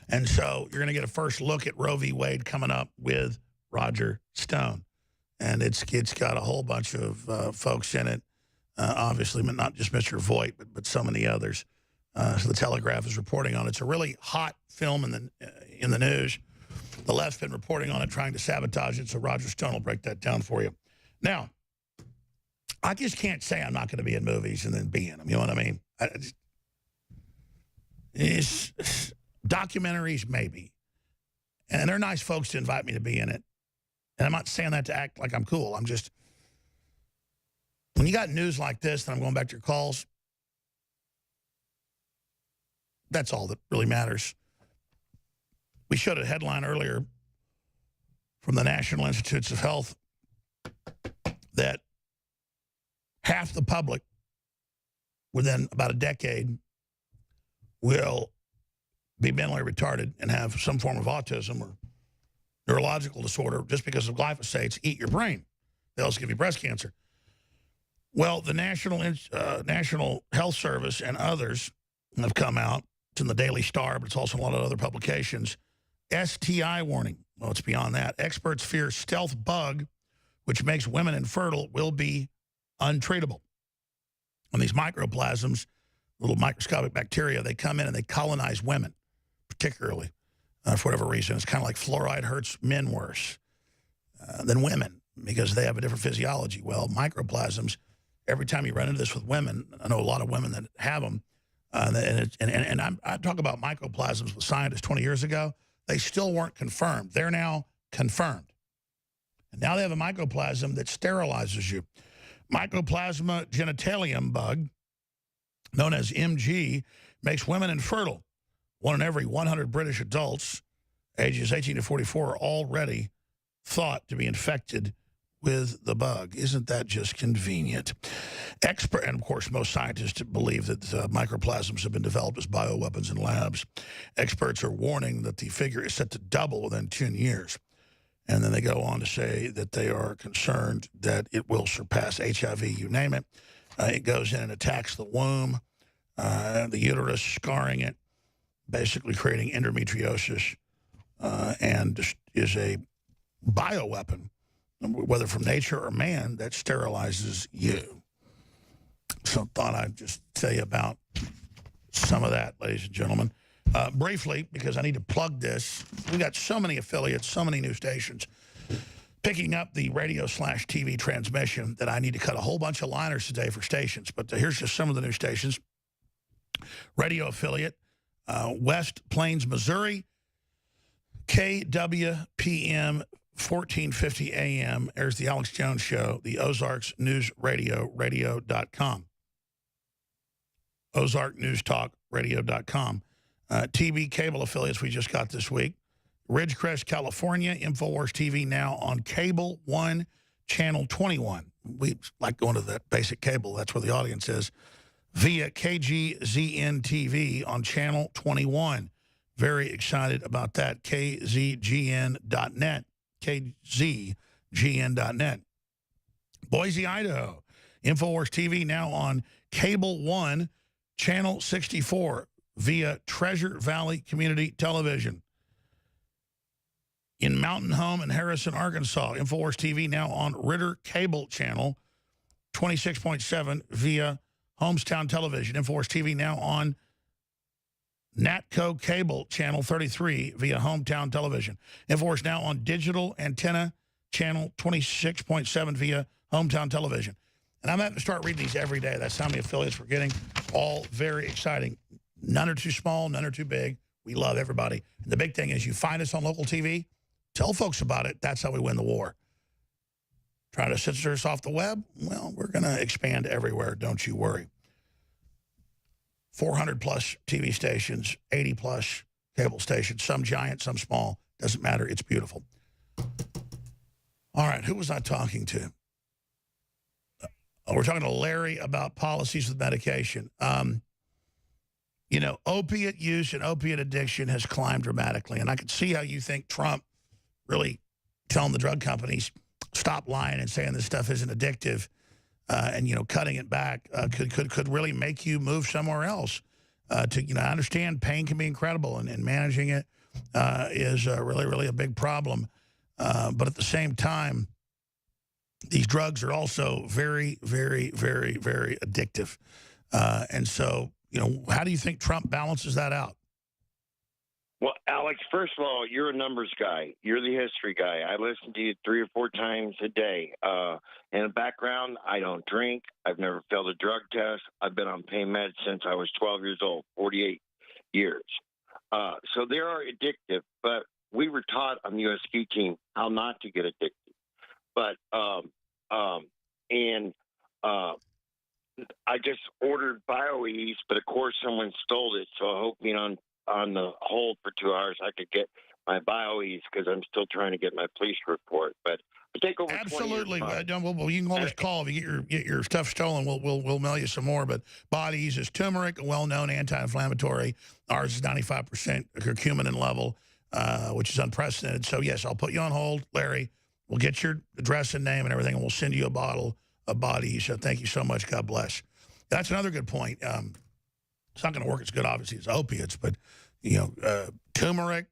And so you're going to get a first look at Roe v. Wade coming up with Roger Stone. And it's got a whole bunch of folks in it, obviously, but not just Mr. Voight, but so many others. So the Telegraph is reporting on it. It's a really hot film in the news. The left's been reporting on it, trying to sabotage it, so Roger Stone will break that down for you. Now, I just can't say I'm not going to be in movies and then be in them. You know what I mean? It's documentaries, maybe. And they're nice folks to invite me to be in it. And I'm not saying that to act like I'm cool. I'm just, when you got news like this, and I'm going back to your calls, that's all that really matters. We showed a headline earlier from the National Institutes of Health that half the public within about a decade will be mentally retarded and have some form of autism or neurological disorder just because of glyphosates eat your brain. They also give you breast cancer. Well, the National Health Service and others have come out. It's in the Daily Star, but it's also in a lot of other publications. STI warning. Well, it's beyond that. Experts fear stealth bug, which makes women infertile, will be untreatable. And these microplasms, little microscopic bacteria, they come in and they colonize women, particularly. For whatever reason. It's kind of like fluoride hurts men worse than women because they have a different physiology. Well, microplasms, every time you run into this with women, I know a lot of women that have them, and I talk about microplasms with scientists 20 years ago. They still weren't confirmed. They're now confirmed. And now they have a mycoplasm that sterilizes you. Mycoplasma genitalium bug, known as MG, makes women infertile. 1 in every 100 British adults ages 18 to 44 are already thought to be infected with the bug. Isn't that just convenient? And of course, most scientists believe that microplasms have been developed as bioweapons in labs. Experts are warning that the figure is set to double within 10 years. And then they go on to say that they are concerned that it will surpass HIV, you name it. It goes in and attacks the womb, the uterus, scarring it, basically creating endometriosis, and is a bioweapon, whether from nature or man, that sterilizes you. So thought I'd just tell you about some of that, ladies and gentlemen. Briefly, because I need to plug this. We got so many affiliates, so many new stations picking up the radio/TV transmission that I need to cut a whole bunch of liners today for stations. But here's just some of the new stations. Radio affiliate, West Plains, Missouri, KWPM 1450 AM. There's the Alex Jones Show, the Ozarks News Radio, radio.com. Ozark News Talk, radio.com. TV cable affiliates we just got this week. Ridgecrest, California, InfoWars TV now on Cable 1, Channel 21. We like going to that basic cable. That's where the audience is. Via KGZN TV on Channel 21. Very excited about that. KZGN.net. KZGN.net. Boise, Idaho. InfoWars TV now on Cable 1, Channel 64 via Treasure Valley Community Television. In Mountain Home in Harrison, Arkansas, InfoWars TV now on Ritter Cable Channel 26.7 via Homestown Television. InfoWars TV now on Natco Cable Channel 33 via Hometown Television. InfoWars now on Digital Antenna Channel 26.7 via Hometown Television. And I'm having to start reading these every day. That's how many affiliates we're getting. All very exciting. None are too small, none are too big. We love everybody. And the big thing is you find us on local TV, tell folks about it. That's how we win the war. Trying to censor us off the web? Well, we're going to expand everywhere. Don't you worry. 400-plus TV stations, 80-plus cable stations, some giant, some small. Doesn't matter. It's beautiful. All right, who was I talking to? We're talking to Larry about policies with medication. You know, opiate use and opiate addiction has climbed dramatically. And I can see how you think Trump really telling the drug companies, stop lying and saying this stuff isn't addictive, and, you know, cutting it back could really make you move somewhere else. I understand pain can be incredible, and managing it is really, really a big problem. But at the same time, these drugs are also very, very, very, very addictive. And so, you know, how do you think Trump balances that out? Well, Alex, first of all, you're a numbers guy. You're the history guy. I listen to you 3 or 4 times a day. In the background, I don't drink. I've never failed a drug test. I've been on pain meds since I was 12 years old, 48 years. So they are addictive, but we were taught on the U.S. ski team how not to get addicted. But I just ordered BioEase, but of course someone stole it. So I hope being on the hold for 2 hours, I could get my BioEase because I'm still trying to get my police report. But I take over. Absolutely. Well, you can always call if you get your stuff stolen. We'll mail you some more. But BioEase is turmeric, a well-known anti-inflammatory. Ours is 95% curcumin in level, which is unprecedented. So yes, I'll put you on hold, Larry. We'll get your address and name and everything, and we'll send you a bottle of BioEase. So thank you so much. God bless. That's another good point. It's not going to work as good, obviously, as opiates, but, you know, turmeric,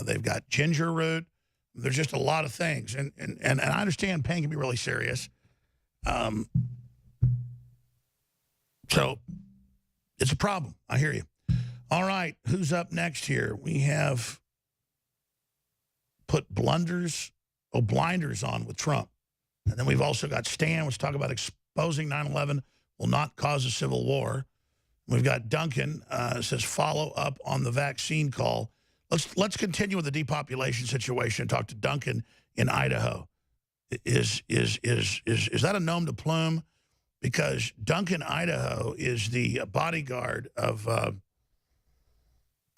they've got ginger root. There's just a lot of things. And I understand pain can be really serious. So it's a problem. I hear you. All right, who's up next here? We have put blinders on with Trump. And then we've also got Stan, let's talk about exposing 9/11 will not cause a civil war. We've got Duncan, says follow up on the vaccine call. Let's continue with the depopulation situation and talk to Duncan in Idaho. Is that a nom de plume? Because Duncan, Idaho is the bodyguard of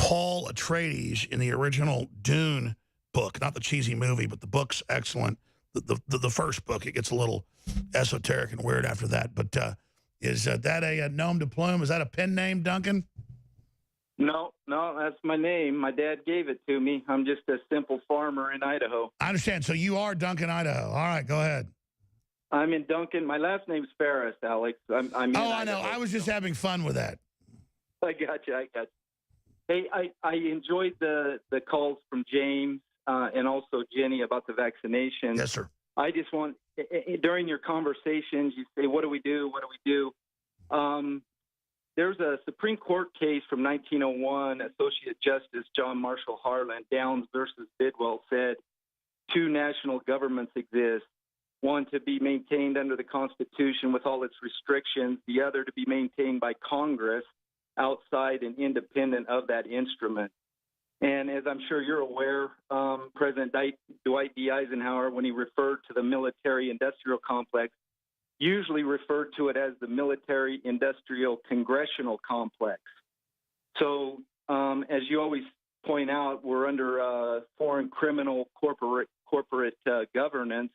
Paul Atreides in the original Dune book, not the cheesy movie, but the book's excellent. The first book, it gets a little esoteric and weird after that. But is that a Nom de Plume? Is that a pen name, Duncan? No, that's my name. My dad gave it to me. I'm just a simple farmer in Idaho. I understand. So you are Duncan, Idaho. All right, go ahead. I'm in Duncan. My last name's Ferris, Alex. I'm in I know. Idaho. I was just having fun with that. I got you. Hey, I enjoyed the calls from James and also Jenny about the vaccination. Yes, sir. I just want, during your conversations, you say, what do we do? What do we do? There's a Supreme Court case from 1901, Associate Justice John Marshall Harlan, Downs versus Bidwell, said two national governments exist, one to be maintained under the Constitution with all its restrictions, the other to be maintained by Congress outside and independent of that instrument. And as I'm sure you're aware, President Dwight D. Eisenhower, when he referred to the military-industrial complex, usually referred to it as the military-industrial congressional complex. So, as you always point out, we're under foreign criminal corporate governance,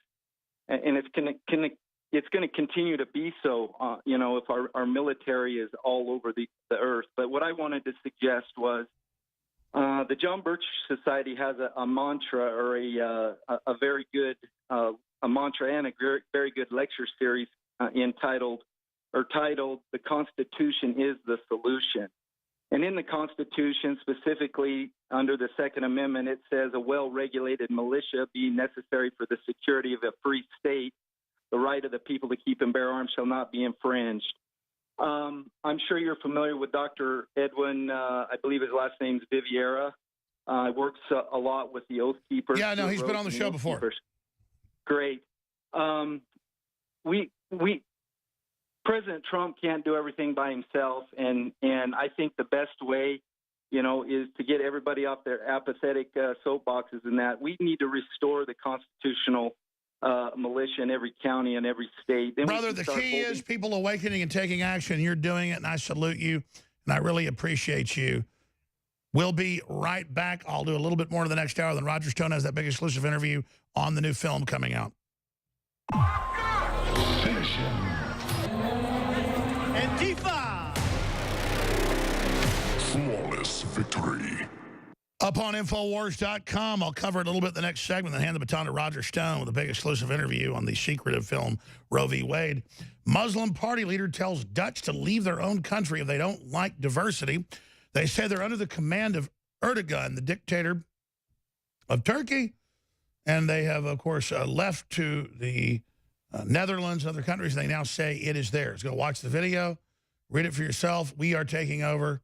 and it's going to continue to be so, if our military is all over the earth. But what I wanted to suggest was the John Birch Society has a mantra or a very good a mantra and a very good lecture series titled "The Constitution is the Solution." And in the Constitution, specifically under the Second Amendment, it says a well-regulated militia being necessary for the security of a free state, the right of the people to keep and bear arms shall not be infringed. I'm sure you're familiar with Dr. Edwin, I believe his last name's Viviera. Works a lot with the Oath Keepers. Yeah, no, he's been on the show before. Great. President Trump can't do everything by himself, and I think the best way, is to get everybody off their apathetic soapboxes and that. We need to restore the constitutional militia in every county and every state. Then Brother, the key is people awakening and taking action. You're doing it, and I salute you, and I really appreciate you. We'll be right back. I'll do a little bit more in the next hour. Then Roger Stone has that big exclusive interview on the new film coming out. Finish him. Antifa! Flawless victory. Up on Infowars.com, I'll cover it a little bit in the next segment, then hand the baton to Roger Stone with a big exclusive interview on the secretive film Roe v. Wade. Muslim party leader tells Dutch to leave their own country if they don't like diversity. They say they're under the command of Erdogan, the dictator of Turkey, and they have, of course, left to the Netherlands and other countries. They now say it is theirs. Go watch the video, read it for yourself. We are taking over.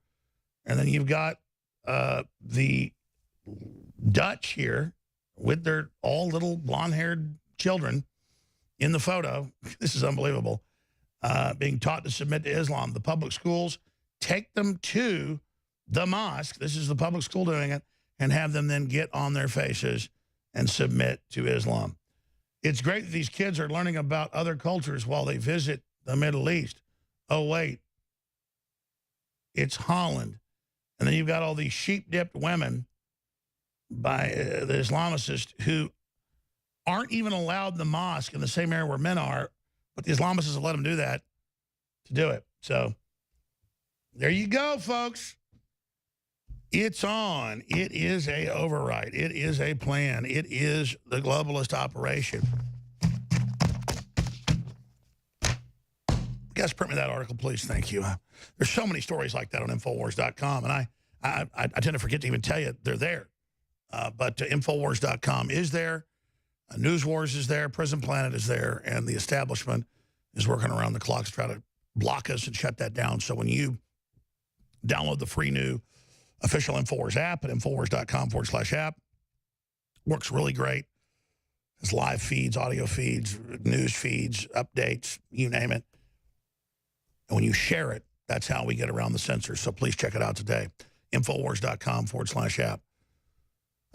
And then you've got the Dutch here with their all little blonde-haired children in the photo. This is unbelievable. Being taught to submit to Islam. The public schools take them to the mosque. This is the public school doing it, and have them then get on their faces and submit to Islam. It's great that these kids are learning about other cultures while they visit the Middle East. Oh, wait. It's Holland. And then you've got all these sheep-dipped women by the Islamicists who aren't even allowed in the mosque in the same area where men are, but the Islamicists have let them do that to do it. So there you go, folks. It's on. It is a override. It is a plan. It is the globalist operation. Guys, print me that article, please. Thank you. There's so many stories like that on Infowars.com, and I tend to forget to even tell you they're there. But Infowars.com is there. News Wars is there. Prison Planet is there. And the establishment is working around the clock to try to block us and shut that down. So when you download the free new official Infowars app at Infowars.com/app, works really great. It's live feeds, audio feeds, news feeds, updates, you name it. And when you share it, that's how we get around the censors. So please check it out today. Infowars.com/app.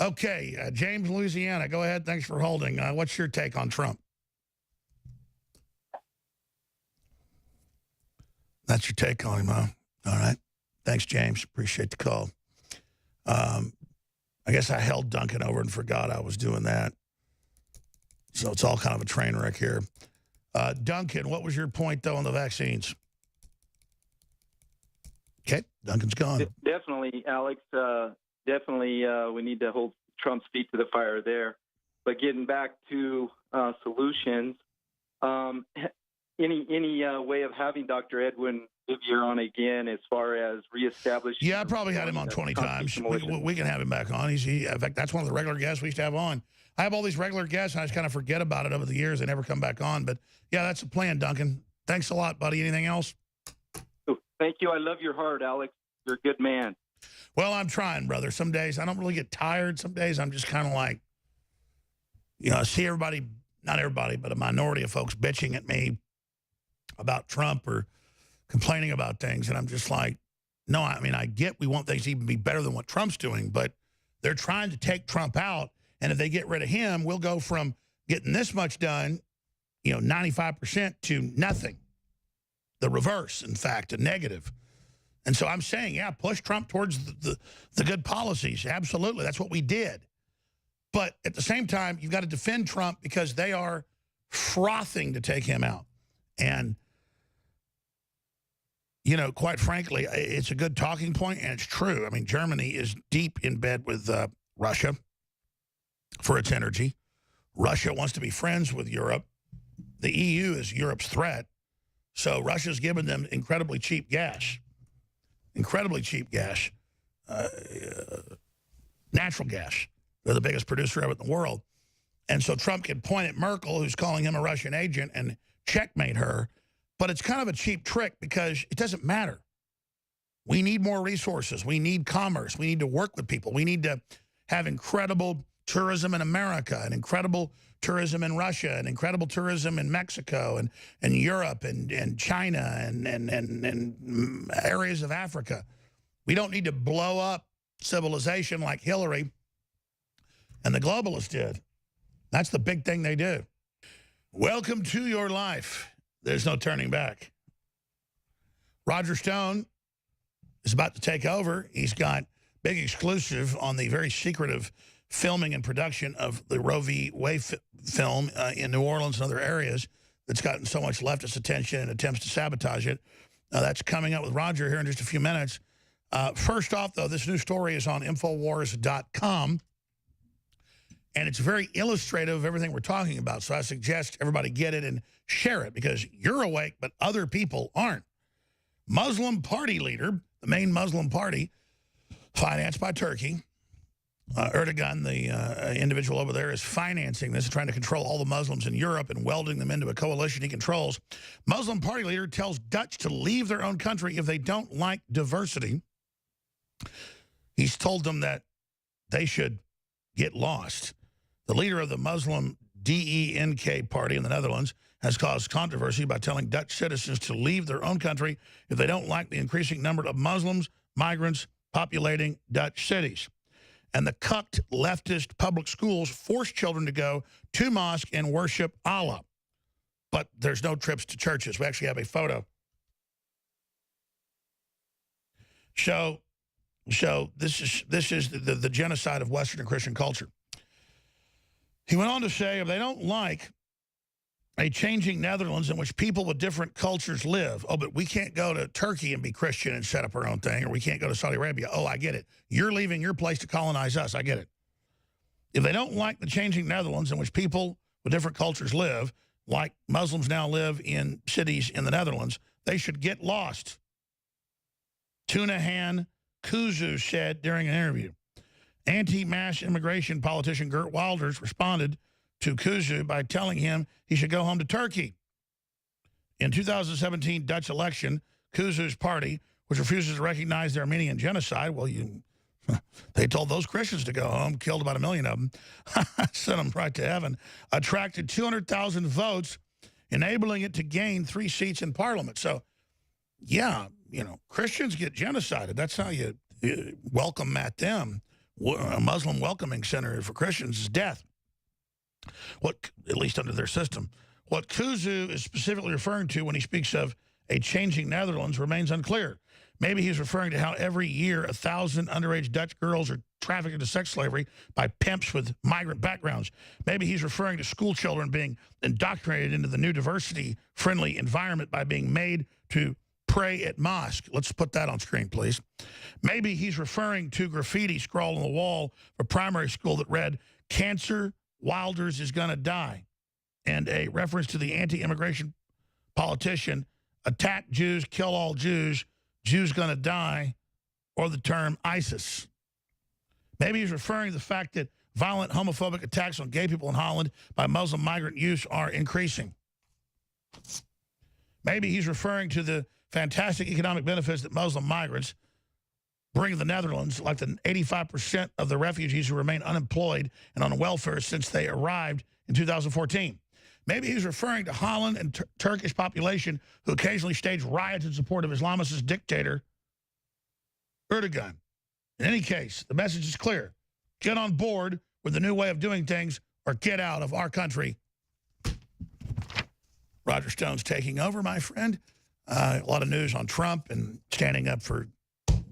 Okay, James, Louisiana, go ahead. Thanks for holding. What's your take on Trump? That's your take on him, huh? All right. Thanks, James. Appreciate the call. I guess I held Duncan over and forgot I was doing that. So it's all kind of a train wreck here. Duncan, what was your point, though, on the vaccines? Okay, Duncan's gone. Definitely, Alex. Definitely, we need to hold Trump's feet to the fire there. But getting back to solutions, any way of having Dr. Edwin Vivier on again as far as reestablishing? Yeah, I probably had him on 20 times. We can have him back on. In fact, that's one of the regular guests we used to have on. I have all these regular guests, and I just kind of forget about it over the years. They never come back on. But, yeah, that's the plan, Duncan. Thanks a lot, buddy. Anything else? Thank you. I love your heart, Alex. You're a good man. Well, I'm trying, brother. Some days I don't really get tired. Some days I'm just kind of like, I see everybody, not everybody, but a minority of folks bitching at me about Trump or complaining about things. And I'm just like, no, I mean, I get we want things to even be better than what Trump's doing, but they're trying to take Trump out. And if they get rid of him, we'll go from getting this much done, 95% to nothing. The reverse, in fact, a negative. And so I'm saying, yeah, push Trump towards the good policies. Absolutely. That's what we did. But at the same time, you've got to defend Trump because they are frothing to take him out. And, quite frankly, it's a good talking point, and it's true. I mean, Germany is deep in bed with Russia for its energy. Russia wants to be friends with Europe. The EU is Europe's threat. So Russia's given them incredibly cheap gas. Incredibly cheap gas. Natural gas. They're the biggest producer of it in the world. And so Trump can point at Merkel, who's calling him a Russian agent, and checkmate her. But it's kind of a cheap trick because it doesn't matter. We need more resources. We need commerce. We need to work with people. We need to have incredible tourism in America and incredible tourism in Russia and incredible tourism in Mexico and Europe and China and areas of Africa. We don't need to blow up civilization like Hillary and the globalists did. That's the big thing they do. Welcome to your life. There's no turning back. Roger Stone is about to take over. He's got big exclusive on the very secretive filming and production of the Roe v. Wade film in New Orleans and other areas that's gotten so much leftist attention and attempts to sabotage it. That's coming up with Roger here in just a few minutes. First off, though, this new story is on Infowars.com, and it's very illustrative of everything we're talking about. So I suggest everybody get it and share it because you're awake, but other people aren't. Muslim party leader, the main Muslim party, financed by Turkey, Erdogan, the individual over there, is financing this, trying to control all the Muslims in Europe and welding them into a coalition he controls. Muslim party leader tells Dutch to leave their own country if they don't like diversity. He's told them that they should get lost. The leader of the Muslim DENK party in the Netherlands has caused controversy by telling Dutch citizens to leave their own country if they don't like the increasing number of Muslims, migrants populating Dutch cities. And the cucked leftist public schools force children to go to mosque and worship Allah. But there's no trips to churches. We actually have a photo. So this is the genocide of Western and Christian culture. He went on to say, if they don't like a changing Netherlands in which people with different cultures live. Oh, but we can't go to Turkey and be Christian and set up our own thing, or we can't go to Saudi Arabia. Oh, I get it. You're leaving your place to colonize us. I get it. If they don't like the changing Netherlands in which people with different cultures live, like Muslims now live in cities in the Netherlands, they should get lost. Tunahan Kuzu said during an interview. Anti-mass immigration politician Geert Wilders responded to Kuzu by telling him he should go home to Turkey. In 2017 Dutch election, Kuzu's party, which refuses to recognize the Armenian genocide, well, they told those Christians to go home, killed about 1 million of them, sent them right to heaven, attracted 200,000 votes, enabling it to gain 3 seats in parliament. So, yeah, Christians get genocided. That's how you welcome at them. A Muslim welcoming center for Christians is death. At least under their system. What Kuzu is specifically referring to when he speaks of a changing Netherlands remains unclear. Maybe he's referring to how every year 1,000 underage Dutch girls are trafficked into sex slavery by pimps with migrant backgrounds. Maybe he's referring to school children being indoctrinated into the new diversity-friendly environment by being made to pray at mosque. Let's put that on screen, please. Maybe he's referring to graffiti scrawled on the wall of primary school that read, "Cancer, Wilders is gonna die," and a reference to the anti-immigration politician, "Attack Jews, kill all Jews, Jews gonna die," or the term ISIS. Maybe he's referring to the fact that violent homophobic attacks on gay people in Holland by Muslim migrant youth are increasing. Maybe he's referring to the fantastic economic benefits that Muslim migrants bring to the Netherlands, like the 85% of the refugees who remain unemployed and on welfare since they arrived in 2014. Maybe he's referring to Holland and Turkish population who occasionally stage riots in support of Islamist dictator Erdogan. In any case, the message is clear. Get on board with the new way of doing things or get out of our country. Roger Stone's taking over, my friend. A lot of news on Trump and standing up for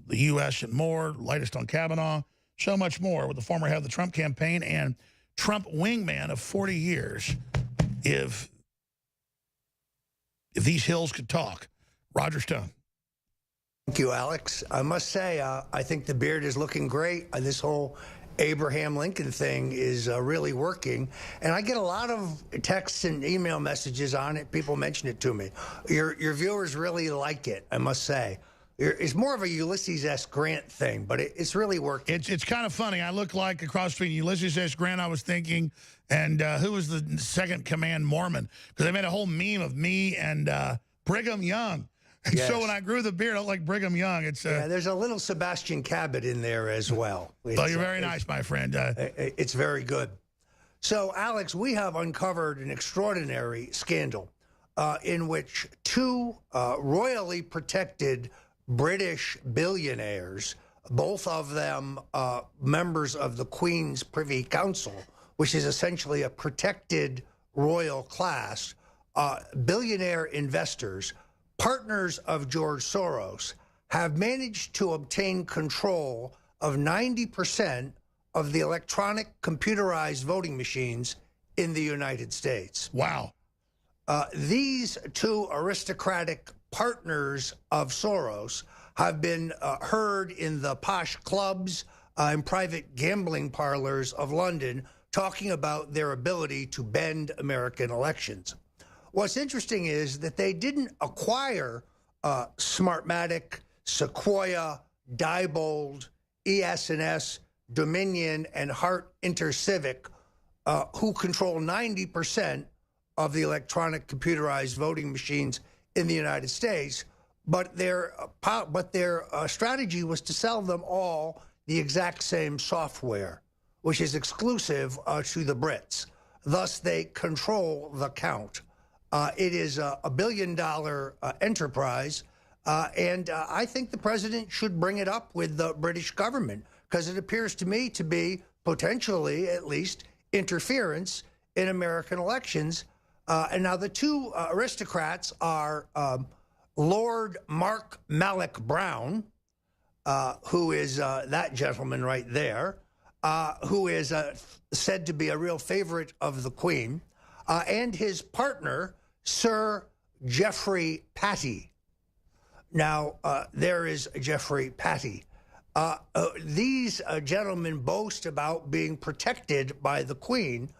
the U.S. and more. Latest on Kavanaugh. So much more with the former head of the Trump campaign and Trump wingman of 40 years. If these hills could talk. Roger Stone. Thank you, Alex. I must say, I think the beard is looking great. This whole Abraham Lincoln thing is really working. And I get a lot of texts and email messages on it. People mention it to me. Your viewers really like it, I must say. It's more of a Ulysses S. Grant thing, but it's really working. It's kind of funny. I look like a cross between Ulysses S. Grant, I was thinking, and who was the second command Mormon? Because they made a whole meme of me and Brigham Young. Yes. So when I grew the beard, I look like Brigham Young. It's yeah, there's a little Sebastian Cabot in there as well. Well, you're very nice, my friend. It's very good. So, Alex, we have uncovered an extraordinary scandal in which two royally protected British billionaires, both of them members of the Queen's Privy Council, which is essentially a protected royal class, billionaire investors, partners of George Soros, have managed to obtain control of 90% of the electronic computerized voting machines in the United States. Wow. These two aristocratic partners of Soros have been heard in the posh clubs and private gambling parlors of London talking about their ability to bend American elections. What's interesting is that they didn't acquire Smartmatic, Sequoia, Diebold, ES&S, Dominion, and Hart Intercivic, who control 90% of the electronic computerized voting machines in the United States. But their strategy was to sell them all the exact same software, which is exclusive to the Brits. Thus, they control the count. It is a $1 billion enterprise, and I think the president should bring it up with the British government, because it appears to me to be potentially, at least, interference in American elections. And now the two aristocrats are Lord Mark Malloch Brown, who is that gentleman right there, who is said to be a real favorite of the Queen, and his partner, Sir Geoffrey Patty. Now, there is Geoffrey Patty. These gentlemen boast about being protected by the Queen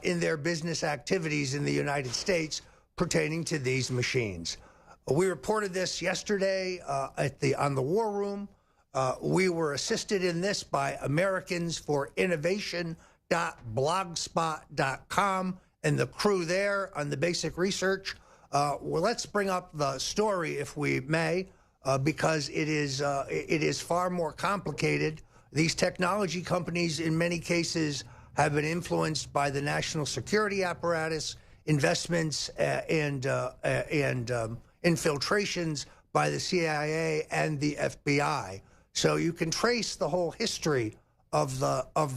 in their business activities in the United States pertaining to these machines. We reported this yesterday on the War Room. We were assisted in this by Americans for Innovation.blogspot.com and the crew there on the basic research. Well, let's bring up the story, if we may, because it is far more complicated. These technology companies, in many cases, have been influenced by the national security apparatus, investments and infiltrations by the CIA and the FBI. So you can trace the whole history of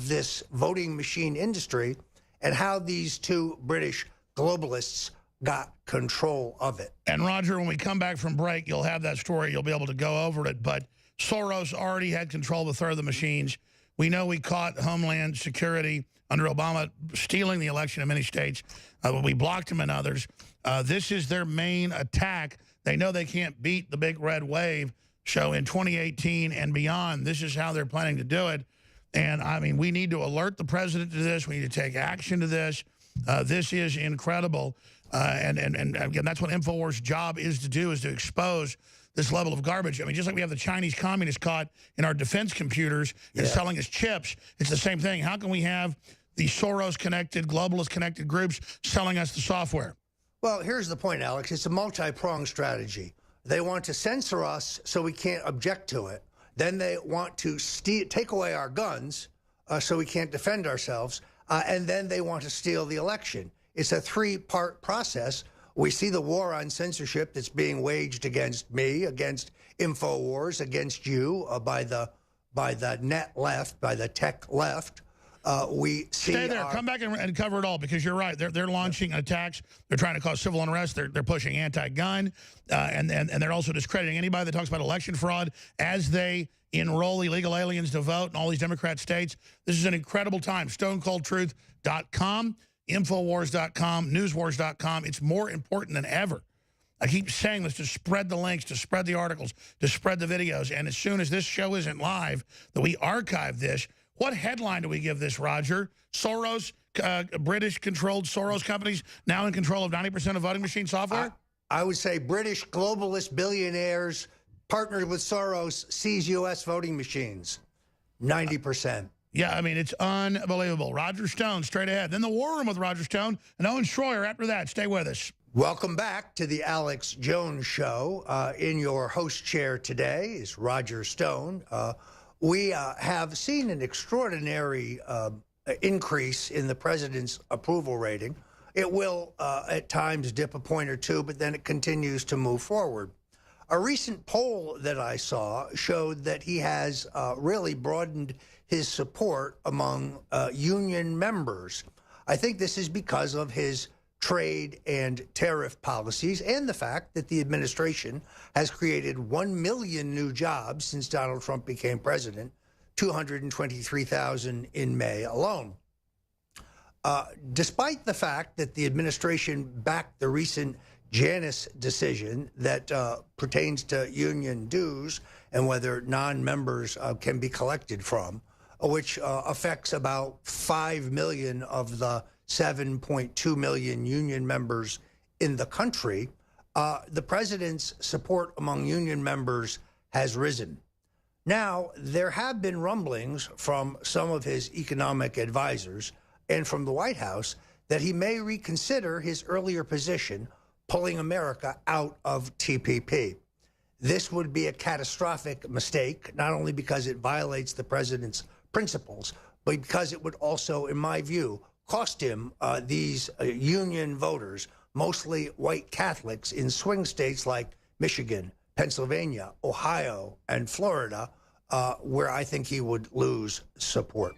this voting machine industry and how these two British globalists got control of it. And Roger, when we come back from break, you'll have that story. You'll be able to go over it. But Soros already had control of a third of the machines. We know we caught Homeland Security under Obama stealing the election in many states. We blocked him in others. This is their main attack. They know they can't beat the big red wave. So in 2018 and beyond, this is how they're planning to do it. And, I mean, we need to alert the president to this. We need to take action to this. This is incredible. And again, that's what InfoWars' job is to do, is to expose this level of garbage. I mean, just like we have the Chinese communists caught in our defense computers and selling us chips, it's the same thing. How can we have the Soros-connected, globalist-connected groups selling us the software? Well, here's the point, Alex. It's a multi-pronged strategy. They want to censor us so we can't object to it. Then they want to take away our guns so we can't defend ourselves. And then they want to steal the election. It's a three-part process. We see the war on censorship that's being waged against me, against InfoWars, against you by the net left, by the tech left. We see. Stay there. Come back and cover it all, because you're right. They're launching attacks. They're trying to cause civil unrest. They're pushing anti-gun, and they're also discrediting anybody that talks about election fraud as they enroll illegal aliens to vote in all these Democrat states. This is an incredible time. StoneColdTruth.com, Infowars.com, NewsWars.com. It's more important than ever. I keep saying this, to spread the links, to spread the articles, to spread the videos. And as soon as this show isn't live, that we archive this. What headline do we give this, Roger? Soros, British-controlled Soros companies now in control of 90% of voting machine software? I would say British globalist billionaires partnered with Soros seize U.S. voting machines. 90%. Yeah, I mean, it's unbelievable. Roger Stone, straight ahead. Then the War Room with Roger Stone and Owen Schroyer after that. Stay with us. Welcome back to the Alex Jones Show. In your host chair today is Roger Stone. We have seen an extraordinary increase in the president's approval rating. It will at times dip a point or two, but then it continues to move forward. A recent poll that I saw showed that he has really broadened his support among union members. I think this is because of his trade and tariff policies and the fact that the administration has created 1 million new jobs since Donald Trump became president, 223,000 in May alone. Despite the fact that the administration backed the recent Janus decision that pertains to union dues and whether non-members can be collected from, which affects about 5 million of the 7.2 million union members in the country, the president's support among union members has risen. Now, there have been rumblings from some of his economic advisors and from the White House that he may reconsider his earlier position pulling America out of TPP. This would be a catastrophic mistake, not only because it violates the president's principles, but because it would also, in my view, cost him these union voters, mostly white Catholics in swing states like Michigan, Pennsylvania, Ohio, and Florida, where I think he would lose support.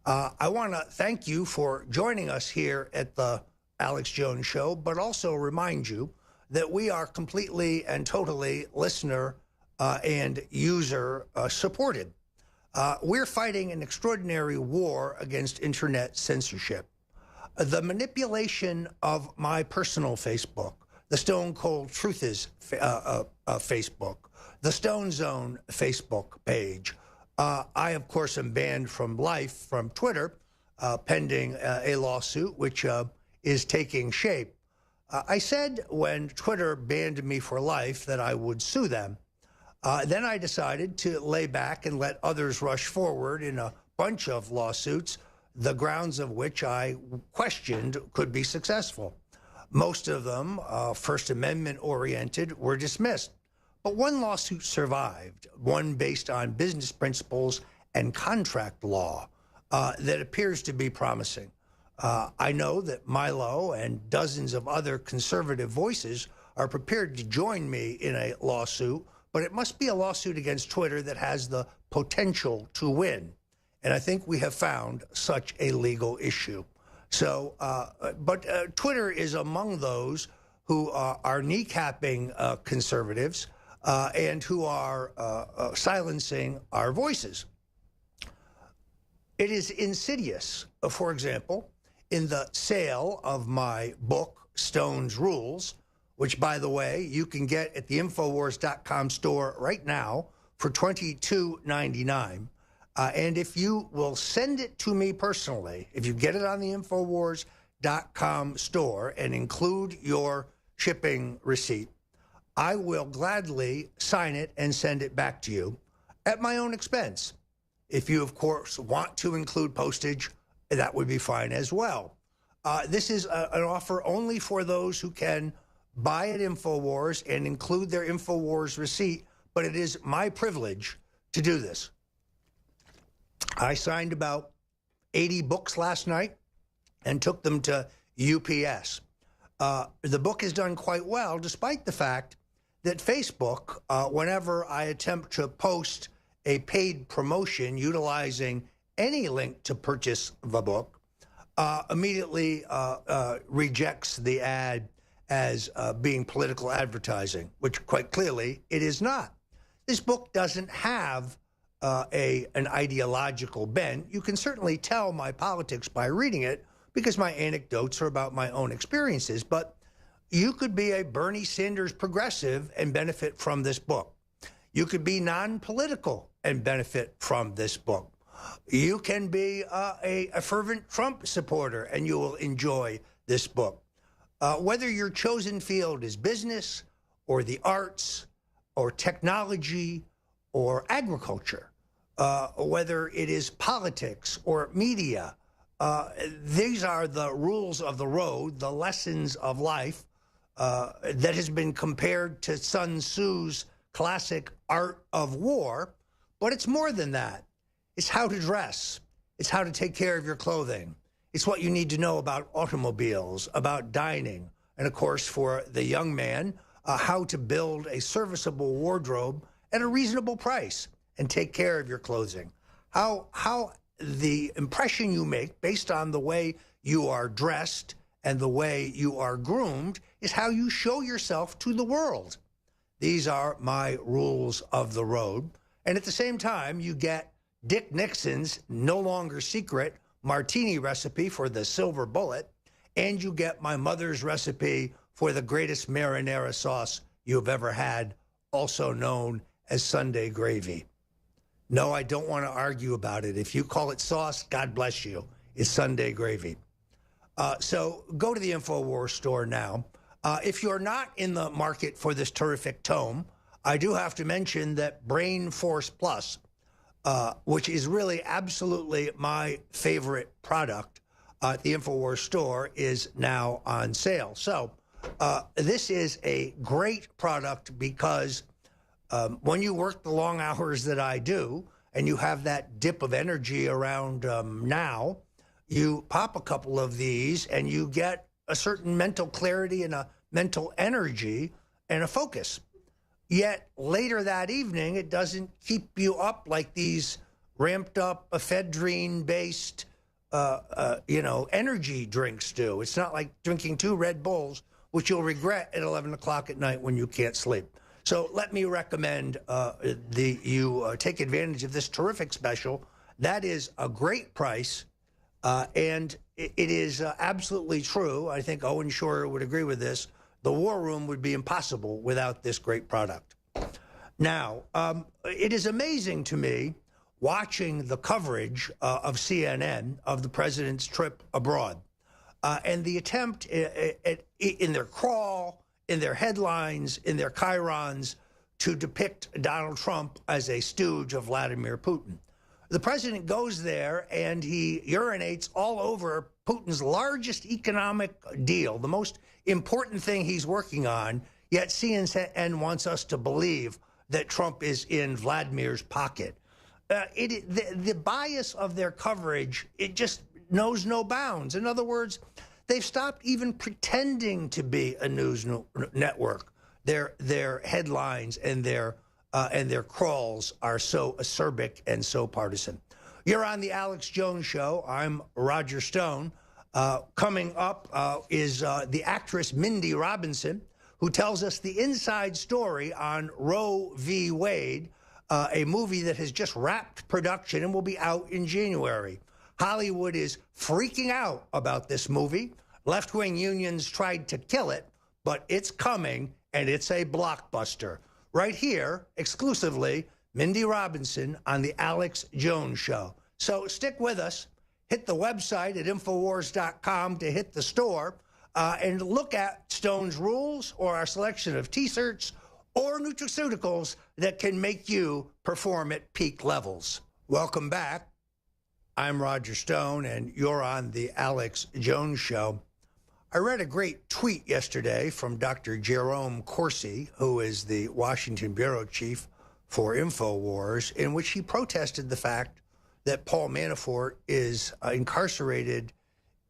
I want to thank you for joining us here at the Alex Jones Show, but also remind you that we are completely and totally listener and user supported. We're fighting an extraordinary war against internet censorship. The manipulation of my personal Facebook, the Stone Cold Truth Facebook, the Stone Zone Facebook page. I, of course, am banned from life from Twitter, pending a lawsuit, which is taking shape. I said when Twitter banned me for life that I would sue them. Then I decided to lay back and let others rush forward in a bunch of lawsuits, the grounds of which I questioned could be successful. Most of them, First Amendment oriented, were dismissed. But one lawsuit survived, one based on business principles and contract law that appears to be promising. I know that Milo and dozens of other conservative voices are prepared to join me in a lawsuit, but it must be a lawsuit against Twitter that has the potential to win. And I think we have found such a legal issue. So, but Twitter is among those who are kneecapping conservatives and who are silencing our voices. It is insidious, for example, in the sale of my book, Stone's Rules, which, by the way, you can get at the Infowars.com store right now for $22.99. And if you will send it to me personally, if you get it on the Infowars.com store and include your shipping receipt, I will gladly sign it and send it back to you at my own expense. If you, of course, want to include postage, that would be fine as well. This is an offer only for those who can buy at InfoWars and include their InfoWars receipt, but it is my privilege to do this. I signed about 80 books last night and took them to UPS. The book has done quite well, despite the fact that Facebook, whenever I attempt to post a paid promotion utilizing any link to purchase the book, immediately rejects the ad as being political advertising, which quite clearly it is not. This book doesn't have an ideological bent. You can certainly tell my politics by reading it because my anecdotes are about my own experiences, but you could be a Bernie Sanders progressive and benefit from this book. You could be non-political and benefit from this book. You can be a fervent Trump supporter and you will enjoy this book. Whether your chosen field is business or the arts or technology or agriculture, whether it is politics or media, these are the rules of the road, the lessons of life that has been compared to Sun Tzu's classic Art of War. But it's more than that. It's how to dress. It's how to take care of your clothing. It's what you need to know about automobiles, about dining, and of course, for the young man, how to build a serviceable wardrobe at a reasonable price and take care of your clothing. How the impression you make based on the way you are dressed and the way you are groomed is how you show yourself to the world. These are my rules of the road. And at the same time, you get Dick Nixon's no longer secret martini recipe for the silver bullet, and you get my mother's recipe for the greatest marinara sauce you've ever had, also known as Sunday gravy. No, I don't want to argue about it. If you call it sauce, God bless you. It's Sunday gravy. So go to the InfoWars store now. If you're not in the market for this terrific tome, I do have to mention that Brain Force Plus, which is really absolutely my favorite product at the InfoWars store, is now on sale. So this is a great product because when you work the long hours that I do and you have that dip of energy around now, you pop a couple of these and you get a certain mental clarity and a mental energy and a focus. Yet later that evening, it doesn't keep you up like these ramped up ephedrine-based, energy drinks do. It's not like drinking 2 Red Bulls, which you'll regret at 11 o'clock at night when you can't sleep. So let me recommend you take advantage of this terrific special. That is a great price, and it is absolutely true. I think Owen Shroyer would agree with this. The War Room would be impossible without this great product. Now, it is amazing to me watching the coverage of CNN of the president's trip abroad and the attempt in their crawl, in their headlines, in their chyrons to depict Donald Trump as a stooge of Vladimir Putin. The president goes there and he urinates all over Putin's largest economic deal, the most important thing he's working on, yet CNN wants us to believe that Trump is in Vladimir's pocket. The bias of their coverage, it just knows no bounds. In other words, they've stopped even pretending to be a news network. Their headlines and their crawls are so acerbic and so partisan. You're on the Alex Jones Show. I'm Roger Stone. Coming up is the actress Mindy Robinson, who tells us the inside story on Roe v. Wade, a movie that has just wrapped production and will be out in January. Hollywood is freaking out about this movie. Left-wing unions tried to kill it, but it's coming, and it's a blockbuster. Right here, exclusively, Mindy Robinson on The Alex Jones Show. So stick with us. Hit the website at Infowars.com to hit the store and look at Stone's rules or our selection of T-shirts or nutraceuticals that can make you perform at peak levels. Welcome back. I'm Roger Stone, and you're on The Alex Jones Show. I read a great tweet yesterday from Dr. Jerome Corsi, who is the Washington bureau chief for InfoWars, in which he protested the fact that Paul Manafort is incarcerated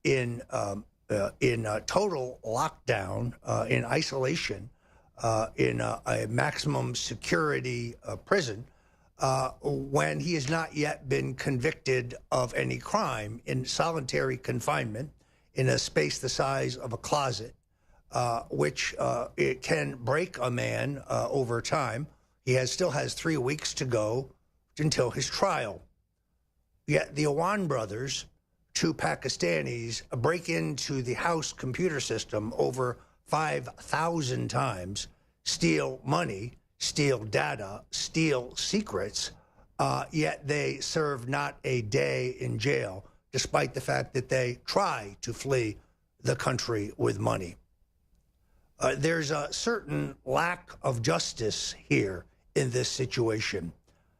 in total lockdown, in isolation, in a maximum security prison, when he has not yet been convicted of any crime, in solitary confinement in a space the size of a closet, which it can break a man over time. He still has 3 weeks to go until his trial. Yet the Awan brothers, 2 Pakistanis, break into the House computer system over 5,000 times, steal money, steal data, steal secrets, yet they serve not a day in jail, despite the fact that they try to flee the country with money. There's a certain lack of justice here in this situation.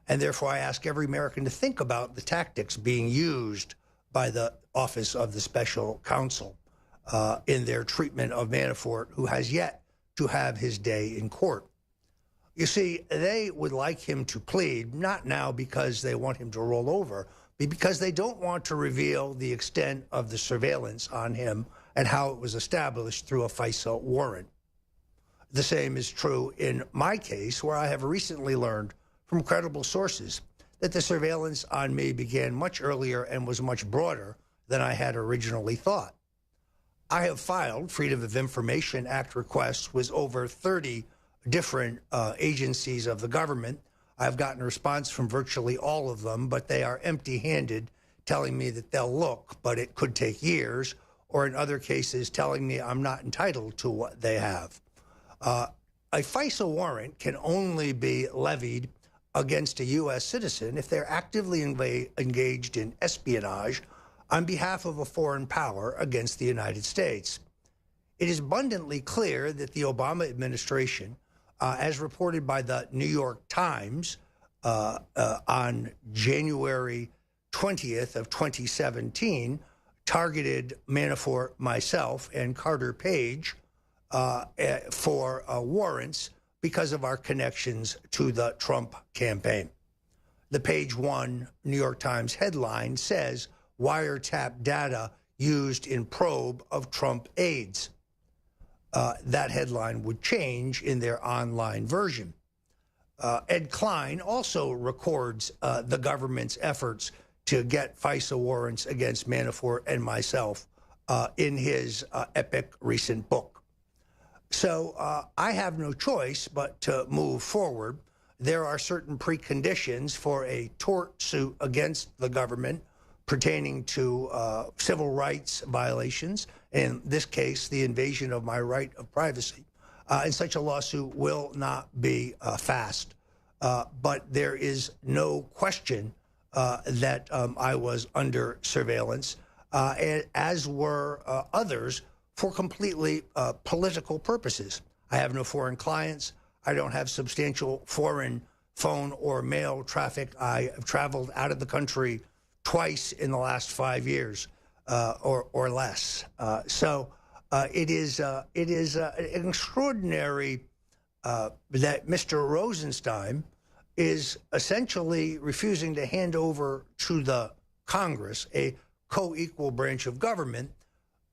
And therefore, I ask every American to think about the tactics being used by the Office of the Special Counsel in their treatment of Manafort, who has yet to have his day in court. You see, they would like him to plead, not now because they want him to roll over, but because they don't want to reveal the extent of the surveillance on him and how it was established through a FISA warrant. The same is true in my case, where I have recently learned from credible sources that the surveillance on me began much earlier and was much broader than I had originally thought. I have filed Freedom of Information Act requests with over 30 different agencies of the government. I've gotten a response from virtually all of them, but they are empty-handed, telling me that they'll look, but it could take years, or in other cases telling me I'm not entitled to what they have. A FISA warrant can only be levied against a U.S. citizen if they're actively engaged in espionage on behalf of a foreign power against the United States. It is abundantly clear that the Obama administration, as reported by the New York Times on January 20th of 2017, targeted Manafort, myself, and Carter Page for warrants because of our connections to the Trump campaign. The page 1 New York Times headline says, "Wiretap data used in probe of Trump aides." That headline would change in their online version. Ed Klein also records the government's efforts to get FISA warrants against Manafort and myself in his epic recent book. So I have no choice but to move forward. There are certain preconditions for a tort suit against the government pertaining to civil rights violations, in this case, the invasion of my right of privacy. And such a lawsuit will not be fast. But there is no question that I was under surveillance, as were others, for completely political purposes. I have no foreign clients. I don't have substantial foreign phone or mail traffic. I have traveled out of the country twice in the last 5 years or less. So it is an extraordinary that Mr. Rosenstein is essentially refusing to hand over to the Congress, a co-equal branch of government,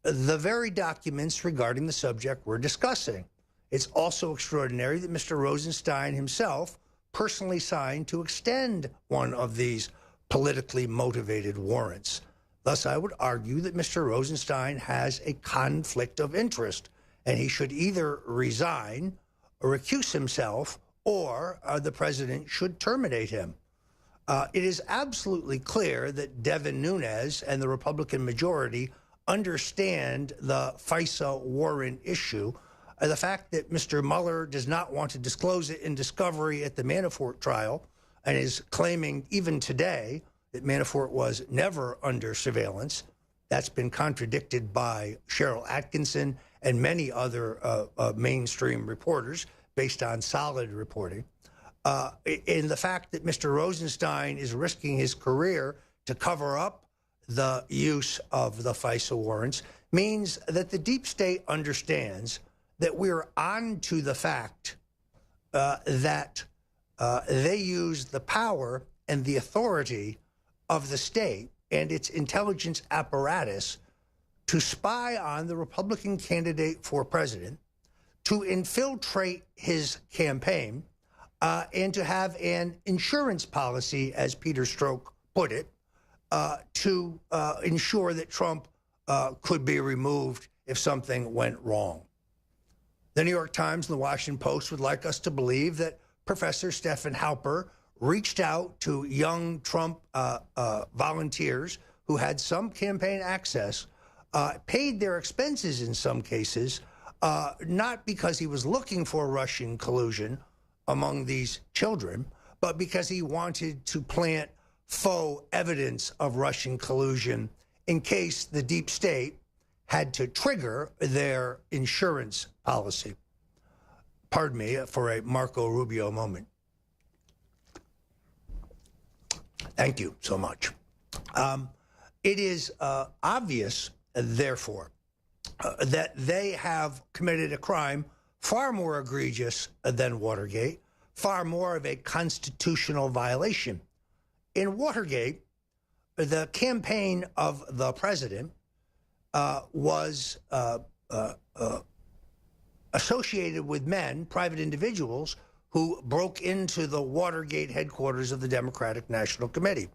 the very documents regarding the subject we're discussing. It's also extraordinary that Mr. Rosenstein himself personally signed to extend one of these politically motivated warrants. Thus, I would argue that Mr. Rosenstein has a conflict of interest, and he should either resign or recuse himself, or the president should terminate him. It is absolutely clear that Devin Nunes and the Republican majority understand the FISA warrant issue. The fact that Mr. Mueller does not want to disclose it in discovery at the Manafort trial and is claiming even today that Manafort was never under surveillance, that's been contradicted by Cheryl Atkinson and many other mainstream reporters based on solid reporting. In the fact that Mr. Rosenstein is risking his career to cover up the use of the FISA warrants means that the deep state understands that we're on to the fact that they use the power and the authority of the state and its intelligence apparatus to spy on the Republican candidate for president, to infiltrate his campaign, and to have an insurance policy, as Peter Strzok put it, to ensure that Trump could be removed if something went wrong. The New York Times and the Washington Post would like us to believe that Professor Stephen Halper reached out to young Trump volunteers who had some campaign access, paid their expenses in some cases, not because he was looking for Russian collusion among these children, but because he wanted to plant faux evidence of Russian collusion in case the deep state had to trigger their insurance policy. Pardon me for a Marco Rubio moment. Thank you so much. It is obvious, therefore, that they have committed a crime far more egregious than Watergate, far more of a constitutional violation. In Watergate, the campaign of the president was associated with men, private individuals, who broke into the Watergate headquarters of the Democratic National Committee.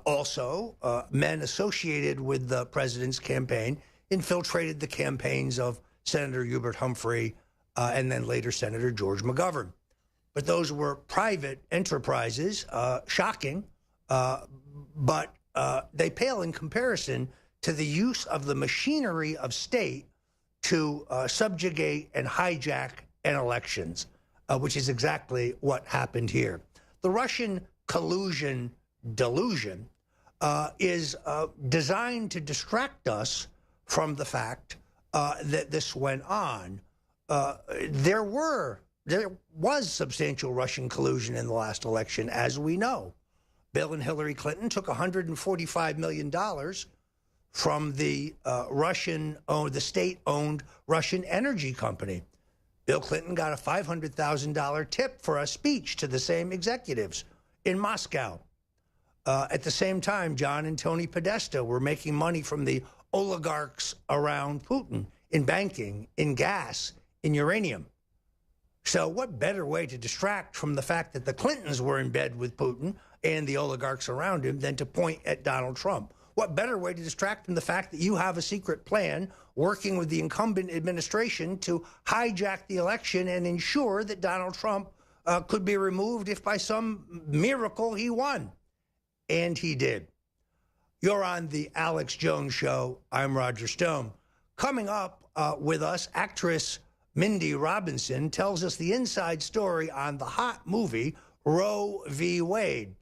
Also, men associated with the president's campaign infiltrated the campaigns of Senator Hubert Humphrey and then later Senator George McGovern. But those were private enterprises, shocking, but they pale in comparison to the use of the machinery of state to subjugate and hijack an elections, which is exactly what happened here. The Russian collusion delusion is designed to distract us from the fact that this went on. There was substantial Russian collusion in the last election, as we know. Bill and Hillary Clinton took $145 million from the the state-owned Russian energy company. Bill Clinton got a $500,000 tip for a speech to the same executives in Moscow. At the same time, John and Tony Podesta were making money from the oligarchs around Putin in banking, in gas, in uranium. So what better way to distract from the fact that the Clintons were in bed with Putin and the oligarchs around him than to point at Donald Trump? What better way to distract from the fact that you have a secret plan working with the incumbent administration to hijack the election and ensure that Donald Trump could be removed if by some miracle he won? And he did. You're on the Alex Jones Show. I'm Roger Stone. Coming up with us, actress Mindy Robinson tells us the inside story on the hot movie Roe v. Wade.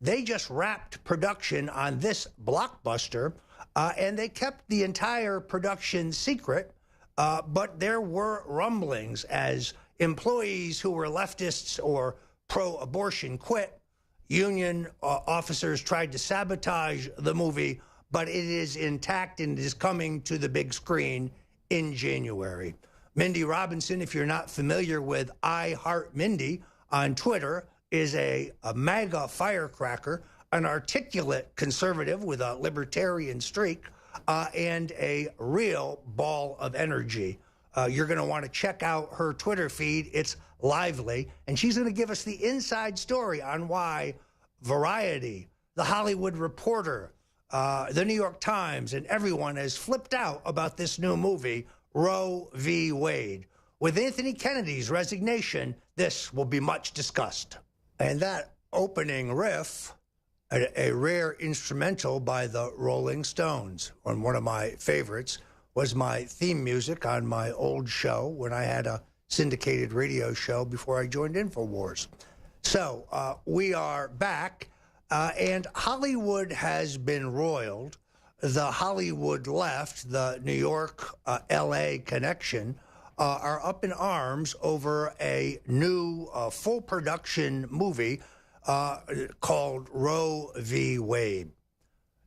They just wrapped production on this blockbuster, and they kept the entire production secret, but there were rumblings as employees who were leftists or pro-abortion quit. Union officers tried to sabotage the movie, but it is intact and is coming to the big screen in January. Mindy Robinson, if you're not familiar with I Heart Mindy on Twitter, is a MAGA firecracker, an articulate conservative with a libertarian streak, and a real ball of energy. You're going to want to check out her Twitter feed. It's lively. And she's going to give us the inside story on why Variety, The Hollywood Reporter, the New York Times, and everyone has flipped out about this new movie, Roe v. Wade. With Anthony Kennedy's resignation, this will be much discussed. And that opening riff, a rare instrumental by the Rolling Stones, and one of my favorites, was my theme music on my old show when I had a syndicated radio show before I joined InfoWars. So we are back, and Hollywood has been roiled. The Hollywood left, the New York, L.A. connection, are up in arms over a new full production movie called Roe v. Wade.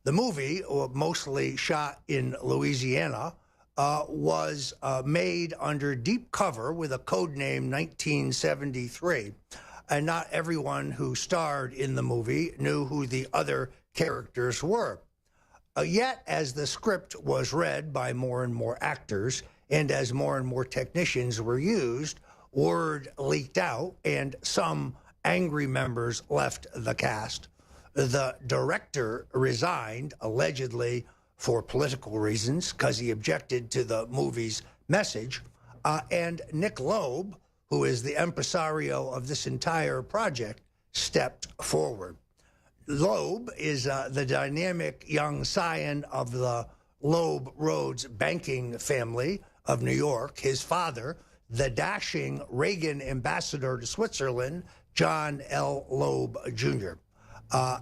The movie, mostly shot in Louisiana, was made under deep cover with a code name 1973. And not everyone who starred in the movie knew who the other characters were. Yet, as the script was read by more and more actors, and as more and more technicians were used, word leaked out, and some angry members left the cast. The director resigned, allegedly for political reasons, because he objected to the movie's message. And Nick Loeb, who is the impresario of this entire project, stepped forward. Loeb is the dynamic young scion of the Loeb Rhodes banking family of New York. His father, the dashing Reagan ambassador to Switzerland, John L. Loeb Jr.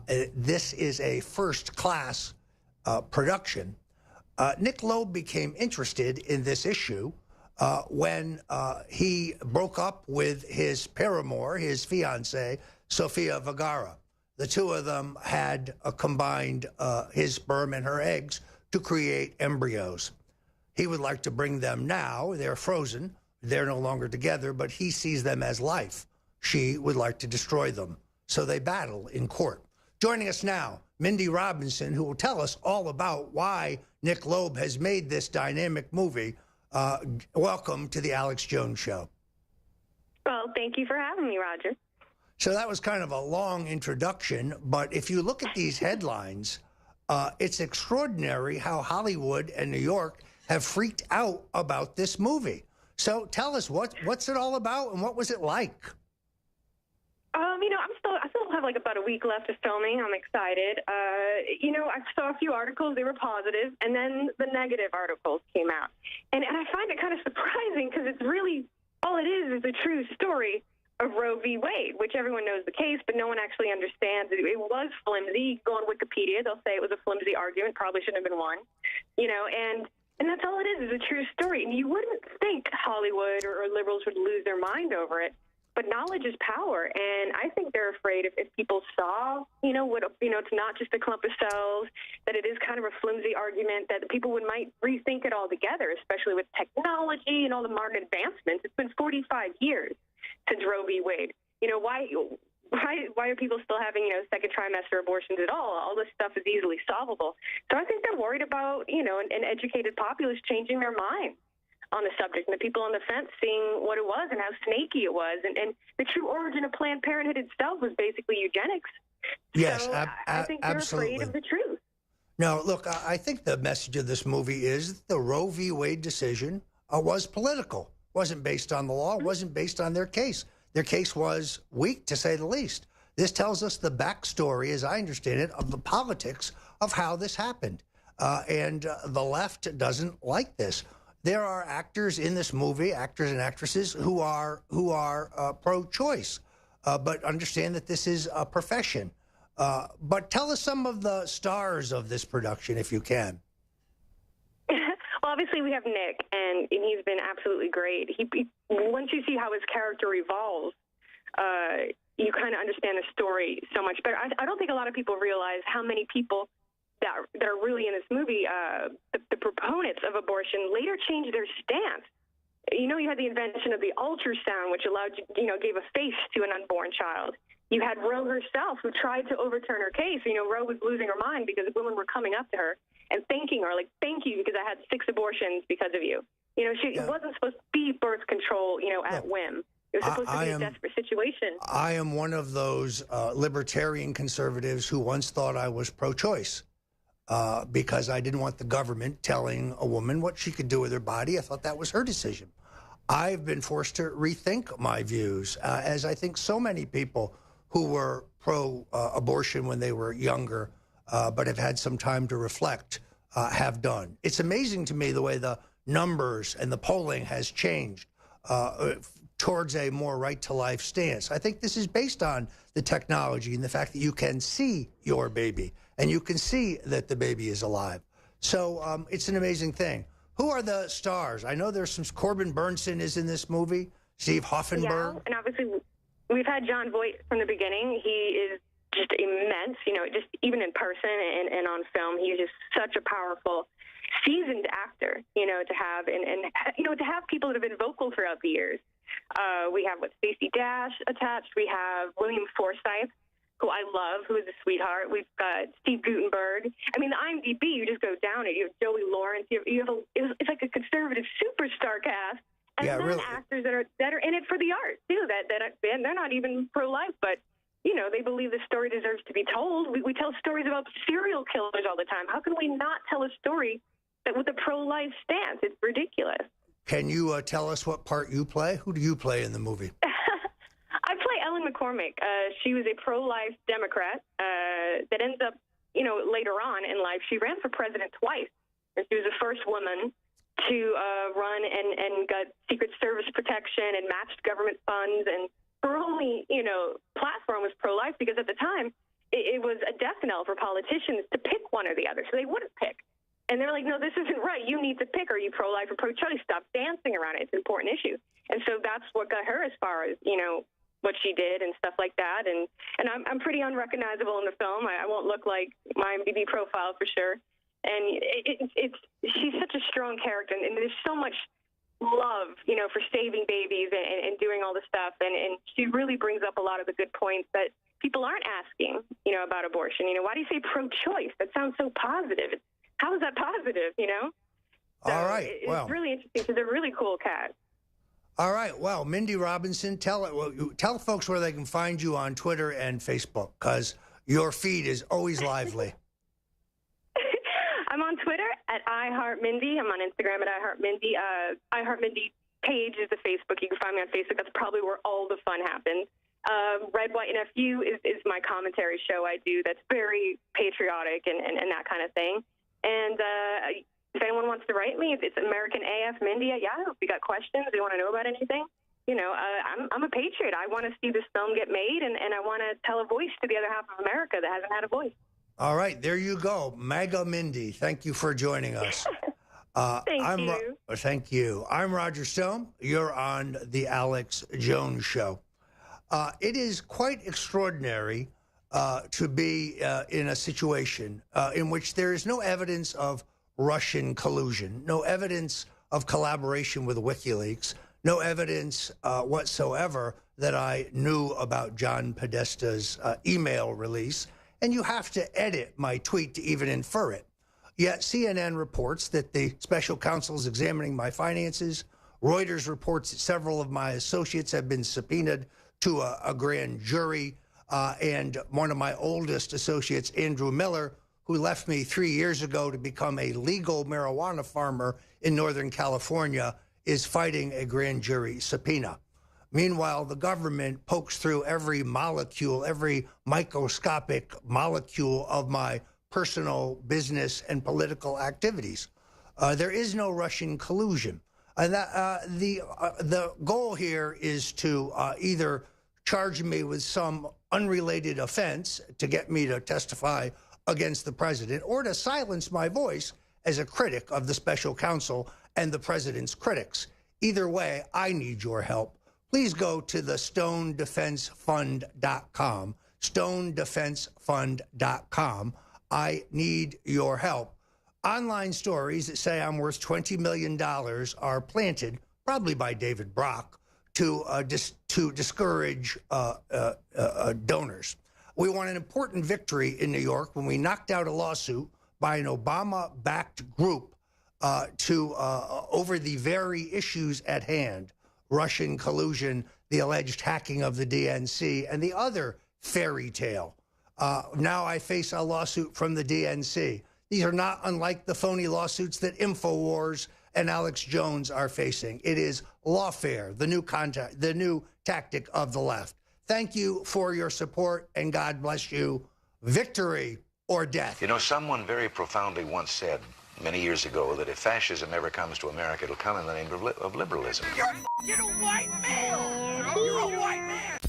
This is a first-class production. Nick Loeb became interested in this issue when he broke up with his paramour, his fiancée, Sofia Vergara. The two of them had combined his sperm and her eggs to create embryos. He would like to bring them now. They're frozen. They're no longer together, but he sees them as life. She would like to destroy them. So they battle in court. Joining us now, Mindy Robinson, who will tell us all about why Nick Loeb has made this dynamic movie. Welcome to the Alex Jones Show. Well, thank you for having me, Roger. So that was kind of a long introduction, but if you look at these headlines, it's extraordinary how Hollywood and New York have freaked out about this movie. So tell us, what's it all about and what was it like? I still have like about a week left of filming. I'm excited. I saw a few articles. They were positive, and then the negative articles came out. And I find it kind of surprising because it's really, all it is a true story of Roe v. Wade, which everyone knows the case, but no one actually understands it. It was flimsy. Go on Wikipedia, they'll say it was a flimsy argument, probably shouldn't have been won. And that's all it is a true story. And you wouldn't think Hollywood or liberals would lose their mind over it, but knowledge is power. And I think they're afraid if people saw, it's not just a clump of cells, that it is kind of a flimsy argument, that people might rethink it altogether, especially with technology and all the modern advancements. It's been 45 years since Roe v. Wade. Why are people still having, second trimester abortions at all? All this stuff is easily solvable. So I think they're worried about, an educated populace changing their mind on the subject, and the people on the fence seeing what it was and how snaky it was. And the true origin of Planned Parenthood itself was basically eugenics. Yes, so I think they're absolutely. afraid of the truth. No, look, I think the message of this movie is the Roe v. Wade decision was political. Wasn't based on the law, wasn't based on their case. Their case was weak, to say the least. This tells us the backstory, as I understand it, of the politics of how this happened. And the left doesn't like this. There are actors in this movie, actors and actresses, who are pro-choice, but understand that this is a profession. But tell us some of the stars of this production, if you can. Well, obviously we have Nick, and he's been absolutely great. Once you see how his character evolves, you kind of understand the story so much better. I don't think a lot of people realize how many people that are really in this movie, the proponents of abortion, later changed their stance. You had the invention of the ultrasound, which allowed gave a face to an unborn child. You had Roe herself, who tried to overturn her case. Roe was losing her mind because women were coming up to her and thanking her, like, thank you because I had 6 abortions because of you. It wasn't supposed to be birth control, at whim. It was supposed to be a desperate situation. I am one of those libertarian conservatives who once thought I was pro-choice. because I didn't want the government telling a woman what she could do with her body. I thought that was her decision. I've been forced to rethink my views, as I think so many people who were pro-abortion when they were younger, but have had some time to reflect, have done. It's amazing to me the way the numbers and the polling has changed towards a more right-to-life stance. I think this is based on the technology and the fact that you can see your baby and you can see that the baby is alive. So it's an amazing thing. Who are the stars? I know there's some. Corbin Bernsen is in this movie. Steve Hoffenberg. Yeah, and obviously we've had John Voight from the beginning. He is just immense, just even in person and on film. He's just such a powerful, seasoned actor, to have, and to have people that have been vocal throughout the years. We have Stacey Dash attached. We have William Forsythe, who I love, who is a sweetheart. We've got Steve Guttenberg. I mean, the IMDb, you just go down it. You have Joey Lawrence. It's like a conservative superstar cast. And then really actors that are in it for the art, too. They're not even pro-life, but, they believe the story deserves to be told. We tell stories about serial killers all the time. How can we not tell a story with a pro-life stance? It's ridiculous. Can you tell us what part you play? Who do you play in the movie? I play Ellen McCormick. She was a pro-life Democrat that ends up, later on in life, she ran for president twice. She was the first woman to run and got Secret Service protection and matched government funds. And her only, platform was pro-life because at the time it was a death knell for politicians to pick one or the other. So they wouldn't pick. And they're like, no, this isn't right. You need to pick. Are you pro-life or pro-choice? Stop dancing around it. It's an important issue. And so that's what got her as far as, what she did and stuff like that. And I'm pretty unrecognizable in the film. I won't look like my IMDb profile for sure. And she's such a strong character. And there's so much love, for saving babies and doing all the stuff. And she really brings up a lot of the good points that people aren't asking, about abortion. Why do you say pro-choice? That sounds so positive. How is that positive, So all right. It's really interesting. She's a really cool cat. All right. Well, Mindy Robinson, tell folks where they can find you on Twitter and Facebook, because your feed is always lively. I'm on Twitter at iHeartMindy. I'm on Instagram at iHeartMindy. iHeartMindy page is the Facebook. You can find me on Facebook. That's probably where all the fun happens. Red, White, and FU is my commentary show I do that's very patriotic and that kind of thing. And if anyone wants to write me, it's AmericanAFMindy at Yahoo. If you got questions, you want to know about anything, I'm a patriot. I want to see this film get made, and I want to tell a voice to the other half of America that hasn't had a voice. All right, there you go. MAGA Mindy, thank you for joining us. Thank you. I'm Roger Stone. You're on The Alex Jones Show. It is quite extraordinary to be in a situation in which there is no evidence of Russian collusion, no evidence of collaboration with WikiLeaks, no evidence whatsoever that I knew about John Podesta's email release, and you have to edit my tweet to even infer it. Yet CNN reports that the special counsel is examining my finances. Reuters reports that several of my associates have been subpoenaed to a grand jury. And one of my oldest associates, Andrew Miller, who left me 3 years ago to become a legal marijuana farmer in Northern California, is fighting a grand jury subpoena. Meanwhile, the government pokes through every molecule, every microscopic molecule of my personal business and political activities. There is no Russian collusion. And the goal here is to either charge me with some unrelated offense to get me to testify against the president, or to silence my voice as a critic of the special counsel and the president's critics. Either way, I need your help. Please go to the StoneDefenseFund.com, StoneDefenseFund.com. I need your help. Online stories that say I'm worth $20 million are planted, probably by David Brock, to discourage donors. We won an important victory in New York when we knocked out a lawsuit by an Obama-backed group over the very issues at hand: Russian collusion, the alleged hacking of the DNC, and the other fairy tale. Now I face a lawsuit from the DNC. These are not unlike the phony lawsuits that InfoWars and Alex Jones are facing. It is lawfare, the new tactic of the left. Thank you for your support, and God bless you. Victory or death. You know, someone very profoundly once said many years ago that if fascism ever comes to America, it'll come in the name of liberalism. You're a white male! You're a white man!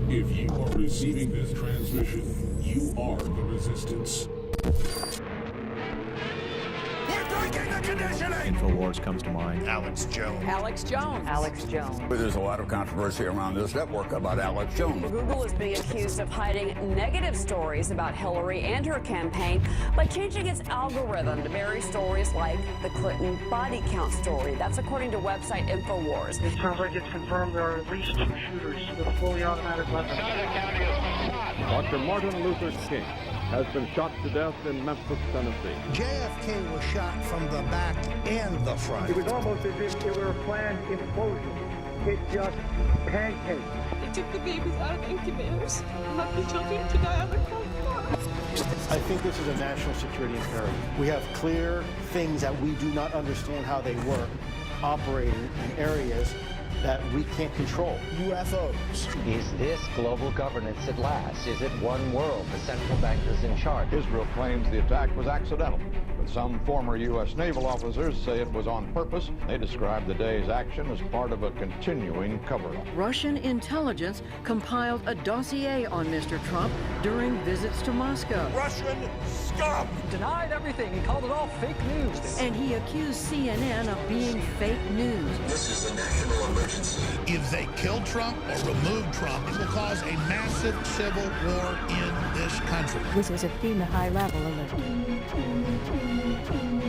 If you are receiving this transmission, you are the resistance. InfoWars comes to mind. Alex Jones. Alex Jones. Alex Jones. There's a lot of controversy around this network about Alex Jones. Google is being accused of hiding negative stories about Hillary and her campaign by changing its algorithm to bury stories like the Clinton body count story. That's according to website InfoWars. It sounds like it's confirmed there are at least 2 shooters with a fully automatic weapon. Dr. Martin Luther King has been shot to death in Memphis, Tennessee. JFK was shot from the back and the front. It was almost as if it were a planned implosion. It just pancaked. They took the babies out of incubators and left the children to die on the cold floor. I think this is a national security imperative. We have clear things that we do not understand how they work, operating in areas that we can't control. UFOs. Is this global governance at last? Is it one world? The central bankers in charge. Israel claims the attack was accidental, but some former U.S. naval officers say it was on purpose. They describe the day's action as part of a continuing cover-up. Russian intelligence compiled a dossier on Mr. Trump during visits to Moscow. Russian scum! Denied everything. He called it all fake news. And he accused CNN of being fake news. This is a national emergency. If they kill Trump or remove Trump, it will cause a massive civil war in this country. This was a FEMA high-level alert.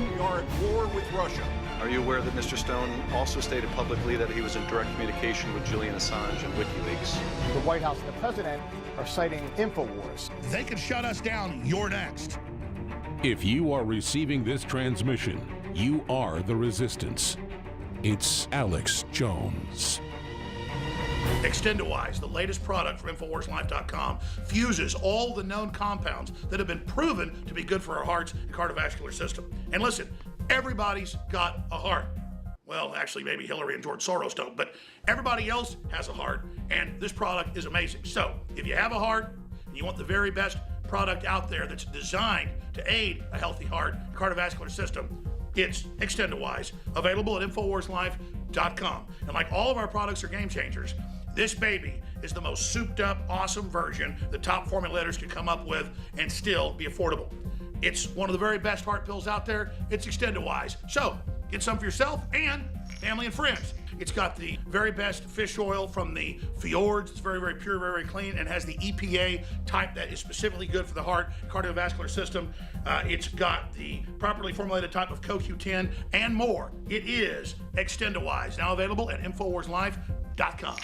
We are at war with Russia. Are you aware that Mr. Stone also stated publicly that he was in direct communication with Julian Assange and WikiLeaks? The White House and the President are citing InfoWars. They could shut us down. You're next. If you are receiving this transmission, you are the resistance. It's Alex Jones. Extendowise, the latest product from InfoWarsLife.com, fuses all the known compounds that have been proven to be good for our hearts and cardiovascular system. And listen, everybody's got a heart. Well, actually, maybe Hillary and George Soros don't, but everybody else has a heart, and this product is amazing. So, if you have a heart and you want the very best product out there that's designed to aid a healthy heart and cardiovascular system, it's Extendowise, available at InfoWarsLife.com. And like all of our products are game changers, this baby is the most souped up, awesome version the top formulators can come up with and still be affordable. It's one of the very best heart pills out there. It's Extendowise. So get some for yourself and family and friends. It's got the very best fish oil from the fjords. It's very, very pure, very, very clean, and has the EPA type that is specifically good for the heart, cardiovascular system. It's got the properly formulated type of CoQ10 and more. It is Extendowise, now available at InfoWarsLife.com.